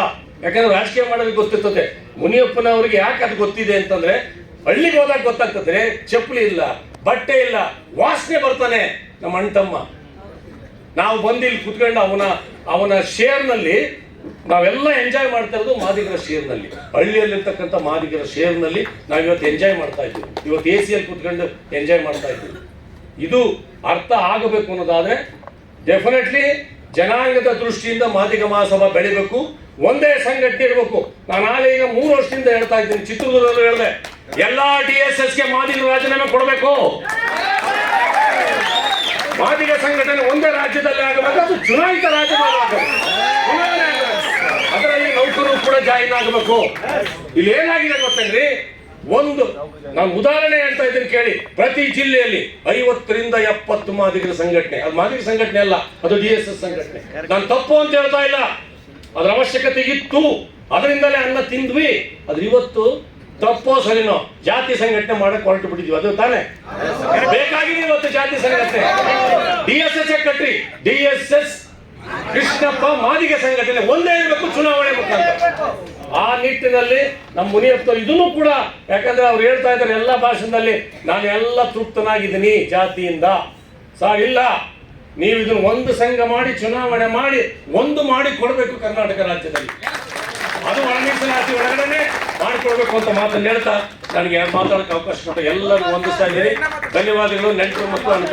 ಯಾಕಂದ್ರೆ ರಾಜಕೀಯ ಮಾಡೋದಕ್ಕೆ ಗೊತ್ತಿರ್ತದೆ. ಮುನಿಯಪ್ಪನವರಿಗೆ ಯಾಕೆ ಅದು ಗೊತ್ತಿದೆ ಅಂತಂದ್ರೆ, ಹಳ್ಳಿಗೆ ಹೋದಾಗ ಗೊತ್ತಾಗ್ತದೆ, ಚಪ್ಪಲಿ ಇಲ್ಲ, ಬಟ್ಟೆ ಇಲ್ಲ, ವಾಸನೆ ಬರ್ತಾನೆ ನಮ್ಮ ಅಣ್ಣ ತಮ್ಮ. ನಾವು ಬಂದು ಇಲ್ಲಿ ಕುತ್ಕೊಂಡು ಅವನ ಶೇರ್ನಲ್ಲಿ ನಾವೆಲ್ಲ ಎಂಜಾಯ್ ಮಾಡ್ತಾ ಇರೋದು ಮಾದಿಗರ ಶೇರ್ನಲ್ಲಿ. ಹಳ್ಳಿಯಲ್ಲಿರ್ತಕ್ಕಂಥ ಮಾದಿಗರ ಶೇರ್ನಲ್ಲಿ ನಾವಿವತ್ತು ಎಂಜಾಯ್ ಮಾಡ್ತಾ ಇದ್ದೀವಿ. ಇವತ್ತು AC ಯಲ್ಲಿ ಕುತ್ಕೊಂಡು ಎಂಜಾಯ್ ಮಾಡ್ತಾ ಇದ್ದೀವಿ. ಇದು ಅರ್ಥ ಆಗಬೇಕು ಅನ್ನೋದಾದ್ರೆ ಡೆಫಿನೆಟ್ಲಿ ಜನಾಂಗದ ದೃಷ್ಟಿಯಿಂದ ಮಾದಿಗ ಮಹಾಸಭಾ ಬೆಳಿಬೇಕು, ಒಂದೇ ಸಂಘಟನೆ ಇರಬೇಕು. ನಾನು ನಾಳೆ ಈಗ 3 ವರ್ಷದಿಂದ ಹೇಳ್ತಾ ಇದ್ದೀನಿ, ಚಿತ್ರದುರ್ಗದಲ್ಲೂ ಹೇಳಿದೆ, ಎಲ್ಲಾ DSSಗೆ ಮಾದಿಗರು ರಾಜೀನಾಮೆ ಕೊಡಬೇಕು. ಮಾದಿಗ ಸಂಘಟನೆ ಒಂದೇ ರಾಜ್ಯದಲ್ಲಿ ಆಗಬೇಕು, ಅದು ಚುನಾಯಿತ ರಾಜ್ಯದಲ್ಲಿ ಆಗಬೇಕು. ಅದರಲ್ಲಿ ನೌಕರರು ಕೂಡ ಜಾಯಿನ್ ಆಗಬೇಕು. ಇಲ್ಲಿ ಏನಾಗಿದೆ ಗೊತ್ತಂದ್ರಿ, ನಾನು ಉದಾಹರಣೆ ಹೇಳ್ತಾ ಇದ್ದೀನಿ ಕೇಳಿ. ಪ್ರತಿ ಜಿಲ್ಲೆಯಲ್ಲಿ 50 ರಿಂದ 70 ಮಾದಿಗರ ಸಂಘಟನೆ. ಅದು ಮಾದಿಗ ಸಂಘಟನೆ ಅಲ್ಲ, ಅದು DSS ಸಂಘಟನೆ. ನಾನು ತಪ್ಪು ಅಂತ ಹೇಳ್ತಾ ಇಲ್ಲ, ಅದ್ರ ಅವಶ್ಯಕತೆ ಇತ್ತು, ಅದರಿಂದಲೇ ಅನ್ನ ತಿಂದ್ವಿ. ಆದ್ರೆ ಇವತ್ತು ತಪ್ಪೋ ಸರಿನೋ ಜಾತಿ ಸಂಘಟನೆ ಮಾಡಕ್ ಹೊರಟು ಬಿಟ್ಟಿದ್ವಿ. ಅದು ತಾನೇ ಬೇಕಾಗಿದೆ ಇವತ್ತು ಜಾತಿ ಸಂಘಟನೆ. DSS ಕಟ್ರಿ, DSS ಕೃಷ್ಣಪ್ಪ ಮಾದಿಗ ಸಂಘಟನೆ ಒಂದೇ ಇರಬೇಕು ಚುನಾವಣೆ ಮುಖಾಂತರ. ಆ ನಿಟ್ಟಿನಲ್ಲಿ ನಮ್ಮ ಮುನಿಯಪ್ಪ ಇದನ್ನು ಕೂಡ, ಯಾಕಂದ್ರೆ ಅವ್ರು ಹೇಳ್ತಾ ಇದ್ದಾರೆ ಎಲ್ಲ ಭಾಷಣದಲ್ಲಿ, ನಾನು ಎಲ್ಲ ತೃಪ್ತನಾಗಿದ್ದೀನಿ ಜಾತಿಯಿಂದ. ಇಲ್ಲ, ನೀವು ಇದನ್ನು ಒಂದು ಸಂಘ ಮಾಡಿ ಚುನಾವಣೆ ಮಾಡಿ ಮಾಡಿ ಕೊಡಬೇಕು ಕರ್ನಾಟಕ ರಾಜ್ಯದಲ್ಲಿ. ಅದು ಒಳ ಮೀಸಲಾತಿ ಒಳಗಡೆ ಮಾಡಿಕೊಡ್ಬೇಕು ಅಂತ ಮಾತನ್ನು ಹೇಳ್ತಾ ನನಗೆ ಮಾತಾಡೋಕೆ ಅವಕಾಶ ಕೊಟ್ಟು ಎಲ್ಲರಿಗೂ ವಂದಿಸ್ತಾ ಇದ್ದೀನಿ. ಧನ್ಯವಾದಗಳು ನೆಂಟರು ಮತ್ತು ಅಣ್ಣ.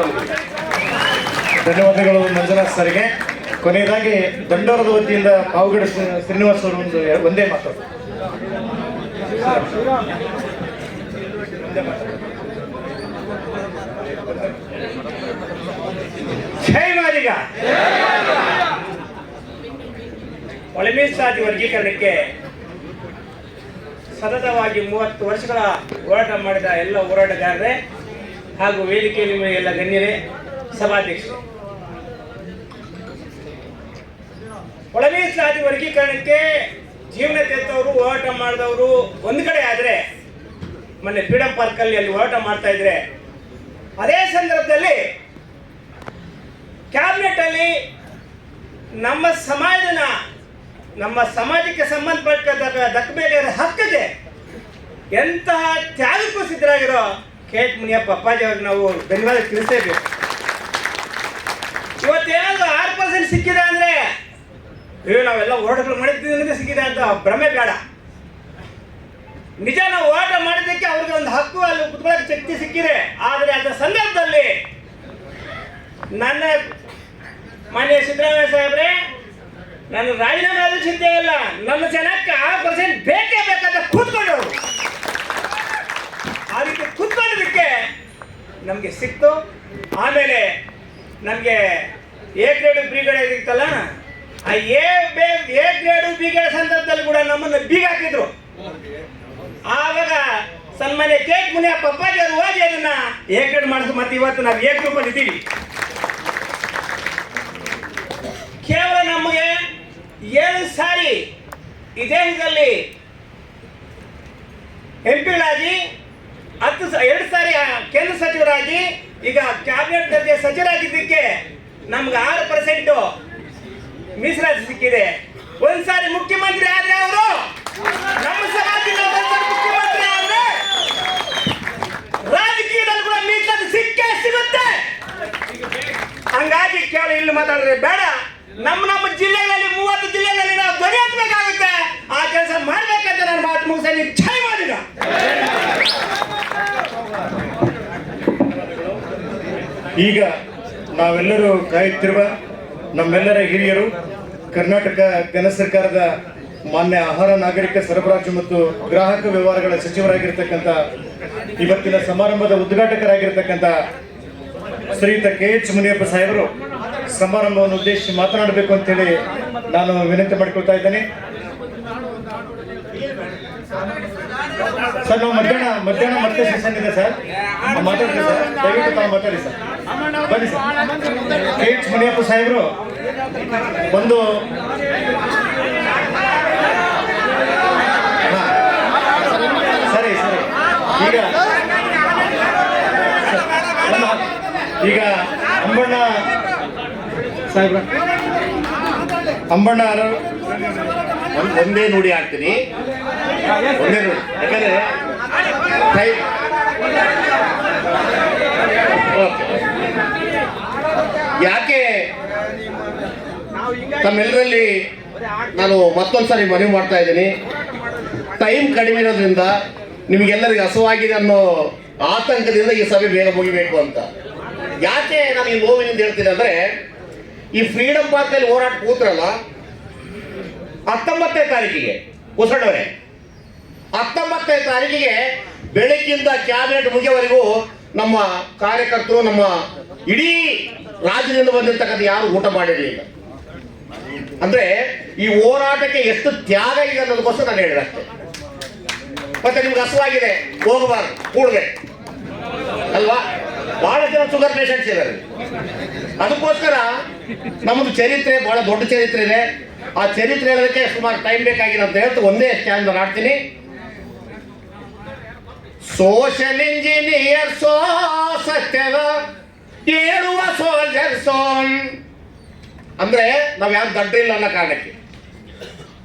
ಧನ್ಯವಾದಗಳು ಮಂಜುನಾಥ್ ಸರ್ಗೆ. ಕೊನೆಯದಾಗಿ ದಂಡೋರದ ವತಿಯಿಂದ ಪಾವಗಡ ಶ್ರೀನಿವಾಸ್ ಅವರು ಒಂದೇ ಮಾತು. ಜೈ ಮಾದಿಗ. ಒಳ ಮೀಸಲಾತಿ ವರ್ಗೀಕರಣಕ್ಕೆ ಸತತವಾಗಿ 30 ವರ್ಷಗಳ ಹೋರಾಟ ಮಾಡಿದ ಎಲ್ಲ ಹೋರಾಟಗಾರರೇ ಹಾಗೂ ವೇದಿಕೆಯಲ್ಲಿ ಎಲ್ಲ ಗಣ್ಯರೇ, ಸಭಾಧ್ಯಕ್ಷರೇ, ಒಳ ಮೀಸಲಾತಿ ವರ್ಗೀಕರಣಕ್ಕೆ ಜೀವನ ತೆತ್ತವರು ಹೋರಾಟ ಮಾಡಿದವರು ಒಂದು ಕಡೆ ಆದರೆ, ಮೊನ್ನೆ ಫ್ರೀಡಂ ಪಾರ್ಕ್ ಅಲ್ಲಿ ಹೋರಾಟ ಮಾಡ್ತಾ ಇದ್ರೆ, ಅದೇ ಸಂದರ್ಭದಲ್ಲಿ ಕ್ಯಾಬಿನೆಟ್ ಅಲ್ಲಿ ನಮ್ಮ ಸಮಾಜಕ್ಕೆ ಸಂಬಂಧಪಟ್ಟ ದಕ್ಕಬೇಕಾದ ಹಕ್ಕಿದೆ ಎಂತಹ ತ್ಯಾಗಕ್ಕೂ ಸಿದ್ಧರಾಗಿರೋ KH ಮುನಿಯಪ್ಪ ಅಪ್ಪಾಜಿ ಅವ್ರಿಗೆ ನಾವು ಧನ್ಯವಾದ ತಿಳಿಸಬೇಕು. ಇವತ್ತೇನಾದ್ರು 6% ಸಿಕ್ಕಿದೆ ಅಂದ್ರೆ ನಾವೆಲ್ಲ ಹೋರಾಟಗಳು ಮಾಡಿದ್ರಿಂದ ಸಿಕ್ಕಿದೆ ಅಂತ ಭ್ರಮೆ ಬೇಡ. ನಿಜ, ನಾವು ಹೋರಾಟ ಮಾಡಿದ್ದಕ್ಕೆ ಅವ್ರಿಗೆ ಒಂದು ಹಕ್ಕು, ಅಲ್ಲಿ ಕುತ್ಕೊಳ್ಳೋಕೆ ಶಕ್ತಿ ಸಿಕ್ಕಿದೆ. ಆದರೆ ಅದರ ಸಂದರ್ಭದಲ್ಲಿ ನನ್ನ ಮಾನ್ಯ ಸಿದ್ದರಾಮಯ್ಯ ಸಾಹೇಬ್ರೆ, ನಾನು ರಾಜೀನಾಮೆ ಆದ್ರೂ ಚಿಂತೆ ಇಲ್ಲ, ನಮ್ಮ ಜನಕ್ಕೆ 6% ಬೇಕೇ ಬೇಕಂತ ಕೂತ್ಕೊಂಡವರು. ಆ ರೀತಿ ಕೂತ್ಕೊಂಡಿದ್ದಕ್ಕೆ ನಮಗೆ ಸಿಕ್ತು. ಆಮೇಲೆ ನಮಗೆ A ಗ್ರೇಡ್ B ಗ್ರೇಡ್ ಇರ್ತಲ್ಲ, ಆ A ಗ್ರೇಡ್ B ಗ್ರೇಡ್ ಸಂದರ್ಭದಲ್ಲಿ ಕೂಡ ನಮ್ಮನ್ನು ಬೀಗ ಹಾಕಿದ್ರು. ಆವಾಗ ಸನ್ಮಾನ್ಯ KH ಮುನಿಯಪ್ಪ ಅಪ್ಪಾಜಿ ಅವರು ಹೋಗಿ ಅದನ್ನ A ಗ್ರೇಡ್ ಮಾಡಿದ್ರು. ಮತ್ತೆ ಇವತ್ತು ನಾವು A ಗ್ರೂಪ್ ಅಲ್ಲಿ ಇದ್ದೀವಿ. ಕೇವಲ ನಮಗೆ 7 ಸಾರಿ ಈ ದೇಶದಲ್ಲಿ ಎಂಪಿಗಳಾಗಿ 2 ಸಾರಿ ಕೇಂದ್ರ ಸಚಿವರಾಗಿ ಈಗ ಕ್ಯಾಬಿನೆಟ್ ದರ್ಜೆ ಸಚಿವರಾಗಿದ್ದಕ್ಕೆ ನಮ್ಗೆ 6% ಮೀಸಲಾತಿ ಸಿಕ್ಕಿದೆ. ಒಂದ್ಸಾರಿ ಮುಖ್ಯಮಂತ್ರಿ ಆದ್ರೆ ಅವರು ನಮ್ಮ ಸಮಾಜದಿಂದ ಮುಖ್ಯಮಂತ್ರಿ ಆದ್ರೆ ರಾಜಕೀಯದಲ್ಲಿ ಕೂಡ ಮೀಸಲಾತಿ ಸಿಕ್ಕೇ ಸಿಗುತ್ತೆ. ಹಂಗಾಗಿ ಕೇವಲ ಇಲ್ಲಿ ಮಾತಾಡಿದ್ರೆ ಬೇಡ, ನಮ್ಮ ಜಿಲ್ಲೆಗಳಲ್ಲಿ 30 ಜಿಲ್ಲೆಗಳಲ್ಲಿ ನಾವು ಧ್ವನಿ ಎತ್ತಬೇಕಾಗುತ್ತೆ. ಆ ಕೆಲಸ ಮಾಡ್ಬೇಕಂತ ನಾನು ಮಾತು ಮುಗಿಸಿ ಛಾಯ್ ಮಾಡಿದ. ಈಗ ನಾವೆಲ್ಲರೂ ಕಾಯುತ್ತಿರುವ ನಮ್ಮೆಲ್ಲರ ಹಿರಿಯರು, ಕರ್ನಾಟಕ ಕೇಂದ್ರ ಸರ್ಕಾರದ ಮಾನ್ಯ ಆಹಾರ ನಾಗರಿಕ ಸರಬರಾಜು ಮತ್ತು ಗ್ರಾಹಕ ವ್ಯವಹಾರಗಳ ಸಚಿವರಾಗಿರ್ತಕ್ಕಂಥ ಇವತ್ತಿನ ಸಮಾರಂಭದ ಉದ್ಘಾಟಕರಾಗಿರ್ತಕ್ಕಂಥ ಶ್ರೀಯುತ KH ಮುನಿಯಪ್ಪ ಸಾಹೇಬರು ಸಮಾರಂಭವನ್ನು ಉದ್ದೇಶಿಸಿ ಮಾತನಾಡಬೇಕು ಅಂತೇಳಿ ನಾನು ವಿನಂತಿ ಮಾಡಿಕೊಳ್ತಾ ಇದ್ದೇನೆ. ಸರ್, ನಾವು ಮಧ್ಯಾಹ್ನ ಮತ್ತೆ ಸೆಷನ್ ಇದೆ ಸರ್, ಮಾತಾಡ್ತೀವಿ ಸರ್, ದಯವಿಟ್ಟು ತಾವು ಮಾತಾಡಿ ಸರ್, ಬನ್ನಿ ಸರ್. KH ಮುನಿಯಪ್ಪ ಸಾಹೇಬರು ಒಂದು ಸರಿ ಈಗ ಅಂಬಣ್ಣ ಸಾಹೇಬ್ರ ಒಂದೇ ನುಡಿ ಆಗ್ತೀನಿ, ಒಂದೇ ನುಡಿ. ಯಾಕಂದ್ರೆ ಯಾಕೆ ತಮ್ಮೆಲ್ಲರಲ್ಲಿ ನಾನು ಮತ್ತೊಂದ್ಸರಿ ಮನವಿ ಮಾಡ್ತಾ ಇದ್ದೀನಿ. ಟೈಮ್ ಕಡಿಮೆ ಇರೋದ್ರಿಂದ ನಿಮಗೆಲ್ಲರಿಗೆ ಹಸುವಾಗಿದೆ ಅನ್ನೋ ಆತಂಕದಿಂದ ಈ ಸಭೆ ಬೇಗ ಮುಗಿಬೇಕು ಅಂತ. ಯಾಕೆ ನಾನು ಈ ನೋವಿನಿಂದ ಹೇಳ್ತೀನಿ ಅಂದ್ರೆ, ಈ ಫ್ರೀಡಂ ಪಾರ್ಕಲ್ಲಿ ಹೋರಾಟ ಕೂತ್ರಲ್ಲ 19ನೇ ತಾರೀಕಿಗೆ ಹೊಸಡವರೆ 19ನೇ ತಾರೀಕಿಗೆ ಬೆಳಗ್ಗಿಂದ ಕ್ಯಾಬಿನೆಟ್ ಮುಗಿಯವರೆಗೂ ನಮ್ಮ ಕಾರ್ಯಕರ್ತರು, ನಮ್ಮ ಇಡೀ ರಾಜ್ಯದಿಂದ ಬಂದಿರ್ತಕ್ಕಂಥ ಯಾರು ಊಟ ಮಾಡಿರಲಿಲ್ಲ. ಅಂದ್ರೆ ಈ ಹೋರಾಟಕ್ಕೆ ಎಷ್ಟು ತ್ಯಾಗ ಇದೆ ಅನ್ನೋದಕ್ಕೋಸ್ಕರ ನಾನು ಹೇಳಿದೆ ಅಷ್ಟೇ. ಮತ್ತೆ ನಿಮ್ಗೆ ಹಸುವಾಗಿದೆ, ಹೋಗಬಾರ್ದು, ಕೂಡ್ಬೇಕು ಅಲ್ವಾ? ಬಹಳ ಜನ ಶುಗರ್ ಪೇಷಂಟ್ಸ್ ಇದ್ದಾರೆ. ಅದಕ್ಕೋಸ್ಕರ ನಮ್ಮದು ಚರಿತ್ರೆ ಬಹಳ ದೊಡ್ಡ ಚರಿತ್ರೆ ಇದೆ. ಆ ಚರಿತ್ರೆ ಹೇಳೋದಕ್ಕೆ ಸುಮಾರು ಟೈಮ್ ಬೇಕಾಗಿದೆ ಅಂತ ಹೇಳ್ತು ಒಂದೇ ಸ್ಟ್ಯಾಂಡ್ ಆಡ್ತೀನಿ. ಸೋಷಲ್ ಇಂಜಿನಿಯರ್ ಸತ್ಯದ ಹೇಳುವ ಸೋಲ್ಜರ್ ಸೋನ್ ಅಂದ್ರೆ ನಾವ್ ಯಾರು ದಡ್ಡಿಲ್ಲ ಅನ್ನೋ ಕಾರಣಕ್ಕೆ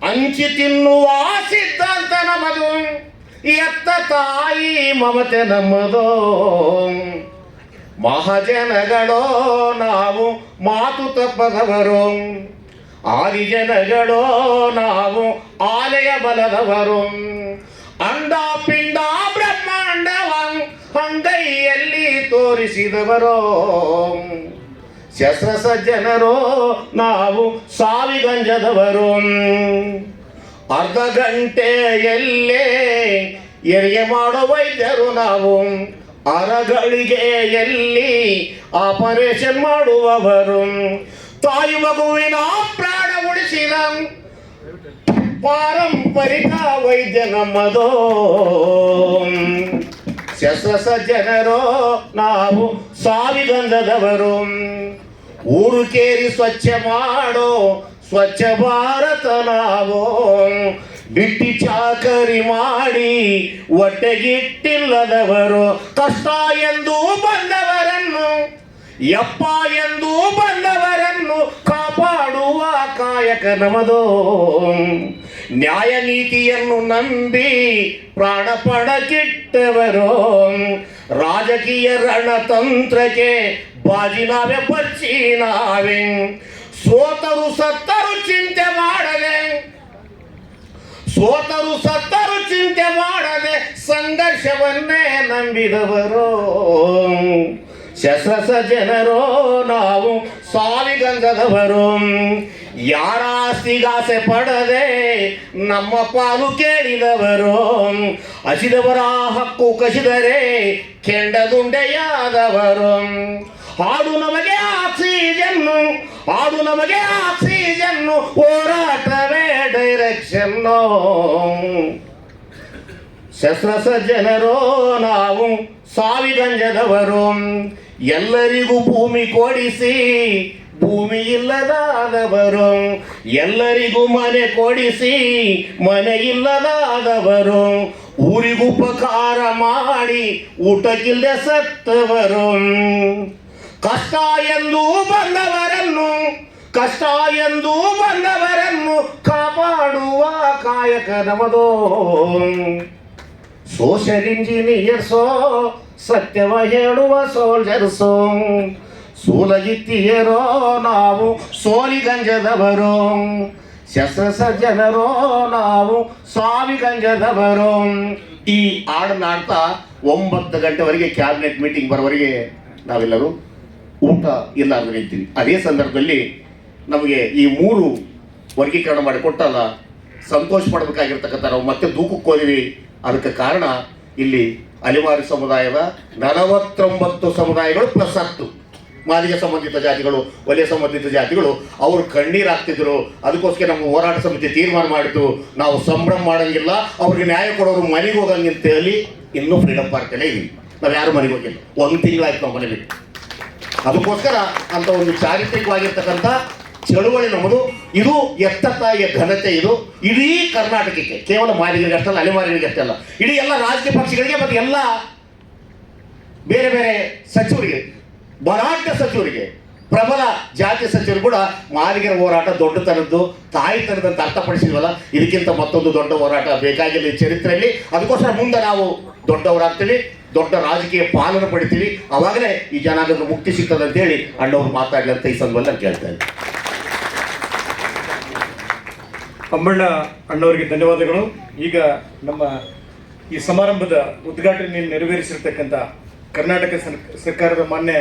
ಹಂಚಿ ತಿನ್ನುವ ಸಿದ್ಧಾಂತ ನಮ್ಮದು, ಎತ್ತ ತಾಯಿ ಮಮತೆ ನಮ್ಮದು. ಮಹಾಜನಗಳೋ ನಾವು ಮಾತು ತಪ್ಪದವರು, ಆದಿಜನಗಳೋ ನಾವು ಆಲಯ ಬಲದವರು. ಅಂಡ ಪಿಂಡ ಬ್ರಹ್ಮಾಂಡವ ಅಂಗೈಯಲ್ಲಿ ತೋರಿಸಿದವರು. ಶಸ್ತ್ರಸಜ್ಜನರೋ ನಾವು ಸಾವಿಗಂಜದವರು. ಅರ್ಧ ಗಂಟೆಯಲ್ಲೇ ಹೆರಿಗೆ ಮಾಡೋ ವೈದ್ಯರು ನಾವು, ಅರಗಳಿಗೆಯಲ್ಲಿ ಆಪರೇಷನ್ ಮಾಡುವವರು. ತಾಯಿ ಮಗುವಿನ ಪ್ರಾಣ ಉಳಿಸಿದ ಪಾರಂಪರಿಕ ವೈದ್ಯ ನಮ್ಮದು. ಶಸ್ತ್ರಸಜ್ಜನರೋ ನಾವು ಸಾವಿಗಂಧದವರು. ಊರು ಕೇರಿ ಸ್ವಚ್ಛ ಮಾಡೋ ಸ್ವಚ್ಛ ಭಾರತ ನಾವು. ಬಿಟ್ಟಿ ಚಾಕರಿ ಮಾಡಿ ಹೊಟ್ಟೆಗಿಟ್ಟಿಲ್ಲದವರು. ಕಷ್ಟ ಎಂದು ಬಂದವರನ್ನು, ಯಪ್ಪ ಎಂದು ಬಂದವರನ್ನು ಕಾಪಾಡುವ ಕಾಯಕ ನಮದು. ನ್ಯಾಯ ನೀತಿಯನ್ನು ನಂಬಿ ಪ್ರಾಣ ಪಣಕ್ಕಿಟ್ಟವರು. ರಾಜಕೀಯ ರಣತಂತ್ರಕ್ಕೆ ಬಾಜಿ ನಾವೇ ಪಚ್ಚಿ ನಾವೇ. ಸೋತರು ಸತ್ತರು ಚಿಂತೆ ಮಾಡದೆ, ಸೋತರು ಸತ್ತರು ಚಿಂತೆ ಮಾಡದೆ ಸಂಘರ್ಷವನ್ನೇ ನಂಬಿದವರು. ಶಸ್ತ್ರಸಜ್ಜನರೋ ನಾವು ಸಾವಿಗಂಧದವರು. ಯಾರ ಆಸ್ತಿಗಾಸೆ ಪಡದೆ ನಮ್ಮ ಪಾಲು ಕೇಳಿದವರು. ಹಸಿದವರ ಹಕ್ಕು ಕಸಿದರೆ ಕೆಂಡದುಂಡೆಯಾದವರು. ಹಾಡು ನಮಗೆ ಆಕ್ಸಿಜನ್ನು, ಹಾಡು ನಮಗೆ ಆಕ್ಸಿಜನ್ನು, ಹೋರಾಟವೇ ಡೈರೆಕ್ಷನ್ನು. ಶಸ್ತ್ರಸಜ್ಜನರೋ ನಾವು ಸಾವಿಗಂಜದವರು. ಎಲ್ಲರಿಗೂ ಭೂಮಿ ಕೊಡಿಸಿ ಭೂಮಿ ಇಲ್ಲದಾದವರು, ಎಲ್ಲರಿಗೂ ಮನೆ ಕೊಡಿಸಿ ಮನೆ ಇಲ್ಲದಾದವರು, ಊರಿಗೂ ಉಪಕಾರ ಮಾಡಿ ಊಟಕ್ಕಿಲ್ಲದೆ ಸತ್ತವರು, ಕಷ್ಟ ಎಂದು ಬಂದವರನ್ನು ಕಾಪಾಡುವ ಕಾಯಕ ನಮದೋ. ಸೋಷಿಯಲ್ ಇಂಜಿನಿಯರ್ಸೋ ಸತ್ಯವ ಹೇಳುವ ಸೋಲ್ಜರ್ಸೋ, ಸೂಲಗಿತ್ತಿಯರೋ ನಾವು ಸೋಲಿಗಂಜದವರು, ಶಸ್ತ್ರಸಜ್ಜನರೋ ನಾವು ಸಾವಿಗಂಜದವರು. ಈ ಹಾಡನ್ನಾಡ್ತಾ 9 ಗಂಟೆವರೆಗೆ ಕ್ಯಾಬಿನೆಟ್ ಮೀಟಿಂಗ್ ಬರೋವರೆಗೆ ನಾವೆಲ್ಲರೂ ಊಟ ಇಲ್ಲಾರ್ದು ನಿಂತೀವಿ. ಅದೇ ಸಂದರ್ಭದಲ್ಲಿ ನಮಗೆ ಈ 3 ವರ್ಗೀಕರಣ ಮಾಡಿ ಕೊಟ್ಟಲ್ಲ, ಸಂತೋಷ ಪಡಬೇಕಾಗಿರ್ತಕ್ಕಂಥ ನಾವು ಮತ್ತೆ ದೂಕಕ್ಕೆ ಹೋದಿವಿ. ಅದಕ್ಕೆ ಕಾರಣ ಇಲ್ಲಿ ಅಲೆಮಾರಿ ಸಮುದಾಯದ 49 ಸಮುದಾಯಗಳು ಪ್ಲಸ್ 10 ಮಾದಿಗ ಸಂಬಂಧಿತ ಜಾತಿಗಳು, ವಲಯ ಸಂಬಂಧಿತ ಜಾತಿಗಳು ಅವರು ಕಣ್ಣೀರಾಗ್ತಿದ್ರು. ಅದಕ್ಕೋಸ್ಕರ ನಮ್ಮ ಹೋರಾಟ ಸಮಿತಿ ತೀರ್ಮಾನ ಮಾಡಿತು, ನಾವು ಸಂಭ್ರಮ ಮಾಡೋಂಗಿಲ್ಲ, ಅವ್ರಿಗೆ ನ್ಯಾಯ ಕೊಡೋರು ಮನೆಗೆ ಹೋಗಂಗೆ ಅಂತ ಹೇಳಿ ಇನ್ನೂ ಫ್ರೀಡಮ್ ಪಾರ್ಕಲ್ಲೇ ಇದೀವಿ. ನಾವು ಯಾರು ಮನೆಗೆ ಹೋಗಿಲ್ಲ, 1 ತಿಂಗಳಾಯ್ತು ನಾವು ಮನೆ ಬಿಟ್ಟು. ಅದಕ್ಕೋಸ್ಕರ ಅಂತ ಒಂದು ಚಾರಿತ್ರಿಕವಾಗಿರ್ತಕ್ಕಂಥ ಚಳುವಳಿ ನಮ್ಮದು. ಇದು ಎತ್ತ ತಾಯಿಯ ಘನತೆ. ಇದು ಇಡೀ ಕರ್ನಾಟಕಕ್ಕೆ, ಕೇವಲ ಮಾದಿಗರಿಗೆ ಅಷ್ಟಲ್ಲ, ಅಲೆಮಾರಿಗಳಿಗೆ ಅಷ್ಟೇ ಅಲ್ಲ, ಇಡೀ ಎಲ್ಲ ರಾಜಕೀಯ ಪಕ್ಷಗಳಿಗೆ ಮತ್ತು ಎಲ್ಲ ಬೇರೆ ಬೇರೆ ಸಚಿವರಿಗೆ, ಬಲಾಢ್ಯ ಸಚಿವರಿಗೆ, ಪ್ರಬಲ ಜಾತಿ ಸಚಿವರು ಕೂಡ ಮಾದಿಗರ ಹೋರಾಟ ದೊಡ್ಡತನದ್ದು, ತಾಯಿತನದಂತ ಅರ್ಥಪಡಿಸಿದ್ವಲ್ಲ, ಇದಕ್ಕಿಂತ ಮತ್ತೊಂದು ದೊಡ್ಡ ಹೋರಾಟ ಬೇಕಾಗಿಲ್ಲ ಈ ಚರಿತ್ರೆಯಲ್ಲಿ. ಅದಕ್ಕೋಸ್ಕರ ಮುಂದೆ ನಾವು ದೊಡ್ಡವರಾಗ್ತೀವಿ, ದೊಡ್ಡ ರಾಜಕೀಯ ಪಾಲನೆ ಪಡಿತೀವಿ, ಅವಾಗಲೇ ಈ ಜನಾಂಗಕ್ಕೆ ಮುಕ್ತಿ ಸಿಗ್ತದೆ ಅಂತೇಳಿ ಅಣ್ಣವ್ರು ಮಾತಾಡಲಿ ಅಂತ ಈ ಸಂದರ್ಭದಲ್ಲಿ ನಾನು ಕೇಳ್ತಾ ಇದ್ದೀನಿ. ಅಂಬಣ್ಣ ಅಣ್ಣವರಿಗೆ ಧನ್ಯವಾದಗಳು. ಈಗ ನಮ್ಮ ಈ ಸಮಾರಂಭದ ಉದ್ಘಾಟನೆ ನೆರವೇರಿಸಿರ್ತಕ್ಕಂಥ ಕರ್ನಾಟಕ ಸರ್ಕಾರದ ಮಾನ್ಯ